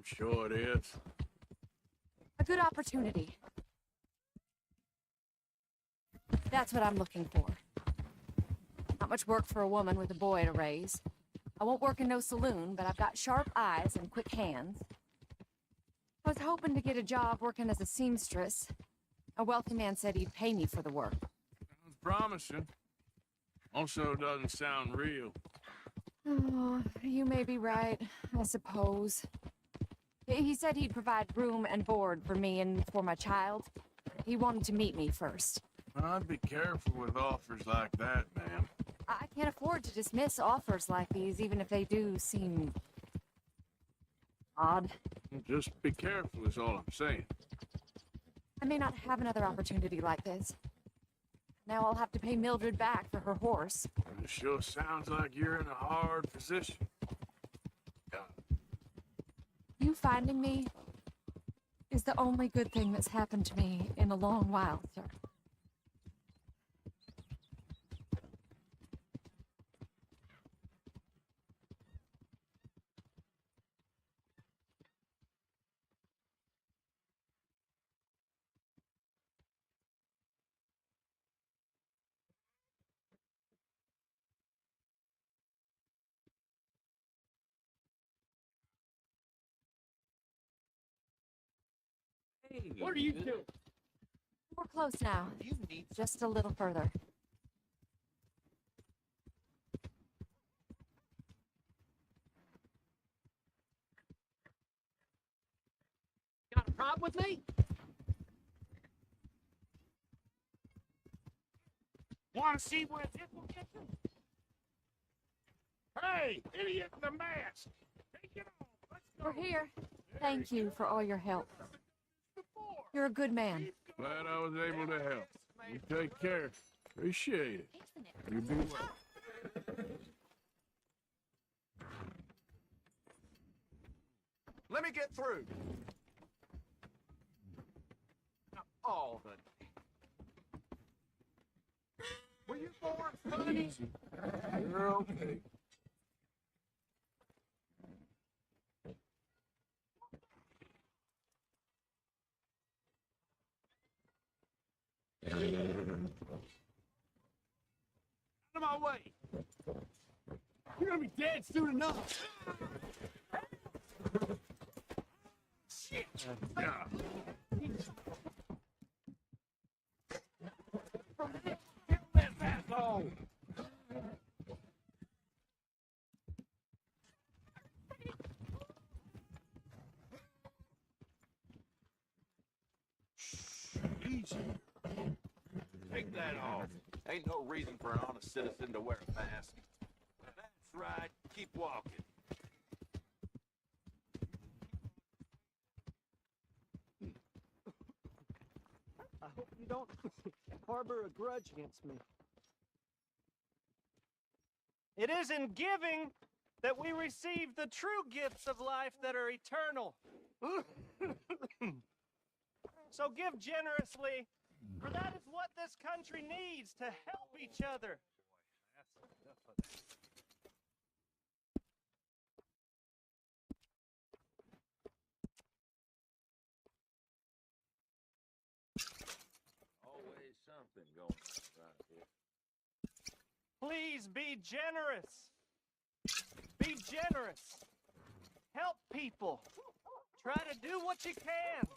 sure it is. A good opportunity. That's what I'm looking for. Not much work for a woman with a boy to raise. I won't work in no saloon, but I've got sharp eyes and quick hands. I was hoping to get a job working as a seamstress. A wealthy man said he'd pay me for the work. Sounds promising. Also doesn't sound real. Oh, you may be right, I suppose. He said he'd provide room and board for me and for my child. He wanted to meet me first. I'd be careful with offers like that, ma'am. I can't afford to dismiss offers like these, even if they do seem... odd. Just be careful is all I'm saying. I may not have another opportunity like this. Now I'll have to pay Mildred back for her horse. It sure sounds like you're in a hard position. You finding me is the only good thing that's happened to me in a long while, sir. What are you doing? We're close now. Just a little further. Got a problem with me? Want to see where this will get you? Hey, idiot in the mask! Take it off. Let's go. We're here. Thank you for all your help. You're a good man. Glad I was able to help. You take care. Appreciate it. You be well. Let me get through. All the... Were you born funny? You're okay. Out of my way! You're gonna be dead soon enough! Shit! Kill that asshole! Easy. Take that off. Ain't no reason for an honest citizen to wear a mask. That's right. Keep walking. I hope you don't harbor a grudge against me. It is in giving that we receive the true gifts of life that are eternal. So give generously, for that is what this country needs to help each other. Always something going on around here. Please be generous. Be generous. Help people. Try to do what you can.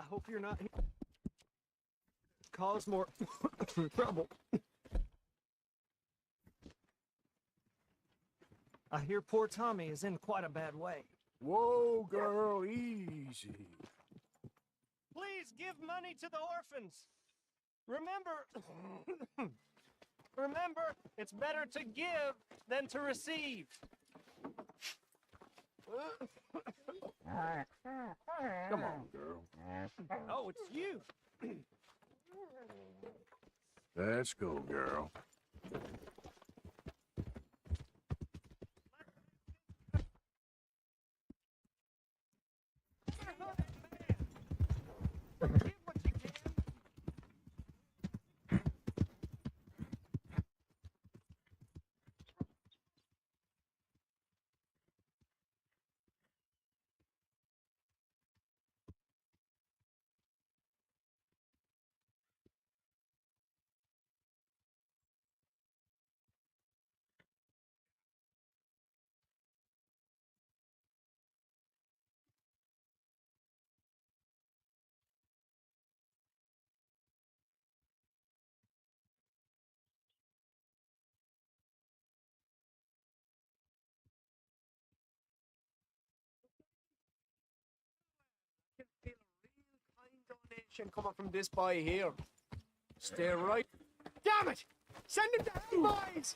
I hope you're not here to cause more trouble. I hear poor Tommy is in quite a bad way. Whoa, girl, easy. Please give money to the orphans. Remember, remember, it's better to give than to receive. Come on, girl. Oh, it's you. Let's go, girl. Coming from this boy here. Stay right. Damn it! Send him down, boys!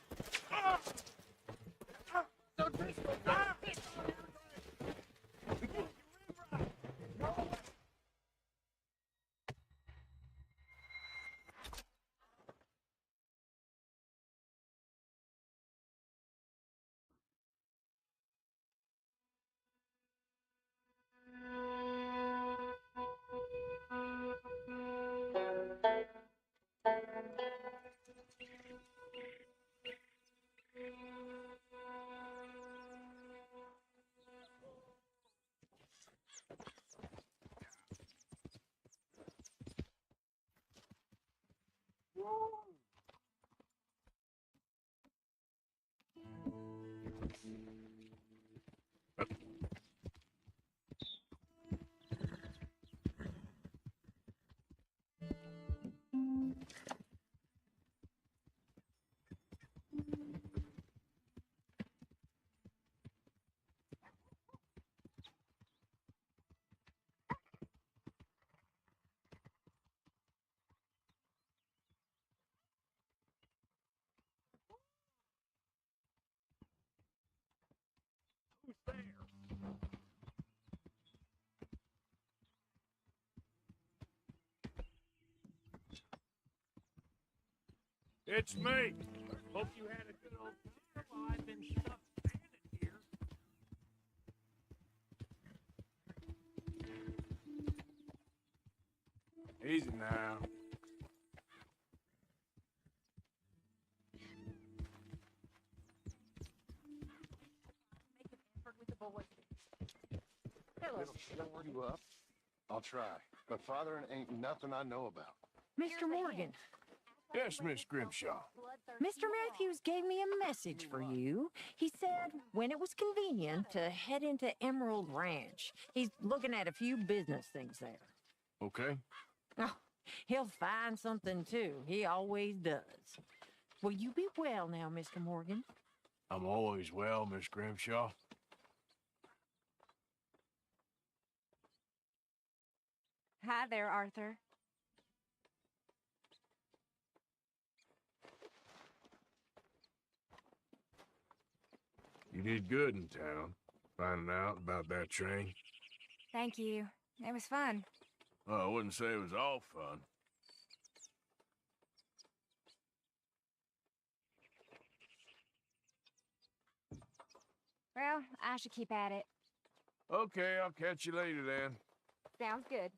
It's me. Hope you had a good old time while I've been stuck standing here. Easy now. Make an effort with the boys. Hello. Don't you up? I'll try. But father ain't nothing I know about. Mr. Morgan, Yes, Miss Grimshaw. Mr. Matthews gave me a message for you. He said when it was convenient to head into Emerald Ranch. He's looking at a few business things there. Okay. Oh, he'll find something too. He always does. Will you be well now, Mr. Morgan? I'm always well, Miss Grimshaw. Hi there, Arthur. You did good in town, finding out about that train. Thank you. It was fun. Well, I wouldn't say it was all fun. Well, I should keep at it. Okay, I'll catch you later then. Sounds good.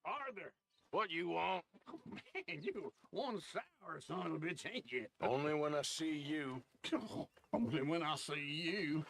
Arthur, what you want? Man, you one sour son of a bitch, ain't you? Only when I see you. Only when I see you.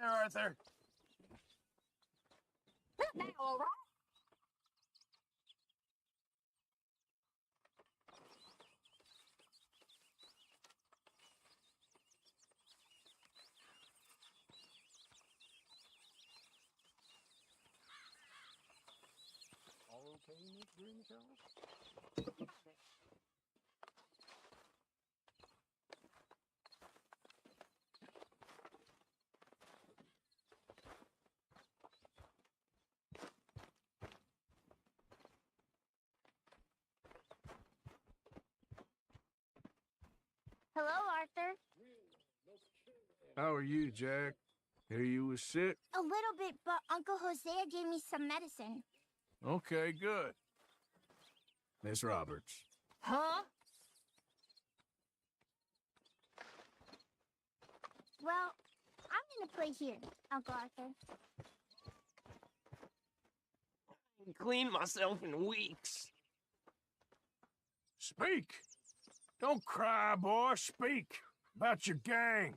There, Arthur. Now, all right? All okay, Miss Grimshaw? Hello, Arthur. How are you, Jack? Hear you was sick? A little bit, but Uncle Hosea gave me some medicine. Okay, good. Miss Roberts. Huh? Well, I'm gonna play here, Uncle Arthur. I ain't cleaned myself in weeks. Speak! Don't cry, boy. Speak about your gang.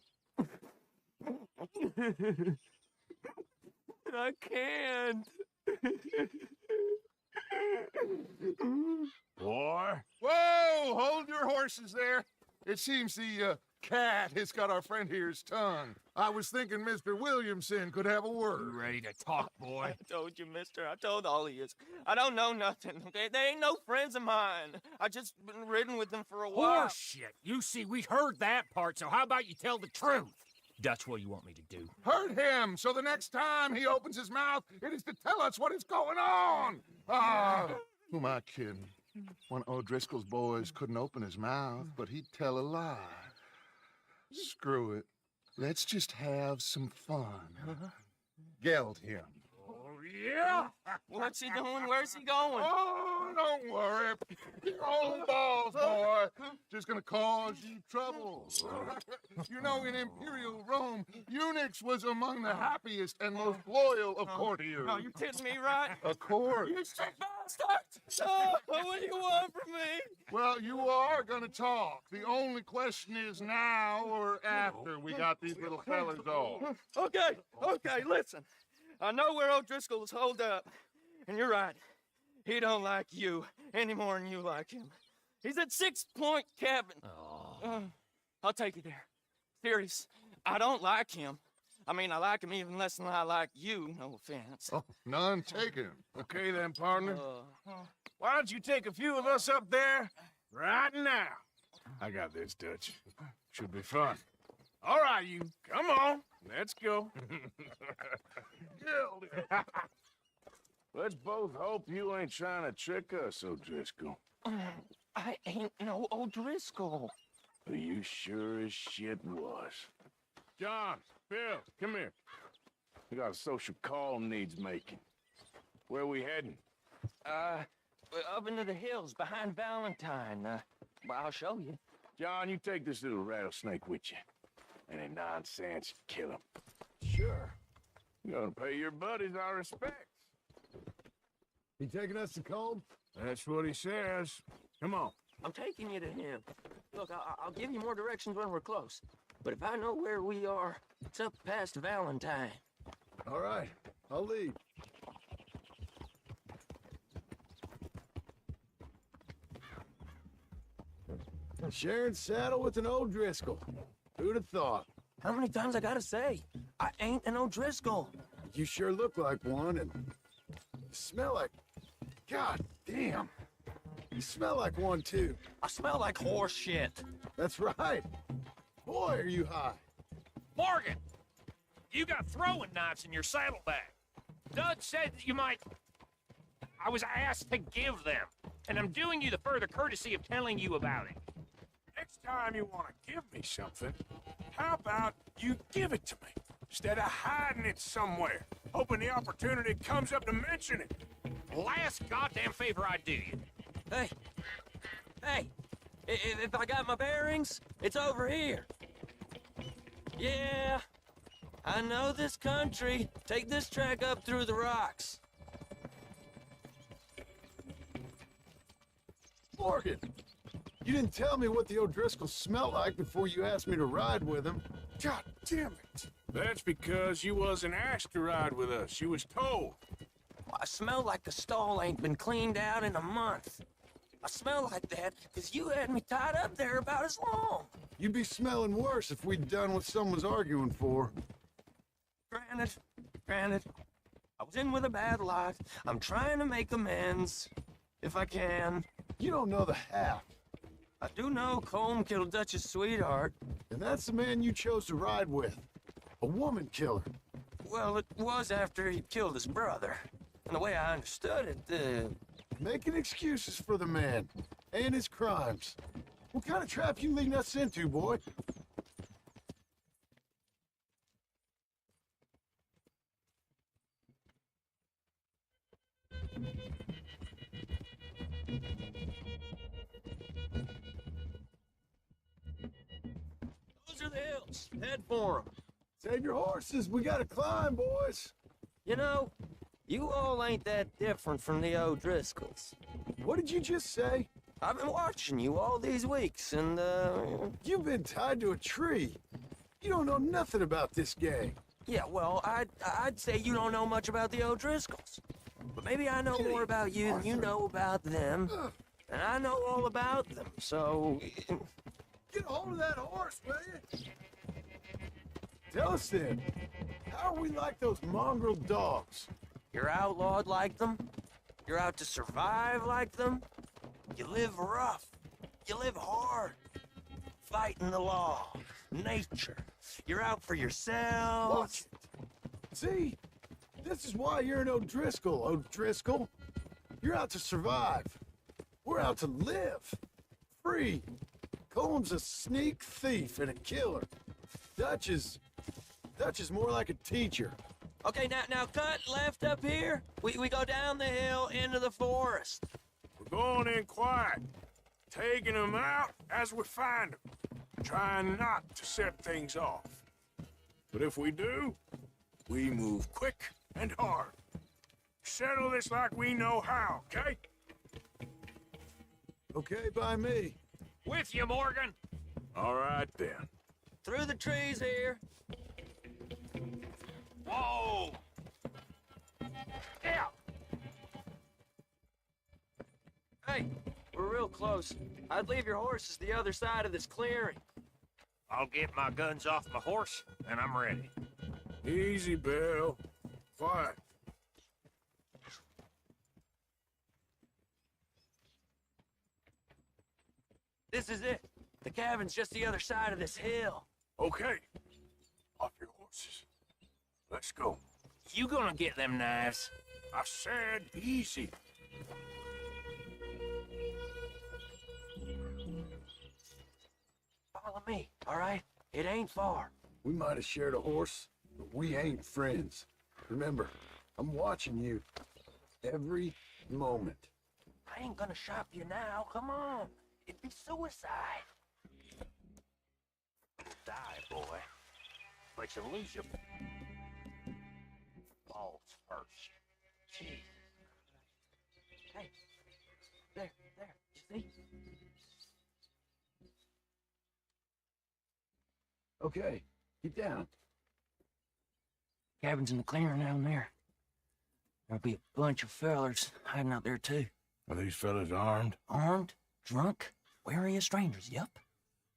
I can't. Boy. Whoa! Hold your horses there. It seems the cat has got our friend here's tongue. I was thinking Mr. Williamson could have a word. You ready to talk, boy? I told you, mister. I told all of you. I don't know nothing, okay? They ain't no friends of mine. I just been ridden with them for a while. Horseshit. You see, we heard that part, so how about you tell the truth? Dutch, what do you want me to do? Hurt him, so the next time he opens his mouth, it is to tell us what is going on. Ah, who am I kidding? One of O'Driscoll's boys couldn't open his mouth, but he'd tell a lie. Screw it. Let's just have some fun. Geld him. Oh, yeah? What's he doing? Where's he going? Oh, don't worry. Old balls, boy. Just gonna cause you trouble. You know, in Imperial Rome, eunuchs was among the happiest and most loyal of courtiers. Oh, you kidding me, right? Of course. You sick bastard! Oh, what do you want from me? Well, you are gonna talk. The only question is now or after we got these little fellas off. Okay, listen. I know where O'Driscoll's holed up, and you're right. He don't like you any more than you like him. He's at 6 Point Cabin. I'll take you there. Serious. I don't like him. I mean, I like him even less than I like you, no offense. Oh, none taken. Okay then, partner. Why don't you take a few of us up there right now? I got this, Dutch. Should be fun. All right, you. Come on. Let's go. Let's both hope you ain't trying to trick us, O'Driscoll. I ain't no O'Driscoll. You sure as shit was. John, Bill, come here. We got a social call needs making. Where we heading? Up into the hills behind Valentine. Well, I'll show you. John, you take this little rattlesnake with you. Any nonsense, kill him. Sure. You're gonna pay your buddies our respects. He taking us to Colm? That's what he says. Come on. I'm taking you to him. Look, I'll give you more directions when we're close. But if I know where we are, it's up past Valentine. All right, I'll lead. Sharing saddle with an O'Driscoll. Who'd have thought? How many times I gotta say? I ain't an O'Driscoll. You sure look like one, and you smell like... God damn. You smell like one, too. I smell like horse shit. That's right. Boy, are you high. Morgan, you got throwing knives in your saddlebag. Dud said that you might... I was asked to give them, and I'm doing you the further courtesy of telling you about it. Next time you want to give me something, how about you give it to me, instead of hiding it somewhere, hoping the opportunity comes up to mention it? Last goddamn favor I do you. Hey, if I got my bearings, it's over here. Yeah, I know this country. Take this track up through the rocks. Morgan, you didn't tell me what the O'Driscolls smell like before you asked me to ride with them. God damn it. That's because you wasn't asked to ride with us. You was told. I smell like the stall ain't been cleaned out in a month. I smell like that because you had me tied up there about as long. You'd be smelling worse if we'd done what someone's arguing for. Granted. I was in with a bad lot. I'm trying to make amends, if I can. You don't know the half. I do know Colm killed Dutch's sweetheart. And that's the man you chose to ride with. A woman killer. Well, it was after he killed his brother. And the way I understood it, Making excuses for the man. And his crimes. What kind of trap you leading us into, boy? Those are the hills. Head for 'em. Save your horses. We gotta climb, boys. You know, you all ain't that different from the O'Driscolls. What did you just say? I've been watching you all these weeks, and, You've been tied to a tree. You don't know nothing about this gang. Yeah, well, I'd say you don't know much about the O'Driscolls. But maybe I know more about you than you know about them. And I know all about them, so... Get a hold of that horse, will you? Tell us then, how are we like those mongrel dogs? You're outlawed like them? You're out to survive like them? You live rough. You live hard. Fighting the law. Nature. You're out for yourself. Watch it. See? This is why you're an O'Driscoll, O'Driscoll. You're out to survive. We're out to live. Free. Colm's a sneak thief and a killer. Dutch is more like a teacher. Okay, now cut left up here. We go down the hill into the forest. We're going in quiet, taking them out as we find them, trying not to set things off. But if we do, we move quick and hard. Settle this like we know how, okay? Okay by me. With you, Morgan. All right, then. Through the trees here. Whoa! Yeah! Hey, we're real close. I'd leave your horses the other side of this clearing. I'll get my guns off my horse, and I'm ready. Easy, Bill. Quiet. This is it. The cabin's just the other side of this hill. Okay. Off your horses. Let's go. You gonna get them knives? I said easy. Follow me, all right? It ain't far. We might have shared a horse, but we ain't friends. Remember, I'm watching you every moment. I ain't gonna shop you now. Come on. It'd be suicide. Die, boy. But you lose your balls first. Jeez. Hey, there, you see? Okay, get down. Cabin's in the clearing down there. There'll be a bunch of fellers hiding out there, too. Are these fellas armed? Armed, drunk, wary of strangers, yep.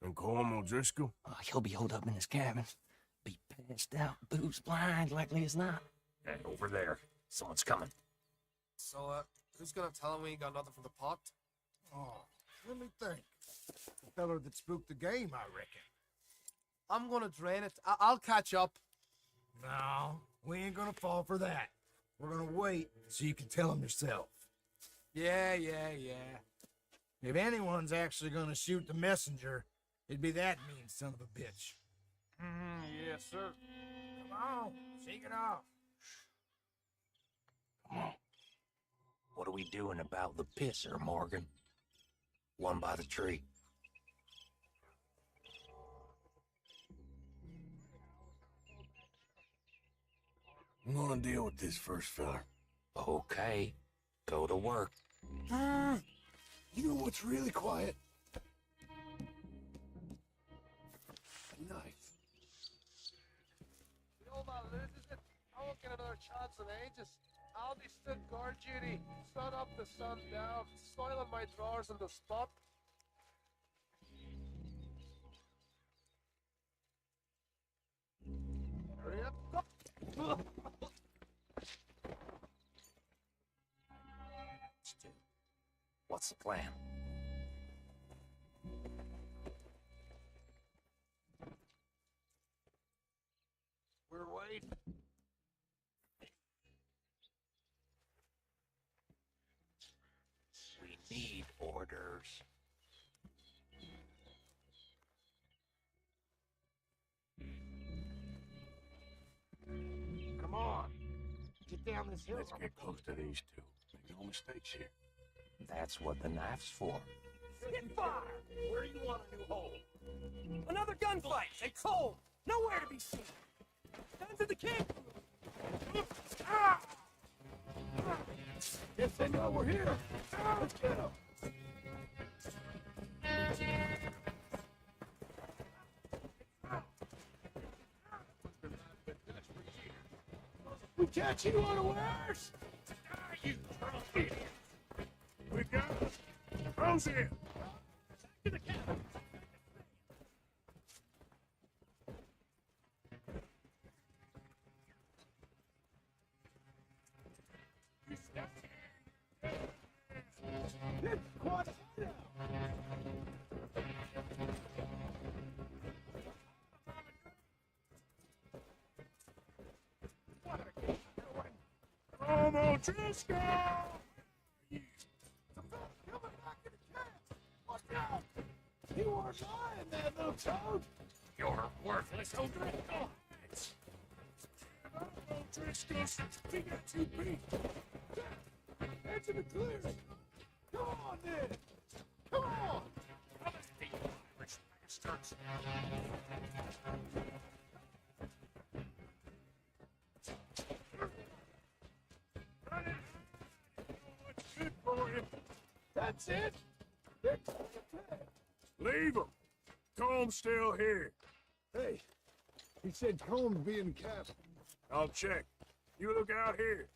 And Colm O'Driscoll? He'll be holed up in his cabin. Be passed out, booze blind, likely as not. Hey, over there. Someone's coming. So, who's gonna tell him we ain't got nothing for the pot? Oh, let me think. The feller that spooked the game, I reckon. I'm gonna drain it. I'll catch up. No, we ain't gonna fall for that. We're gonna wait so you can tell him yourself. Yeah. If anyone's actually gonna shoot the messenger, it'd be that mean son of a bitch. Yes, sir. Come on, shake it off. What are we doing about the pisser, Morgan? One by the tree. I'm gonna deal with this first fella. Okay, go to work. You know what's really quiet? A knife. The old man loses it. I won't get another chance in ages. I'll be stood guard duty, sun up to sun down, soiling my drawers on the spot. Hurry up. Stu, what's the plan? We're waiting. We need orders. Come on. Get down this hill. Let's get close to these two. Make no mistakes here. That's what the knife's for. Get fire! Where do you want a new hole? Another gunfight! They cold! Nowhere to be seen! Down to the camp! Ah! Guess they know we're here. Let's get them. We catch you unawares. You drunk idiot! We got them. Rose in. To the cabin! Come on, Driscoll! You weren't lying, that little toad. You're worthless, O'Driscoll! Driscoll, we got you beat. Head to the clearing. Come on, then. Come on. Irish bastards. What's good for you? That's it. Leave him. Comb's still here. Hey, he said Comb's be in the cabin. I'll check. You look out here.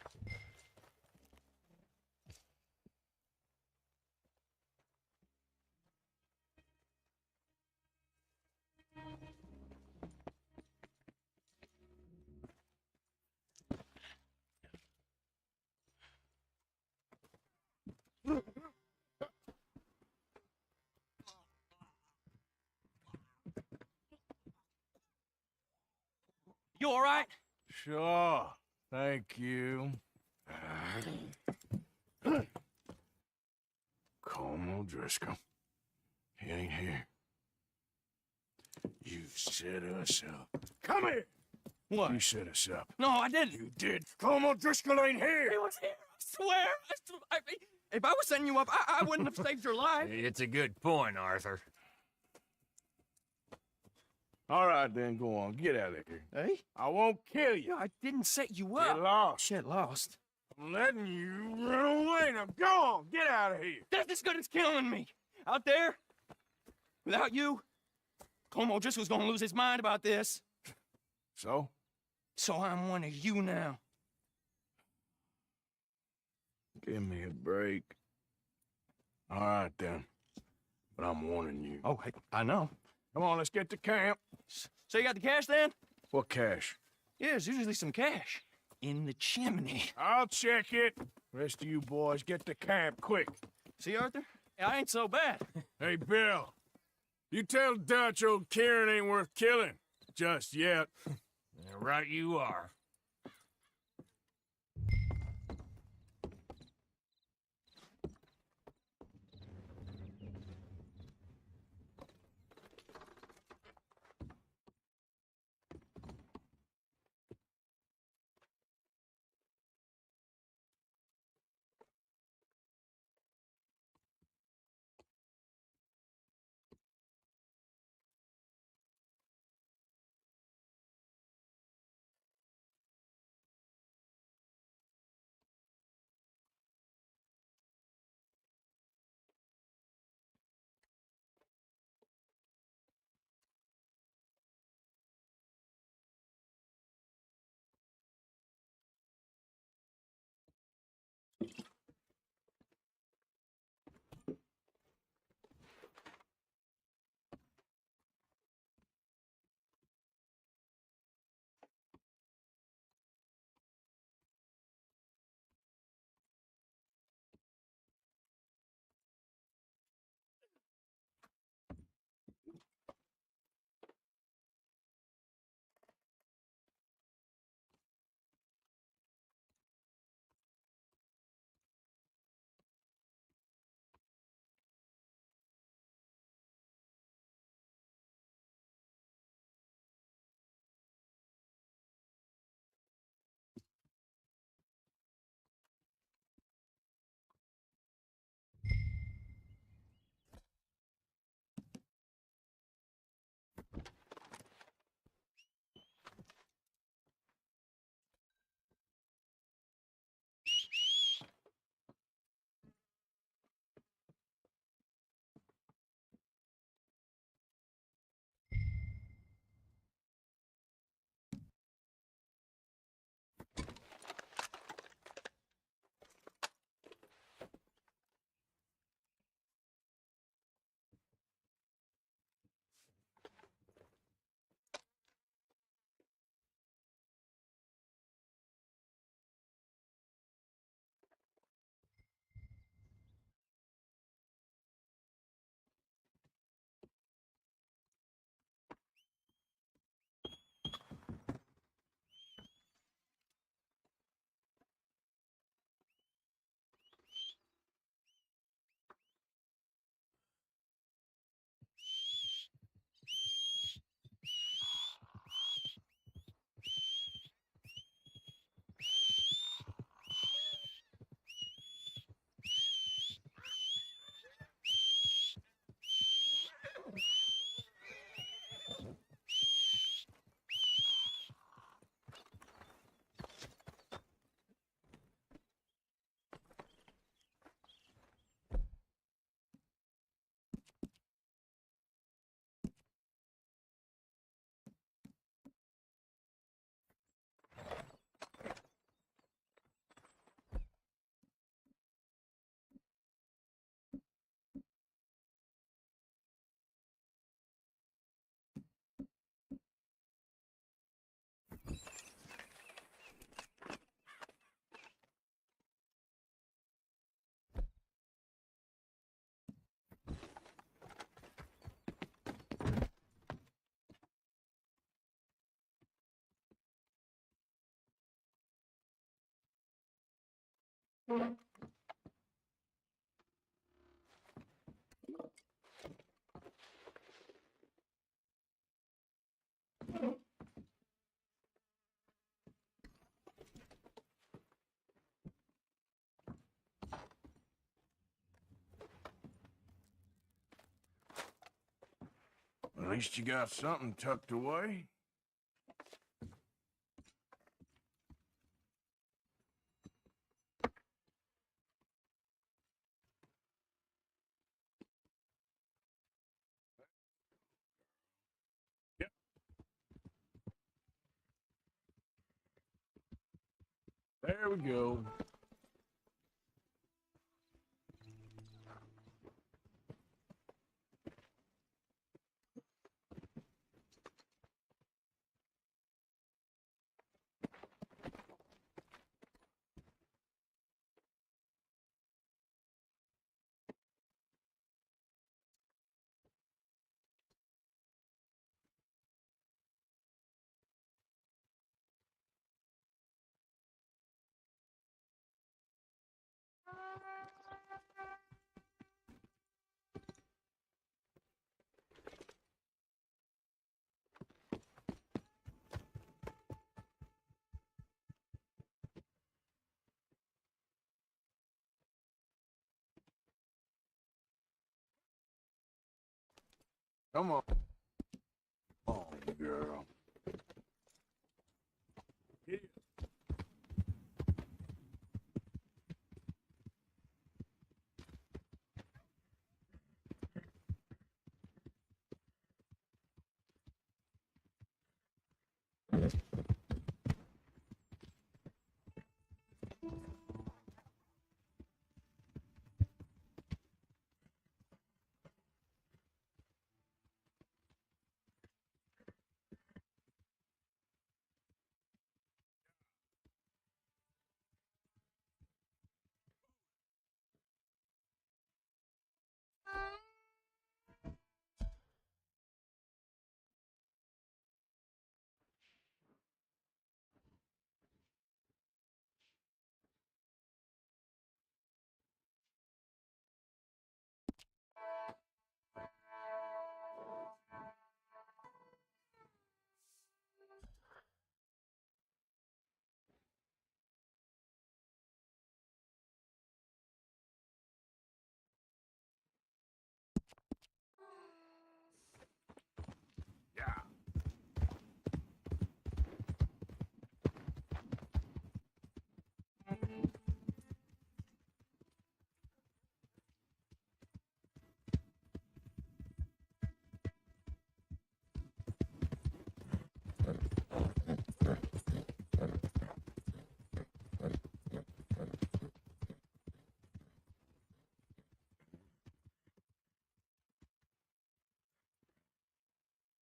You all right? Sure. Thank you. Colm O'Driscoll. He ain't here. You set us up. Come here! What? You set us up. No, I didn't. You did. Colm O'Driscoll ain't here! He was here, I swear. If I was setting you up, I wouldn't have saved your life. It's a good point, Arthur. All right, then, go on. Get out of here. Hey? I won't kill you. I didn't set you up. Get lost. Shit, lost. I'm letting you run away. Now go on. Get out of here. That's as good as killing me. Out there, without you, Colm O'Driscoll's gonna lose his mind about this. So? So I'm one of you now. Give me a break. All right, then. But I'm warning you. Oh, hey, I know. Come on, let's get to camp. So you got the cash then? What cash? Yeah, there's usually some cash in the chimney. I'll check it. Rest of you boys, get to camp, quick. See, Arthur? I ain't so bad. Hey, Bill. You tell Dutch old Kieran ain't worth killing. Just yet. Yeah, right you are. At least you got something tucked away. There we go. Come on. Oh, girl. Yeah.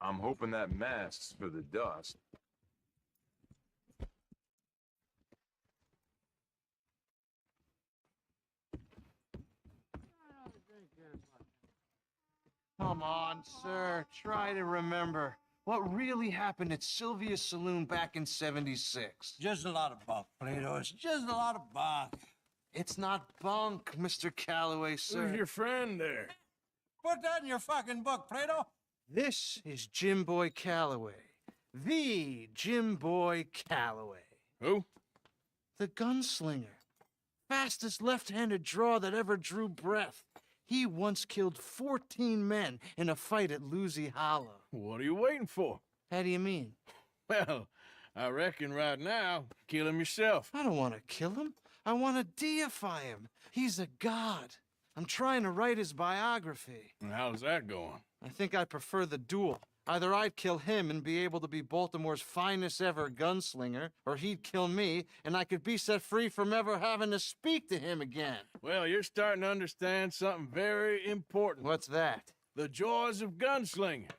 I'm hoping that masks for the dust. Come on, sir. Try to remember. What really happened at Sylvia's Saloon back in '76? Just a lot of bunk, Plato. It's just a lot of bunk. It's not bunk, Mr. Calloway, sir. Who's your friend there? Put that in your fucking book, Plato. This is Jim Boy Calloway. The Jim Boy Calloway. Who? The gunslinger. Fastest left-handed draw that ever drew breath. He once killed 14 men in a fight at Lucy Hollow. What are you waiting for? How do you mean? Well, I reckon right now, kill him yourself. I don't want to kill him. I want to deify him. He's a god. I'm trying to write his biography. And how's that going? I think I prefer the duel. Either I'd kill him and be able to be Baltimore's finest ever gunslinger, or he'd kill me and I could be set free from ever having to speak to him again. Well, you're starting to understand something very important. What's that? The joys of gunslinging.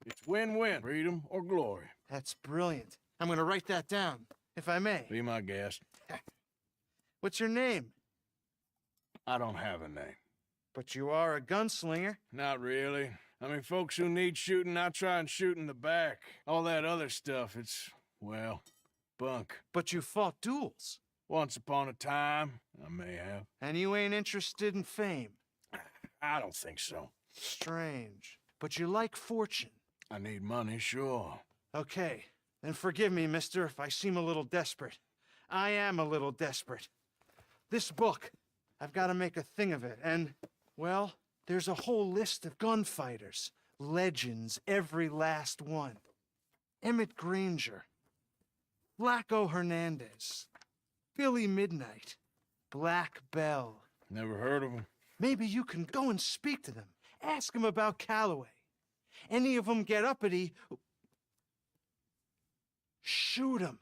It's win-win, freedom or glory. That's brilliant. I'm going to write that down, if I may. Be my guest. What's your name? I don't have a name. But you are a gunslinger. Not really. I mean, folks who need shooting, I try and shoot in the back. All that other stuff, it's, well, bunk. But you fought duels. Once upon a time, I may have. And you ain't interested in fame. I don't think so. Strange. But you like fortune. I need money, sure. Okay, then forgive me, mister, if I seem a little desperate. I am a little desperate. This book, I've got to make a thing of it, and, well, there's a whole list of gunfighters. Legends, every last one. Emmett Granger. Flaco Hernandez. Billy Midnight. Black Bell. Never heard of him. Maybe you can go and speak to them. Ask them about Calloway. Any of them get uppity, shoot them.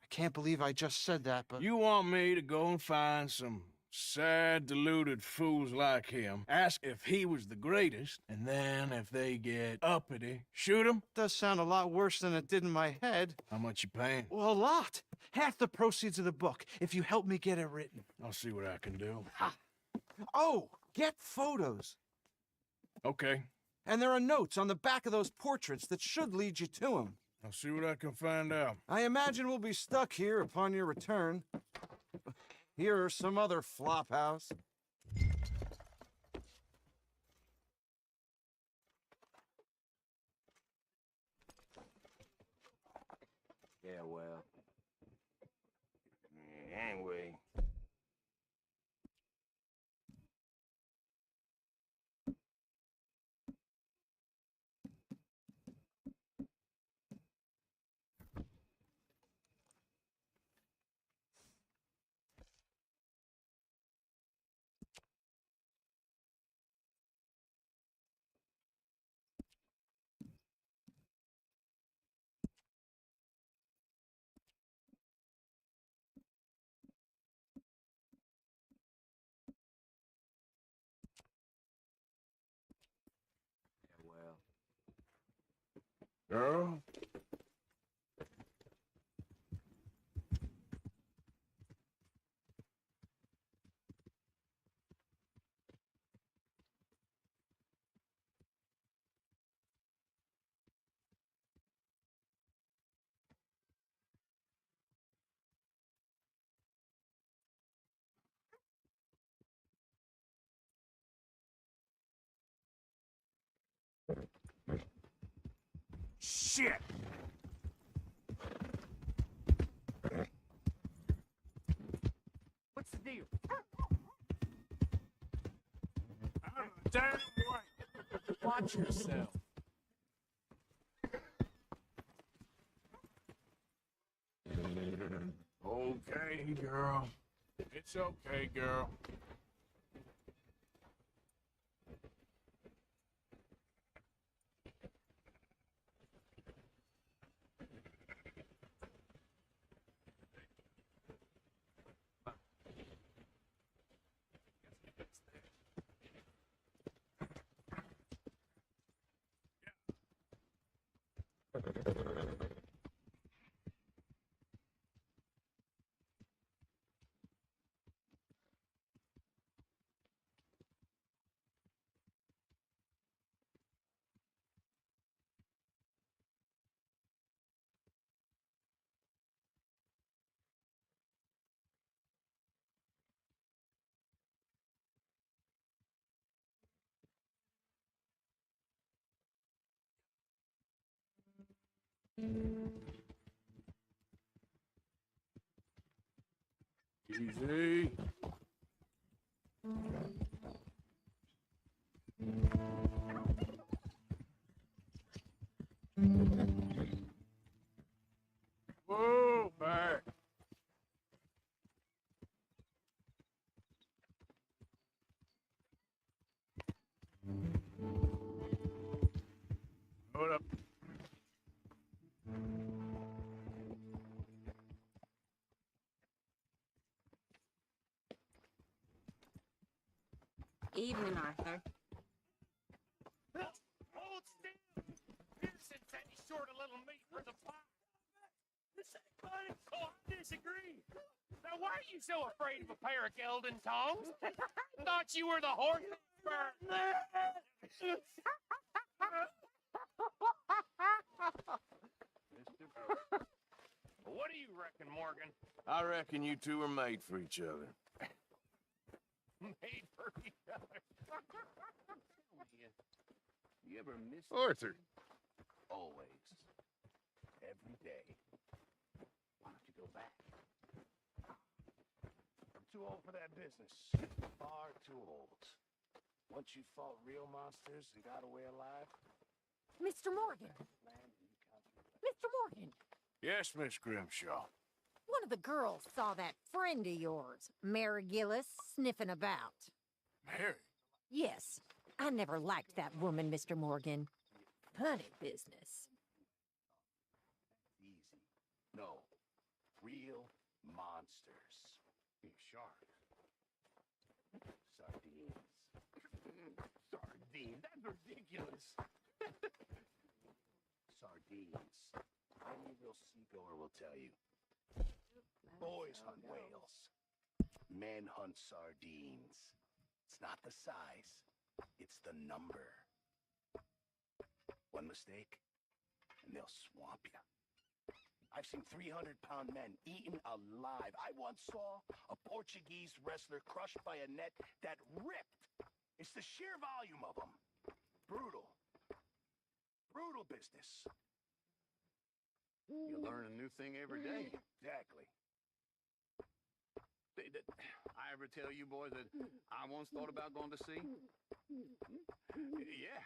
I can't believe I just said that, but... You want me to go and find some sad, deluded fools like him, ask if he was the greatest, and then if they get uppity, shoot him? Does sound a lot worse than it did in my head. How much you paying? Well, a lot. Half the proceeds of the book, if you help me get it written. I'll see what I can do. Ha. Oh, get photos. Okay. And there are notes on the back of those portraits that should lead you to him. I'll see what I can find out. I imagine we'll be stuck here upon your return. Here or some other flop house. Yeah, well. Anyway. Girl? Shit! What's the deal? Out of the damn way! Watch yourself. Okay, girl. It's okay, girl. Easy. Whoa, back. Hold up. Evening, Arthur. Hold still. Pearson's any sort of little meat for the pie. This ain't funny, so I disagree. Now, why are you so afraid of a pair of gelding tongs? Thought you were the horse expert. What do you reckon, Morgan? I reckon you two are made for each other. Made for each other. You ever miss Arthur. Always. Every day. Why don't you go back? I'm too old for that business. Far too old. Once you fought real monsters and got away alive, Mr. Morgan. Mr. Morgan. Yes, Miss Grimshaw. One of the girls saw that friend of yours, Mary Gillis, sniffing about. Mary? Yes. I never liked that woman, Mr. Morgan. Funny business. easy. No. Real monsters. Sharks. Sardines. Sardines? That's ridiculous. Sardines. Any real seagoer will tell you. Boys hunt whales. Men hunt sardines. It's not the size, it's the number. One mistake, and they'll swamp you. I've seen 300-pound men eaten alive. I once saw a Portuguese wrestler crushed by a net that ripped. It's the sheer volume of them. Brutal. Brutal business. You learn a new thing every day. Exactly. I ever tell you boys that I once thought about going to sea? Yeah.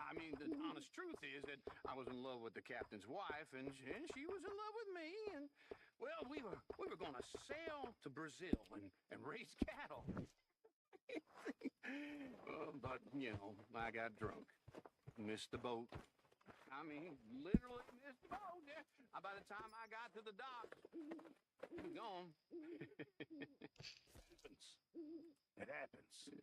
I mean, the honest truth is that I was in love with the captain's wife, and she was in love with me. And well, we were going to sail to Brazil and raise cattle. But you know, I got drunk, missed the boat. I mean, literally missed the boat. Yeah. By the time I got to the dock, he was gone. It happens.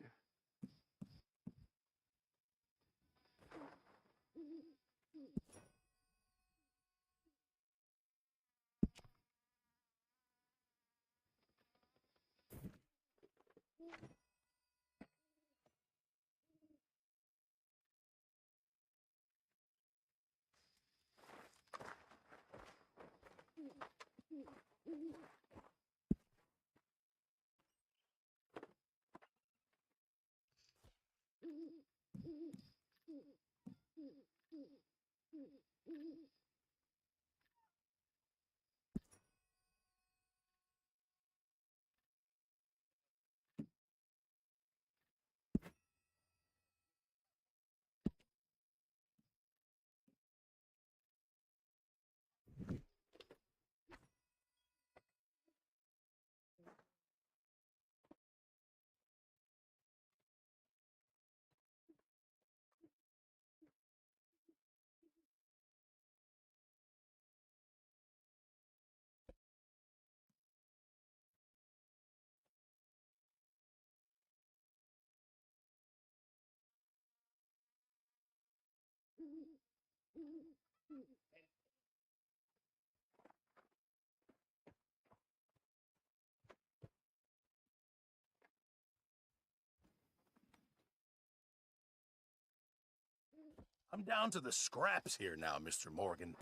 I'm down to the scraps here now, Mr. Morgan.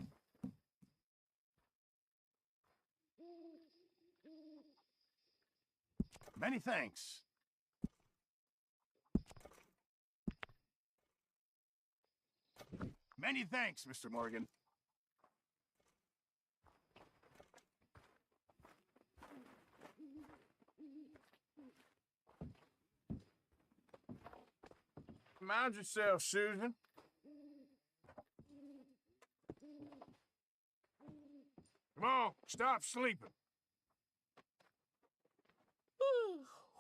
Many thanks. Many thanks, Mr. Morgan. Mind yourself, Susan. Come on, stop sleeping.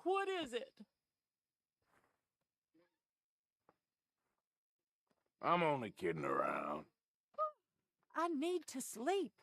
What is it? I'm only kidding around. I need to sleep.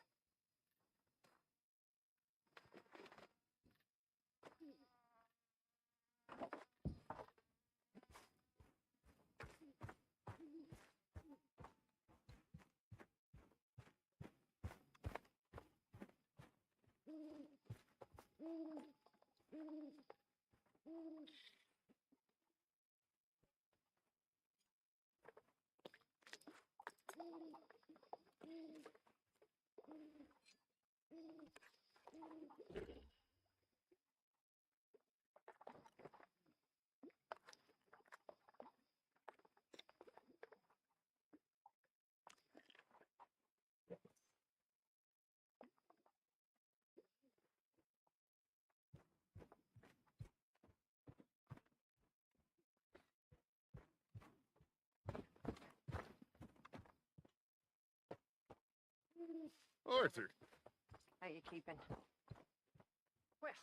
Arthur. How you keeping? Well,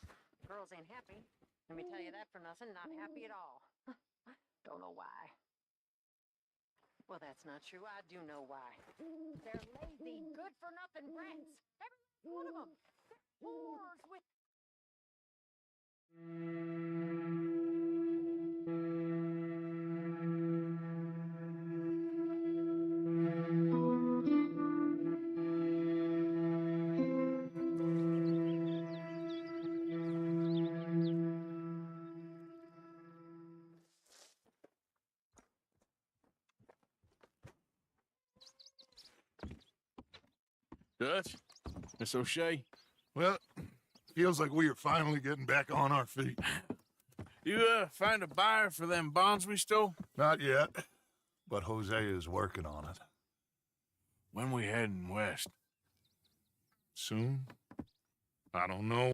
girls ain't happy. Let me tell you that for nothing. Not happy at all. Don't know why. Well, that's not true. I do know why. They're lazy, good-for-nothing brats. Every last one of them. They're whores with Dutch? Miss O'Shea? Well, feels like we are finally getting back on our feet. You, find a buyer for them bonds we stole? Not yet, but Hosea is working on it. When we heading west? Soon? I don't know.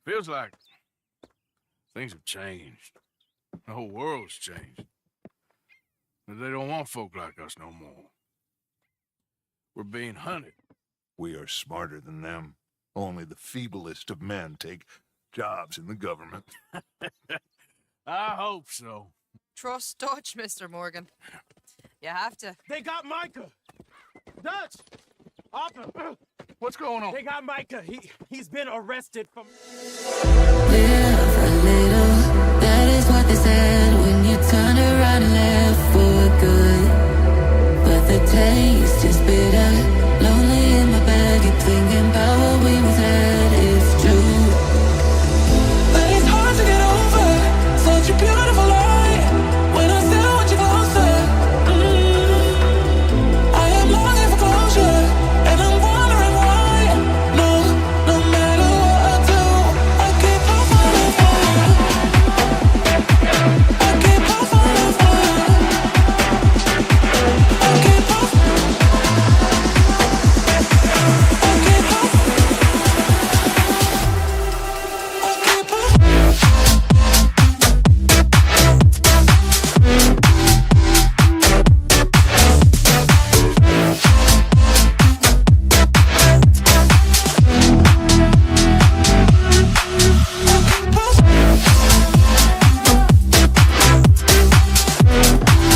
Feels like things have changed. The whole world's changed. But they don't want folk like us no more. We're being hunted. We are smarter than them. Only the feeblest of men take jobs in the government. I hope so. Trust Dutch, Mr. Morgan. You have to. They got Micah! Dutch! Arthur! What's going on? They got Micah. He's been arrested from... Live a little, that is what they said when you turned around and left for good. But the taste is bitter.